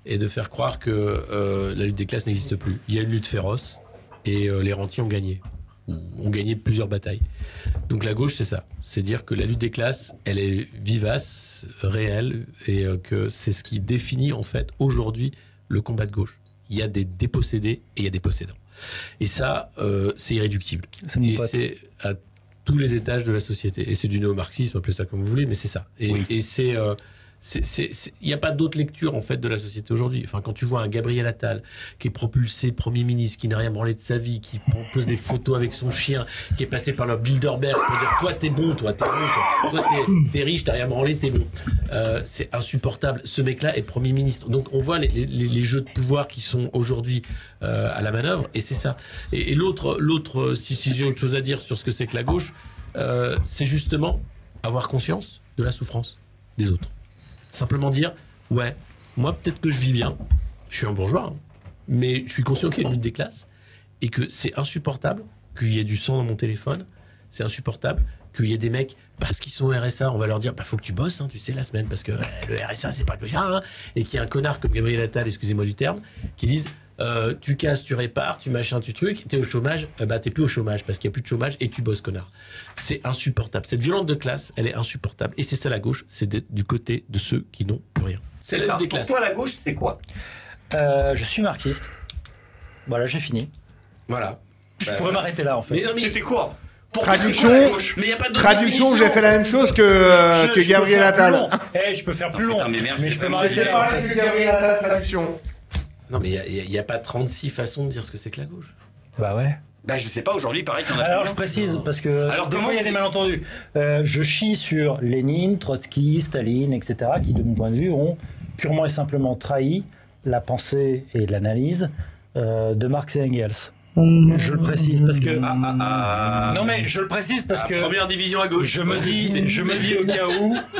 et de faire croire que la lutte des classes n'existe plus. Il y a une lutte féroce et les rentiers ont gagné. Ont gagné plusieurs batailles. Donc la gauche, c'est ça. C'est dire que la lutte des classes, elle est vivace, réelle, et que c'est ce qui définit en fait aujourd'hui le combat de gauche. Il y a des dépossédés et il y a des possédants. Et ça, c'est irréductible. Et c'est à tous les étages de la société. Et c'est du néo-marxisme, appelez ça comme vous voulez, mais c'est ça. Et c'est... il n'y a pas d'autre lecture en fait de la société aujourd'hui. Enfin, quand tu vois un Gabriel Attal qui est propulsé Premier ministre, qui n'a rien branlé de sa vie, qui pose des photos avec son chien, qui est passé par le Bilderberg pour dire toi t'es bon, toi t'es riche, t'as rien branlé, t'es bon. C'est insupportable. Ce mec-là est Premier ministre. Donc on voit les jeux de pouvoir qui sont aujourd'hui à la manœuvre, et c'est ça. Et l'autre, si j'ai autre chose à dire sur ce que c'est que la gauche, c'est justement avoir conscience de la souffrance des autres. Simplement dire, ouais, moi peut-être que je vis bien, je suis un bourgeois, mais je suis conscient qu'il y a une lutte des classes et que c'est insupportable qu'il y ait du sang dans mon téléphone, c'est insupportable qu'il y ait des mecs, parce qu'ils sont au RSA, on va leur dire, bah faut que tu bosses, hein, tu sais, la semaine, parce que le RSA c'est pas que ça, hein, et qu'il y a un connard comme Gabriel Attal, excusez-moi du terme, qui disent, tu casses, tu répares, tu machins, tu trucs, t'es au chômage, bah t'es plus au chômage parce qu'il n'y a plus de chômage et tu bosses, connard. C'est insupportable. Cette violence de classe, elle est insupportable. Et c'est ça la gauche, c'est du côté de ceux qui n'ont plus rien. C'est la des classes. Pour toi, la gauche, c'est quoi? Je suis marxiste. Voilà, j'ai fini. Voilà. Je pourrais m'arrêter là en fait. Mais c'était quoi? Traduction, j'ai fait la même chose que Gabriel Attal. Je peux faire plus long. Mais je peux m'arrêter là. Gabriel Attal, traduction. Non, mais il n'y a pas 36 façons de dire ce que c'est que la gauche. Bah ouais. Bah je sais pas, aujourd'hui, pareil qu'il y en a. Alors je précise, parce que des fois il y a des malentendus. Je chie sur Lénine, Trotsky, Staline, etc., qui de mon point de vue ont purement et simplement trahi la pensée et l'analyse de Marx et Engels. Je le précise parce que non mais je le précise parce que première division à gauche. Je me dis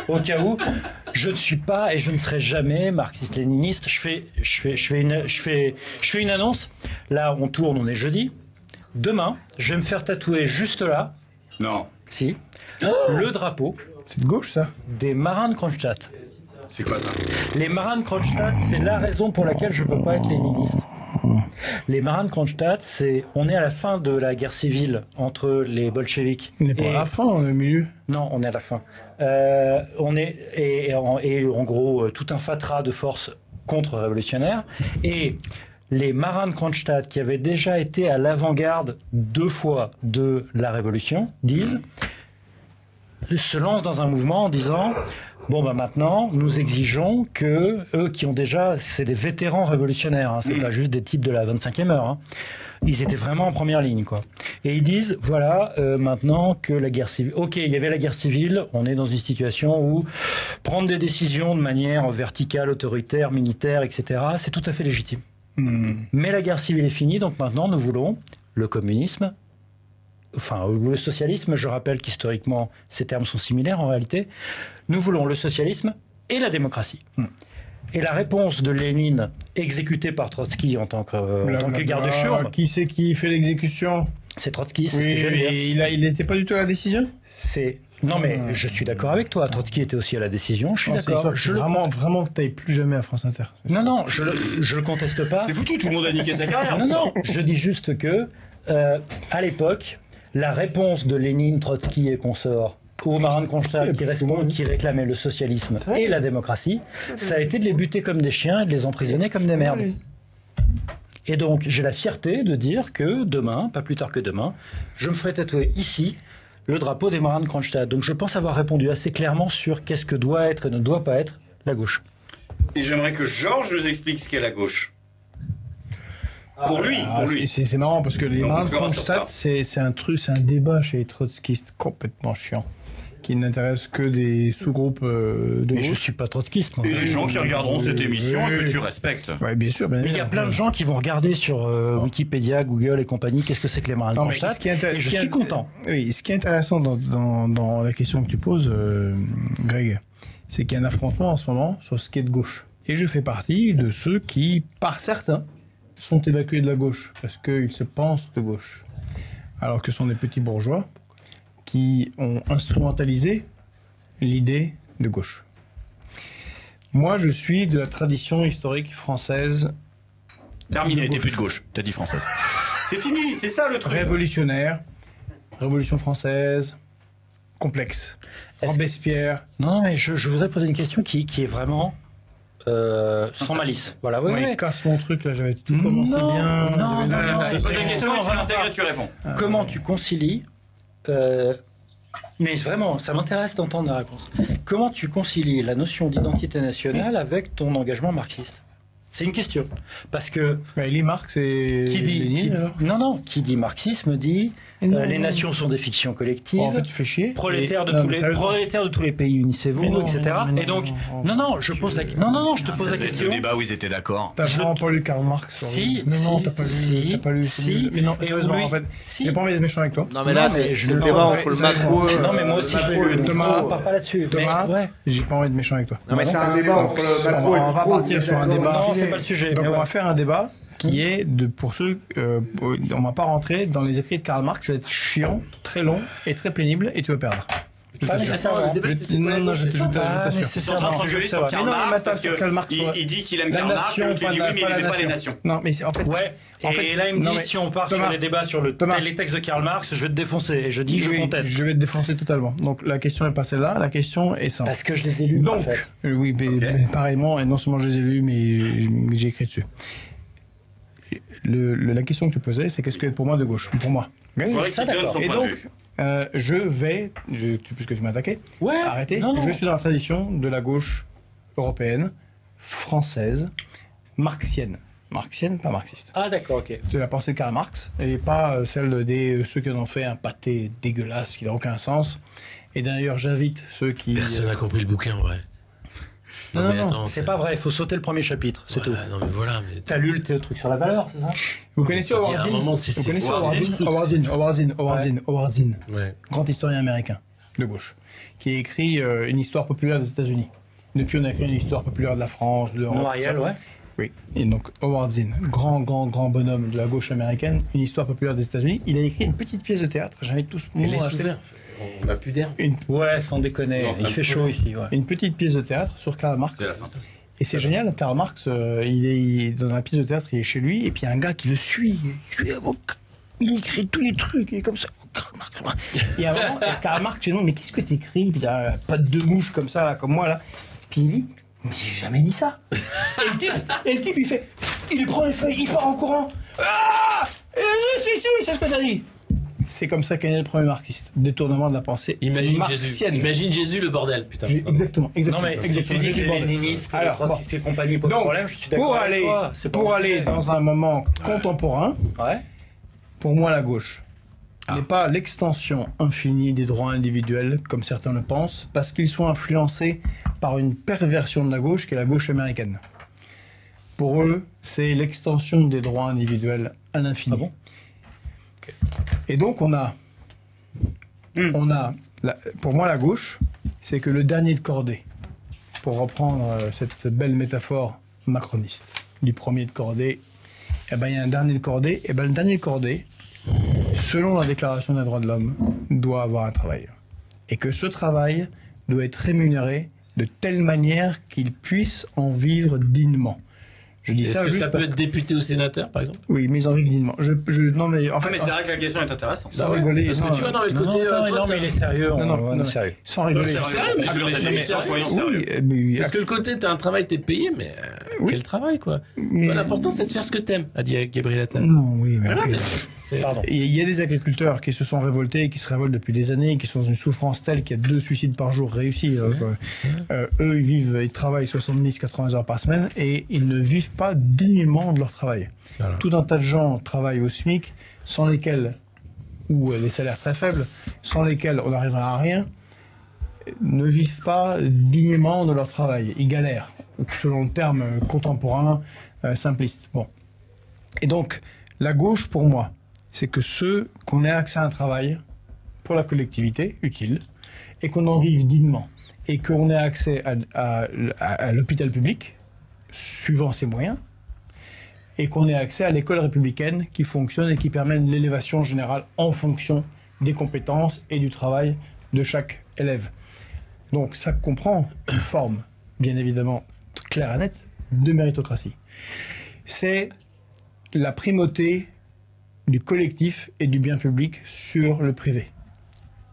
au cas où je ne suis pas et je ne serai jamais marxiste-léniniste. Je fais une annonce. Là on tourne, on est jeudi. Demain, je vais me faire tatouer juste là. Non. Si. Le drapeau. C'est de gauche ça. Des marins de Kronstadt. C'est quoi ça? Les marins de Kronstadt, c'est la raison pour laquelle je ne peux pas être léniniste. Les marins de Kronstadt, on est à la fin de la guerre civile entre les bolcheviks. On n'est pas à la fin, on est au milieu. Non, on est à la fin. En gros, tout un fatras de forces contre-révolutionnaires. Et les marins de Kronstadt, qui avaient déjà été à l'avant-garde 2 fois de la Révolution, disent se lancent dans un mouvement en disant bon, bah maintenant, nous exigeons que eux qui ont déjà, c'est des vétérans révolutionnaires, c'est pas juste des types de la 25e heure. Ils étaient vraiment en première ligne, quoi. Et ils disent voilà, maintenant que la guerre civile, ok, il y avait la guerre civile, on est dans une situation où prendre des décisions de manière verticale, autoritaire, militaire, etc., c'est tout à fait légitime. Mais la guerre civile est finie, donc maintenant nous voulons le communisme. Enfin, le socialisme, je rappelle qu'historiquement, ces termes sont similaires en réalité. Nous voulons le socialisme et la démocratie. Et la réponse de Lénine, exécuté par Trotsky en tant que garde-chiourme... Qui c'est qui fait l'exécution? C'est Trotsky, c'est ce que je viens de dire. Il n'était pas du tout à la décision? Non, mais je suis d'accord avec toi. Trotsky était aussi à la décision, je suis d'accord. Vraiment que tu n'ailles plus jamais à France Inter. Non, je le conteste pas. C'est foutu, tout le monde a niqué sa carrière. Non, je dis juste que, à l'époque, la réponse de Lénine, Trotsky et consorts aux marins de Kronstadt qui réclamaient le socialisme et la démocratie, ça a été de les buter comme des chiens et de les emprisonner comme des merdes. Et donc, j'ai la fierté de dire que demain, pas plus tard que demain, je me ferai tatouer ici le drapeau des marins de Kronstadt. Donc, je pense avoir répondu assez clairement sur qu'est-ce que doit être et ne doit pas être la gauche. Et j'aimerais que Georges nous explique ce qu'est la gauche. Pour lui. C'est marrant parce que les marins de Kronstadt, c'est un débat chez les trotskistes complètement chiant, qui n'intéresse que des sous-groupes de Mais gauche. je suis pas trotskiste, moi. Et les gens qui regarderont cette émission et que tu respectes. Oui, bien sûr. Mais il y a plein de gens qui vont regarder sur Wikipédia, Google et compagnie, qu'est-ce que c'est que les marins de Kronstadt, et je suis content. Oui, ce qui est intéressant dans la question que tu poses, Greg, c'est qu'il y a un affrontement en ce moment sur ce qui est de gauche. Et je fais partie de ceux qui, par certains, sont évacués de la gauche, parce qu'ils se pensent de gauche. Alors que ce sont des petits bourgeois qui ont instrumentalisé l'idée de gauche. Moi, je suis de la tradition historique française. Terminé, t'es plus de gauche, t'as dit française. C'est fini, c'est ça le truc. Révolutionnaire, Révolution française, complexe. Robespierre. Non, mais je voudrais poser une question qui est vraiment sans malice. Voilà, ouais. Casse mon truc, là, j'avais tout commencé bien. Non. Tu poses une question et tu l'intègres et tu réponds. Comment tu concilies mais vraiment, ça m'intéresse d'entendre la réponse. Comment tu concilies la notion d'identité nationale avec ton engagement marxiste? C'est une question. Parce que... il lit Marx et Lénine, qui dit marxisme dit les nations sont des fictions collectives. En fait, tu fais chier. Prolétaires de tous les pays, unissez-vous, etc. Et donc, je te pose la question. Le débat où ils étaient d'accord. T'as vraiment pas lu Karl Marx? T'as pas lu. Mais non, heureusement, en fait. J'ai pas envie d'être méchant avec toi. Non, mais là, c'est le débat entre le macro. Non, mais moi aussi, Thomas, part pas là-dessus. Thomas, j'ai pas envie d'être méchant avec toi. Non, mais c'est un débat entre le macro et le micro. On va partir sur un débat. Non, c'est pas le sujet. Donc, on va faire un débat qui est pour ceux, on va pas rentrer dans les écrits de Karl Marx, ça va être chiant, très long et très pénible, et tu vas perdre. Pas nécessairement. Non, je t'assure. C'est en train de s'engueuler sur Karl Marx parce qu'il dit qu'il aime Karl Marx, et tu lui dis oui, mais il n'aimait pas les nations. Non, mais en fait. Ouais. Et là, il me dit si on part sur les débats sur les textes de Karl Marx, je vais te défoncer. Et je dis je conteste. Je vais te défoncer totalement. Donc la question n'est pas celle-là, la question est simple. Parce que je les ai lus. Donc, oui, mais pareillement, et non seulement je les ai lus, mais j'ai écrit dessus. La question que tu posais, c'est qu'est-ce que pour moi de gauche? Pour moi. Ça, d'accord. Et donc, puisque tu m'as attaqué, arrêtez. Non. Je suis dans la tradition de la gauche européenne, française, marxienne. Marxienne, pas marxiste. Ah d'accord, ok. C'est la pensée de Karl Marx, et pas celle des ceux qui en ont fait un pâté dégueulasse qui n'a aucun sens. Et d'ailleurs, j'invite ceux qui... Personne n'a compris le bouquin, en vrai. Non, c'est pas vrai, il faut sauter le premier chapitre, c'est tout. Non, mais voilà. Mais... T'as lu le truc sur la valeur, c'est ça? Vous connaissez Howard Zinn, grand historien américain de gauche, qui a écrit une histoire populaire des États-Unis. Depuis, on a écrit une histoire populaire de la France, de l'Europe. Noiriel, ouais. Oui, et donc Howard Zinn, grand bonhomme de la gauche américaine, une histoire populaire des États-Unis. Il a écrit une petite pièce de théâtre, j'invite tous le monde à acheter. On n'a plus d'air. Ouais, sans déconner, il fait chaud ici. Ouais. Une petite pièce de théâtre sur Karl Marx. Et c'est génial, Karl Marx, il est dans la pièce de théâtre, il est chez lui, et puis il y a un gars qui le suit. Il écrit tous les trucs, il est comme ça. Karl Marx. Et à un moment, Karl Marx, tu dis non, mais qu'est-ce que t'écris? Puis il y a pas de mouche comme ça, là, comme moi, là. Puis il dit, mais j'ai jamais dit ça. Et le type, il prend les feuilles, il part en courant. Ah! Je suis sûr, il sait ce que t'as dit. C'est comme ça qu'est né le premier marxiste. Détournement de la pensée marxienne. Imagine Jésus, le bordel, putain. Exactement. Non, mais si tu dis que les léninistes, les trotskistes et compagnie posent problème, je suis d'accord avec toi. Pour aller dans un moment contemporain, pour moi, la gauche n'est pas l'extension infinie des droits individuels, comme certains le pensent, parce qu'ils sont influencés par une perversion de la gauche, qui est la gauche américaine. Pour eux, c'est l'extension des droits individuels à l'infini. Ah bon? Et donc, pour moi, la gauche, c'est que le dernier de cordée, pour reprendre cette belle métaphore macroniste, du premier de cordée, eh ben, il y a un dernier de cordée, et ben, le dernier de cordée, selon la Déclaration des droits de l'homme, doit avoir un travail. Et que ce travail doit être rémunéré de telle manière qu'il puisse en vivre dignement. Je dis Est-ce ça que juste ça peut être député ou sénateur, par exemple? Oui, mais ils en vivent dignement. Non, mais en fait, mais c'est vrai que la question est intéressante. Sans rigoler. Parce que tu vois, dans le côté. Non, mais il est sérieux. Non, sérieux. Sans rigoler. Soyons sérieux. Parce que le côté, t'as un travail, t'es payé, mais quel travail, quoi. L'important, c'est de faire ce que t'aimes, a dit Gabriel Attal. Non, oui, mais Voilà, Pardon. il y a des agriculteurs qui se sont révoltés, qui se révoltent depuis des années, qui sont dans une souffrance telle qu'il y a 2 suicides par jour réussis. Eux, ils travaillent 70-80 heures par semaine et ils ne vivent pas dignement de leur travail. Voilà. Tout un tas de gens travaillent au SMIC, sans lesquels, ou des salaires très faibles, sans lesquels on n'arrivera à rien, ne vivent pas dignement de leur travail. Ils galèrent, selon le terme contemporain, simpliste. Bon. Et donc, la gauche, pour moi, c'est que qu'on ait accès à un travail pour la collectivité, utile, et qu'on en vive dignement, et qu'on ait accès à l'hôpital public, suivant ses moyens, et qu'on ait accès à l'école républicaine qui fonctionne et qui permet l'élévation générale en fonction des compétences et du travail de chaque élève. Donc ça comprend une forme, bien évidemment, claire et nette, de méritocratie. C'est la primauté du collectif et du bien public sur le privé.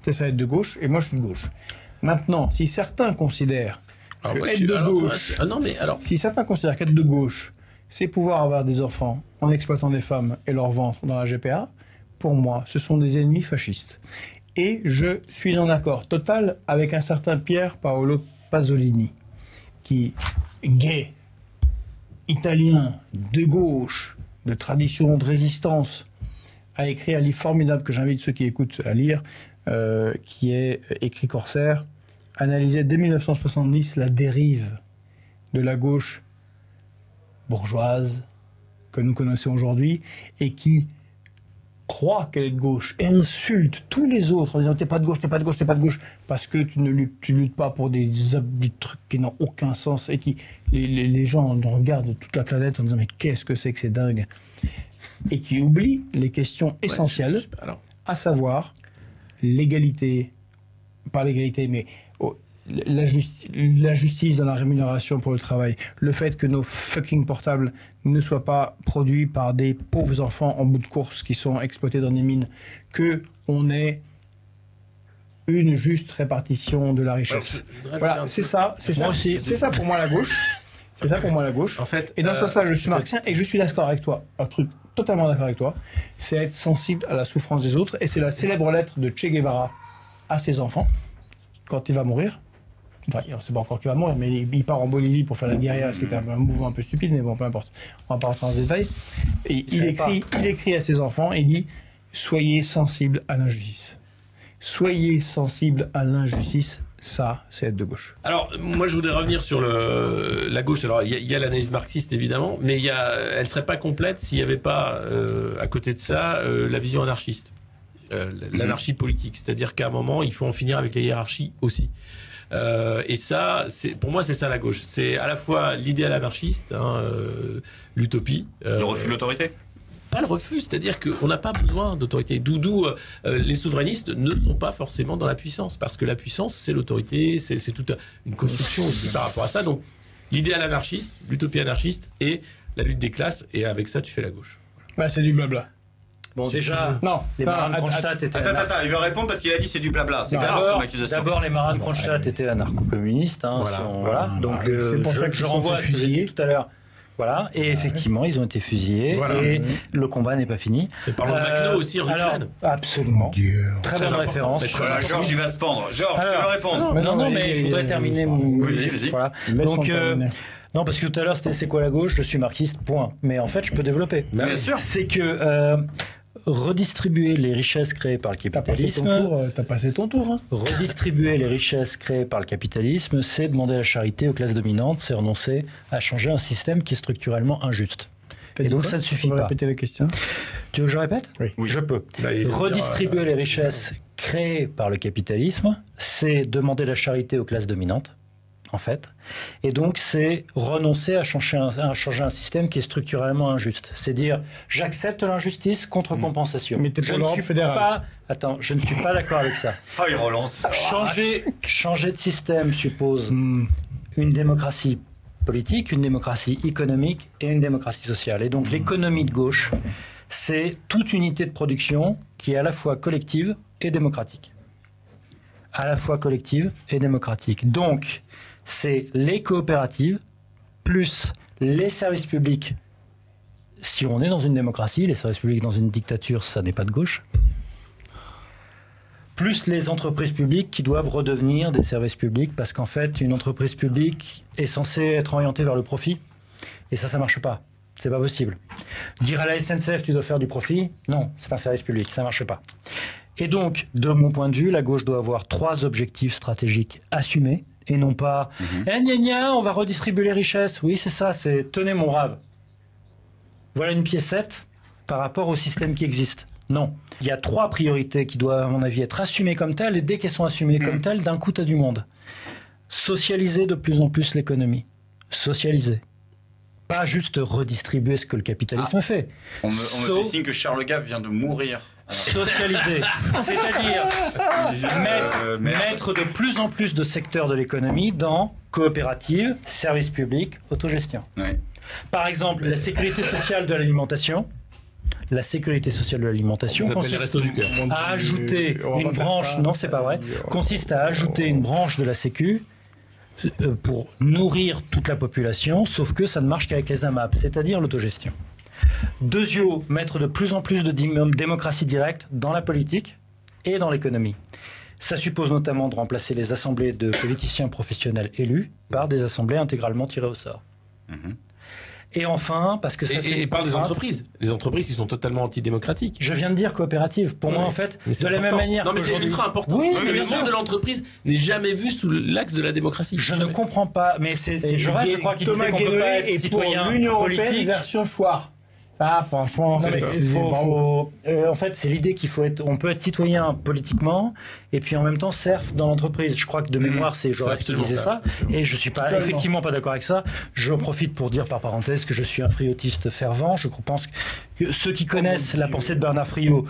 C'est ça être de gauche, et moi je suis de gauche. Maintenant, si certains considèrent qu'être de gauche... Si certains considèrent qu'être de gauche, c'est pouvoir avoir des enfants en exploitant des femmes et leur ventre dans la GPA, pour moi, ce sont des ennemis fascistes. Et je suis en accord total avec un certain Pier Paolo Pasolini, qui, gay, italien, de gauche, de tradition de résistance, a écrit un livre formidable que j'invite ceux qui écoutent à lire, qui est écrit Corsaire, analysait dès 1970 la dérive de la gauche bourgeoise que nous connaissons aujourd'hui et qui croit qu'elle est de gauche et insulte tous les autres en disant t'es pas de gauche, t'es pas de gauche, t'es pas de gauche parce que tu luttes pas pour des trucs qui n'ont aucun sens et qui les gens regardent toute la planète en disant mais qu'est-ce que c'est que c'est dingue et qui oublient les questions essentielles, à savoir l'égalité, pas l'égalité mais la justice dans la rémunération pour le travail, le fait que nos fucking portables ne soient pas produits par des pauvres enfants en bout de course qui sont exploités dans des mines, que on ait une juste répartition de la richesse. Voilà, c'est ça pour moi la gauche. C'est ça pour moi la gauche. En fait, et dans ce sens-là, je suis marxien et je suis d'accord avec toi. Un truc totalement d'accord avec toi, c'est être sensible à la souffrance des autres et c'est la célèbre lettre de Che Guevara à ses enfants quand il va mourir. Enfin, on ne sait pas encore qu'il va mourir, mais il part en Bolivie pour faire la guérilla, ce qui était un mouvement un peu stupide, mais bon, peu importe. On va pas rentrer dans ce détail. Et il écrit à ses enfants, il dit « Soyez sensibles à l'injustice. Soyez sensibles à l'injustice, ça, c'est être de gauche. » Alors, moi, je voudrais revenir sur la gauche. Alors, il y a l'analyse marxiste, évidemment, mais elle ne serait pas complète s'il n'y avait pas, à côté de ça, la vision anarchiste. L'anarchie politique. C'est-à-dire qu'à un moment, il faut en finir avec les hiérarchies aussi. Et ça, pour moi, c'est ça la gauche. C'est à la fois l'idéal anarchiste, l'utopie. Le refus de l'autorité. Pas le refus, c'est-à-dire qu'on n'a pas besoin d'autorité. D'où les souverainistes ne sont pas forcément dans la puissance, parce que la puissance, c'est l'autorité, c'est toute une construction aussi par rapport à ça. Donc, l'idéal anarchiste, l'utopie anarchiste et la lutte des classes, et avec ça, tu fais la gauche. Bah, c'est du blabla. Bon, déjà, non, les marins de Kronstadt étaient... Attends, il veut répondre parce qu'il a dit c'est du blabla. C'est grave comme accusation. D'abord, les marins de Kronstadt étaient anarcho-communistes. Hein, voilà. Donc, c'est pour ça que je renvoie à ce que j'ai dit tout à l'heure. Voilà, et effectivement, ils ont été fusillés, Voilà. et le combat n'est pas fini. Et parlons de Makhno aussi en alors, Ukraine. absolument. Très bonne important. référence. Mais Voilà, Georges, il va se pendre. Georges, tu veux répondre? Non, mais je voudrais terminer mon... Vas-y. Voilà. Laisse-moi Donc, terminer. non, parce que tout à l'heure, c'était c'est quoi la gauche? Je suis marxiste, point. Mais en fait, je peux développer. Bien sûr. C'est que redistribuer les richesses créées par le capitalisme... T'as passé ton tour. Hein. Redistribuer les richesses créées par le capitalisme, c'est demander la charité aux classes dominantes, c'est renoncer à changer un système qui est structurellement injuste. T'as Et dit donc quoi? ça ne suffit On va pas. répéter la question. Tu veux que je répète? Oui. Je peux. Bah, il veut Redistribuer les richesses créées par le capitalisme, c'est demander la charité aux classes dominantes, en fait. Et donc, c'est renoncer à changer un système qui est structurellement injuste. C'est dire, j'accepte l'injustice contre compensation. Mais t'es pour je ne l'Europe suis fédérale. pas... Attends, je ne suis pas d'accord avec ça. Ah, il relance. Changer de système suppose une démocratie politique, une démocratie économique et une démocratie sociale. Et donc l'économie de gauche, c'est toute unité de production qui est à la fois collective et démocratique. À la fois collective et démocratique. Donc, c'est les coopératives plus les services publics. Si on est dans une démocratie, les services publics dans une dictature, ça n'est pas de gauche. Plus les entreprises publiques qui doivent redevenir des services publics, parce qu'en fait, une entreprise publique est censée être orientée vers le profit, et ça marche pas. C'est pas possible. Dire à la SNCF, tu dois faire du profit, non, c'est un service public, ça marche pas. Et donc, de mon point de vue, la gauche doit avoir 3 objectifs stratégiques assumés, et non pas eh, gna gna, on va redistribuer les richesses. Oui, c'est ça, c'est tenez mon rave. Voilà une piécette par rapport au système qui existe. Non. Il y a 3 priorités qui doivent, à mon avis, être assumées comme telles, et dès qu'elles sont assumées comme telles, d'un coup, t'as du monde. Socialiser de plus en plus l'économie. Socialiser. Pas juste redistribuer ce que le capitalisme fait. On me fait signe que Charles Gave vient de mourir. Socialiser. C'est-à-dire mettre de plus en plus de secteurs de l'économie dans coopérative, services publics, autogestion. Ouais. Par exemple, la sécurité sociale de l'alimentation. La sécurité sociale de l'alimentation Ça s'appelle les consiste Restos du Cœur. à ajouter On va une pas faire branche, ça. non c'est pas vrai, consiste à ajouter une branche de la Sécu pour nourrir toute la population, sauf que ça ne marche qu'avec les AMAP, c'est-à-dire l'autogestion. Deuxièmement, mettre de plus en plus de démocratie directe dans la politique et dans l'économie. Ça suppose notamment de remplacer les assemblées de politiciens professionnels élus par des assemblées intégralement tirées au sort. Et enfin, parce que ça c'est Et une parle des contrainte. entreprises. Les entreprises qui sont totalement antidémocratiques. Je viens de dire coopérative. Pour moi, en fait, Mais c'est de la même important. manière Non, mais c'est qu'aujourd'hui- ultra important. Oui, Parce que mais le bien sûr. monde de l'entreprise n'est jamais vu sous l'axe de la démocratie. Je ne Jamais. comprends pas, mais c'est je crois qu'il disait qu'on ne peut pas être citoyen l'Union européenne politique. version Chouard. Ah, franchement, Non, mais en fait, c'est l'idée qu'il faut être. On peut être citoyen politiquement et puis en même temps serf dans l'entreprise. Je crois que de mémoire, c'est Jaurès qui absolument disait ça. ça. Et je suis pas Absolument. effectivement pas d'accord avec ça. Je profite pour dire par parenthèse que je suis un friotiste fervent. Je pense que ceux qui connaissent la pensée de Bernard Friot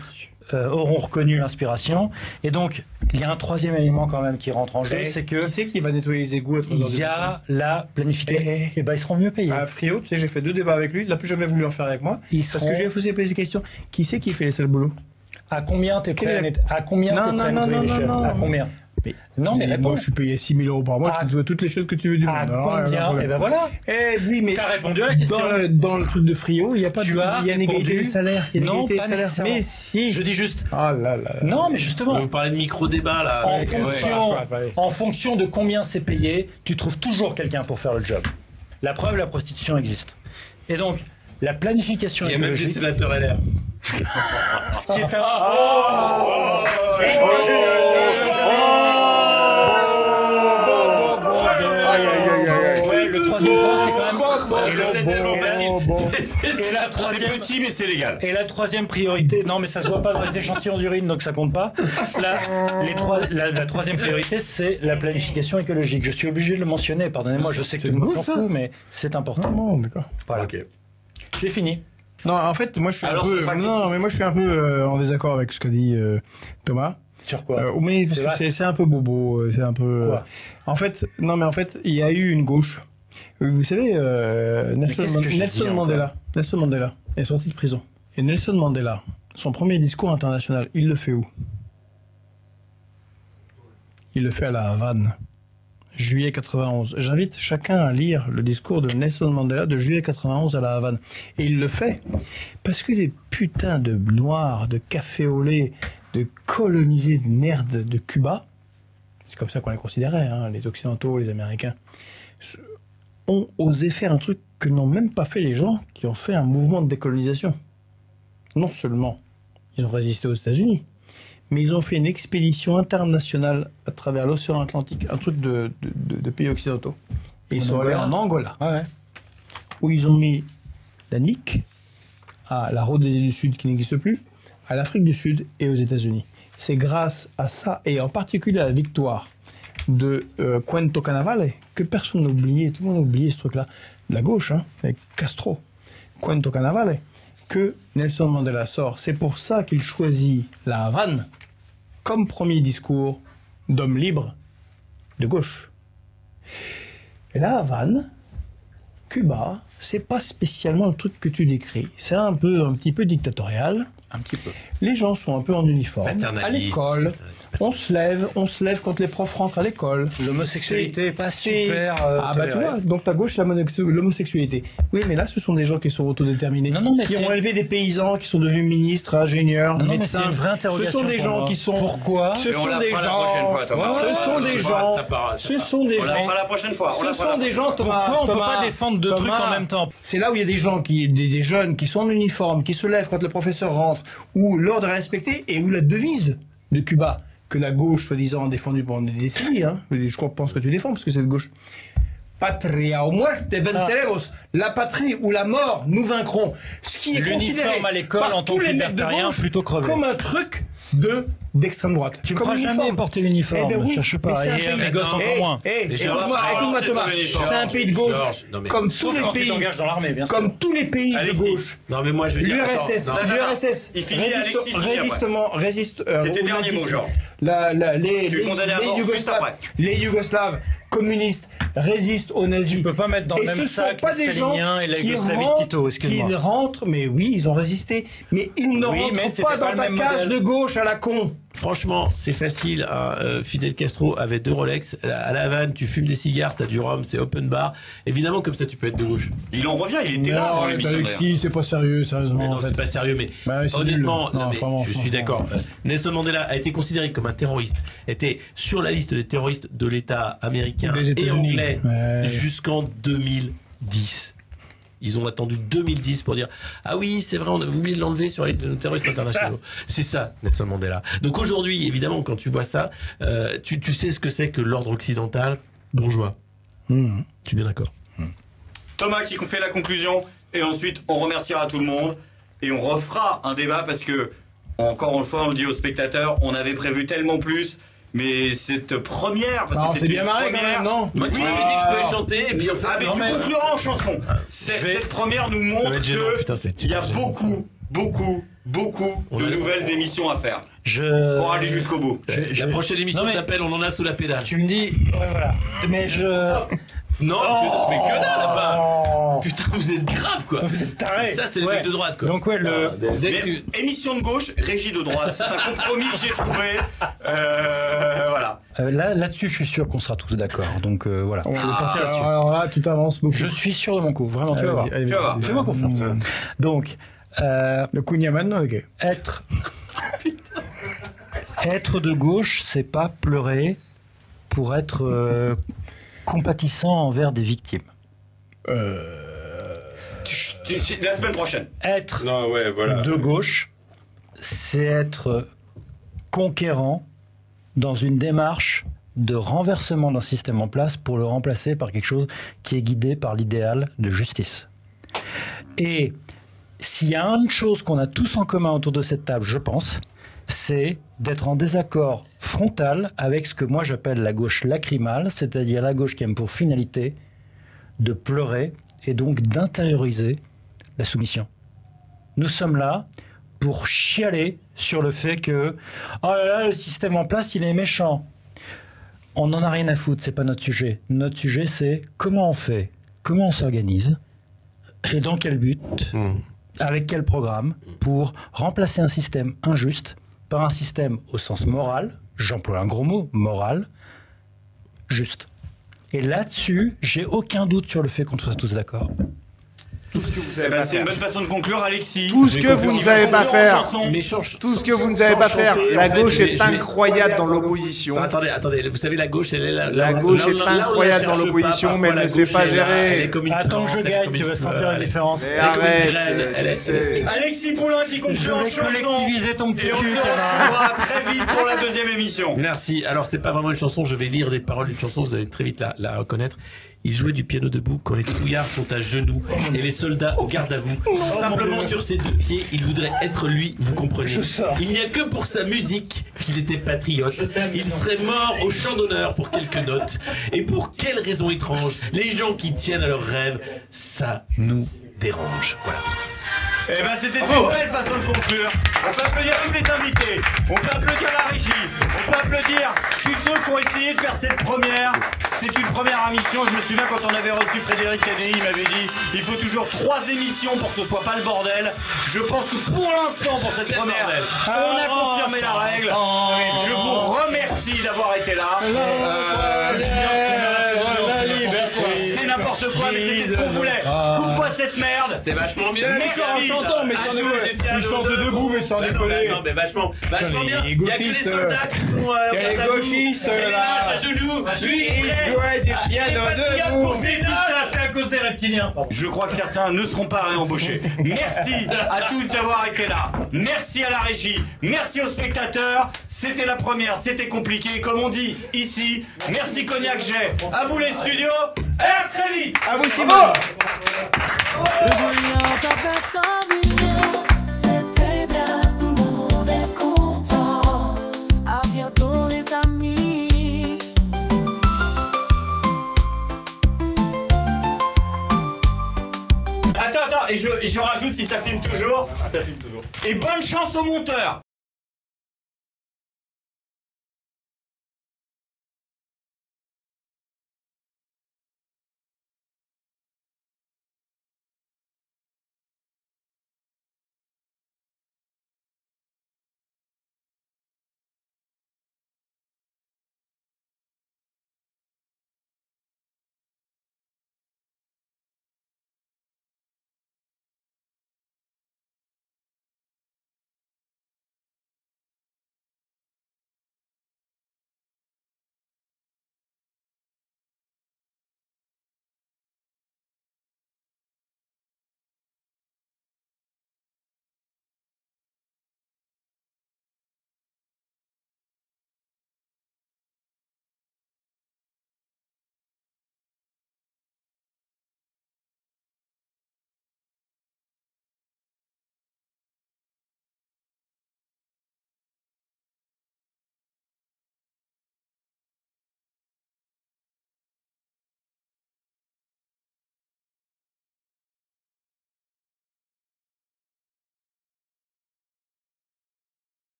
auront reconnu l'inspiration. Et donc, il y a un 3e élément quand même qui rentre en jeu, c'est que Qui c'est qui va nettoyer les égouts à 3 heures il du y a la planification. Et ben, ils seront mieux payés. À Frio, tu sais, j'ai fait 2 débats avec lui, il n'a plus jamais voulu en faire avec moi. Ils Parce seront- que je lui ai posé des questions. Qui c'est qui fait les seuls boulots? À combien t'es prêt Quelle est la- à combien Non, t'es prêt à non, nettoyer non, les non, chefs non, À non. combien Mais- Non, mais réponds. moi, je suis payé 6 000 euros par mois, À- je te dois toutes les choses que tu veux du monde. À Alors, combien Et ben voilà. Eh oui, mais T'as répondu à la question. dans le truc de Frio, il n'y a pas Tu de. as Il y a une égalité répondu des salaires. Il y a une non, égalité pas des salaires. nécessairement. Mais si. Je dis juste. Ah là là. Non, mais justement. Vous parlez de micro-débat là. En avec- fonction, ouais. en fonction de combien c'est payé, tu trouves toujours quelqu'un pour faire le job. La preuve, la prostitution existe. Et donc, la planification Il y a même des écologique, sénateurs LR. ce qui est un... Ouais, le 3e point, c'est quand même... C'était tellement facile. Et la C'est 3e... petit, mais c'est légal. Et la 3e priorité, non mais ça se voit pas dans les échantillons d'urine donc ça compte pas. La 3e priorité c'est la planification écologique. Je suis obligé de le mentionner, pardonnez-moi, je sais que tout le monde s'en fout mais c'est important. Non, d'accord. Voilà. J'ai fini. Non, en fait, moi je suis Alors, un peu. pas Non, mais moi je suis un peu en désaccord avec ce qu'a dit Thomas. Sur quoi Mais parce C'est que vaste. c'est un peu bobo, c'est un peu. Quoi En fait, non, mais en fait, il y a eu une gauche. Vous savez, qu'est-ce que j'ai Nelson dit Mandela. Nelson Mandela est sorti de prison. Et Nelson Mandela, son premier discours international, il le fait où? Il le fait à la Havane. juillet 91. J'invite chacun à lire le discours de Nelson Mandela de juillet 91 à La Havane. Et il le fait parce que des putains de noirs, de café au lait, de colonisés de merde de Cuba, c'est comme ça qu'on les considérait, hein, les Occidentaux, les Américains, ont osé faire un truc que n'ont même pas fait les gens qui ont fait un mouvement de décolonisation. Non seulement ils ont résisté aux États-Unis, mais ils ont fait une expédition internationale à travers l'océan Atlantique, un truc de pays occidentaux. Et ils sont allés en Angola, où ils ont mis la NIC, à la route des îles du Sud qui n'existe plus, à l'Afrique du Sud et aux États-Unis. C'est grâce à ça, et en particulier à la victoire de Cuento Canavale, que personne n'a oublié, tout le monde a oublié ce truc-là, de la gauche, hein, avec Castro, Cuento Canavale, que Nelson Mandela sort. C'est pour ça qu'il choisit la Havane comme premier discours d'homme libre de gauche. Et la Havane, Cuba, c'est pas spécialement le truc que tu décris. C'est un petit peu dictatorial. Un petit peu. Les gens sont un peu en uniforme. À l'école, on se lève quand les profs rentrent à l'école. L'homosexualité n'est pas super. Tu vois, donc ta gauche, l'homosexualité. Oui, mais là, ce sont des gens qui sont autodéterminés, qui ont élevé des paysans, qui sont devenus ministres, ingénieurs, médecins. C'est une vraie interrogation. Ce sont des gens qui sont. Pourquoi? Ce sont des gens. Ce sont des gens. On la fera la prochaine fois. Ce sont des gens, Thomas. Pourquoi on ne peut pas défendre deux trucs en même temps? C'est là où il y a des gens, des jeunes qui sont en uniforme, qui se lèvent quand le professeur rentre, où l'ordre est respecté et où la devise de Cuba, que la gauche, soi-disant, a défendue pendant des décennies, hein, je pense que tu défends, parce que c'est de gauche. Patria o muerte venceremos. La patrie ou la mort, nous vaincrons. Ce qui est considéré à l'école par en tant tous que les mecs de libertarien gauche plutôt crevé. comme un truc d'extrême droite. Tu ne feras jamais porter l'uniforme. Eh ben oui, cherche pas. et mes gosses encore moins. Écoute-moi, Thomas. C'est un pays de gauche, comme tous les pays, dans l'armée, bien sûr. comme tous les pays de gauche. Non, mais moi, je veux dire. L'URSS, Il finit Alexis. résiste. C'était le dernier mot, Georges. Les Yougoslaves communistes résistent aux nazis. Tu ne peux pas mettre dans le même sac les Staliniens et la Yougoslavie de Tito, excuse-moi. Ils rentrent, mais oui, ils ont résisté. Mais ils ne rentrent pas dans ta case de gauche à la con. Franchement, c'est facile. Fidel Castro avait 2 Rolex. À La Havane, tu fumes des cigares, t'as du rhum, c'est open bar. Évidemment, comme ça, tu peux être de gauche. Il en revient, il était là avant l'émission. Alexis, c'est pas sérieux, sérieusement. Non, c'est pas sérieux, mais honnêtement, je suis d'accord. Nelson Mandela a été considéré comme un terroriste, était sur la liste des terroristes de l'État américain et anglais jusqu'en 2010. Ils ont attendu 2010 pour dire « Ah oui, c'est vrai, on a oublié de l'enlever sur les terroristes internationaux. » C'est ça, Nelson Mandela. Donc aujourd'hui, évidemment, quand tu vois ça, tu sais ce que c'est que l'ordre occidental bourgeois. Je suis bien d'accord. Thomas qui fait la conclusion, et ensuite on remerciera tout le monde, et on refera un débat parce que, encore une fois, on le dit aux spectateurs, on avait prévu tellement plus. Mais cette première, parce que c'est bien une marré première. quand même, non? Moi, tu m'avais dit que je pouvais chanter. Et puis, mais tu concluras en chanson. Cette première nous montre qu'il y a beaucoup de nouvelles émissions à faire. Pour aller jusqu'au bout. La prochaine émission s'appelle On en a sous la pédale. Tu me dis, voilà. Mais Non, mais que dalle là-bas. Putain, vous êtes grave quoi. Vous êtes tarés. Ça, c'est le mec de droite quoi. Donc, émission de gauche, régie de droite. C'est un compromis que j'ai trouvé. Voilà. Là-dessus, je suis sûr qu'on sera tous d'accord. Donc voilà. Alors là, tu t'avances beaucoup. Je suis sûr de mon coup. Vraiment, tu vas voir. Fais-moi confiance. Donc, le Cunha maintenant, ok. Être de gauche, c'est pas pleurer pour être compatissant envers des victimes. La semaine prochaine. Être de gauche, c'est être conquérant dans une démarche de renversement d'un système en place pour le remplacer par quelque chose qui est guidé par l'idéal de justice. Et s'il y a une chose qu'on a tous en commun autour de cette table, je pense, c'est d'être en désaccord frontal avec ce que moi j'appelle la gauche lacrymale, c'est-à-dire la gauche qui aime pour finalité de pleurer et donc d'intérioriser la soumission. Nous sommes là pour chialer sur le fait que « Oh là là, le système en place, il est méchant ». On n'en a rien à foutre, c'est pas notre sujet. Notre sujet, c'est comment on fait, comment on s'organise et dans quel but, avec quel programme, pour remplacer un système injuste par un système au sens moral, j'emploie un gros mot, moral, juste. Et là-dessus, j'ai aucun doute sur le fait qu'on soit tous d'accord. Tout ce que vous savez pas C'est une faire. bonne façon de conclure, Alexis. Tout ce que vous ne savez pas faire. Tout ce que vous ne savez pas faire. La gauche est incroyable dans l'opposition. Attendez, vous savez, la gauche, elle est là. La gauche est incroyable dans l'opposition, mais elle ne sait pas gérer. Attends que je gagne, tu vas sentir la différence. Mais arrête. Alexis Poulain qui conclut en chanson. Collectiviser ton petit Et on cul, se retrouvera très vite pour la deuxième émission. Merci. Alors, c'est pas vraiment une chanson, je vais lire des paroles d'une chanson, vous allez très vite la reconnaître. Il jouait du piano debout quand les touillards sont à genoux et les soldats au garde à vous. Simplement sur ses deux pieds, il voudrait être lui, vous comprenez. Il n'y a que pour sa musique qu'il était patriote. Il serait mort au champ d'honneur pour quelques notes. Et pour quelle raison étrange, les gens qui tiennent à leurs rêves, ça nous dérange. Voilà. Eh ben c'était une belle façon de conclure. On peut applaudir tous les invités, on peut applaudir la régie, on peut applaudir tous ceux qui ont essayé de faire cette première. C'est une première émission, je me souviens quand on avait reçu Frédéric Tadei, il m'avait dit il faut toujours 3 émissions pour que ce soit pas le bordel. Je pense que pour l'instant, pour cette première, on a confirmé la règle. Je vous remercie d'avoir été là. C'est n'importe quoi, mais c'était ce qu'on voulait. Coupe-moi cette merde. C'était vachement bien. Merci. chantant, mais sans déconner. Ils chantent debout, mais sans déconner. Non, mais vachement bien. Les Il y a que les gauchistes, soldats qui sont il y a les gauchistes, là, à genoux. Lui, il jouait des pianos debout. C'est à cause des reptiliens. Je crois que certains ne seront pas réembauchés. Merci à tous d'avoir été là. Merci à la régie. Merci aux spectateurs. C'était la première, c'était compliqué. Comme on dit ici, merci Cognac J. À vous les studios. Et à très vite. À vous Simon. Le brillant avec envie, c'était bien, tout le monde est content. À bientôt les amis. Attends, et je rajoute si ça filme toujours. Ça filme toujours. Et bonne chance au monteur.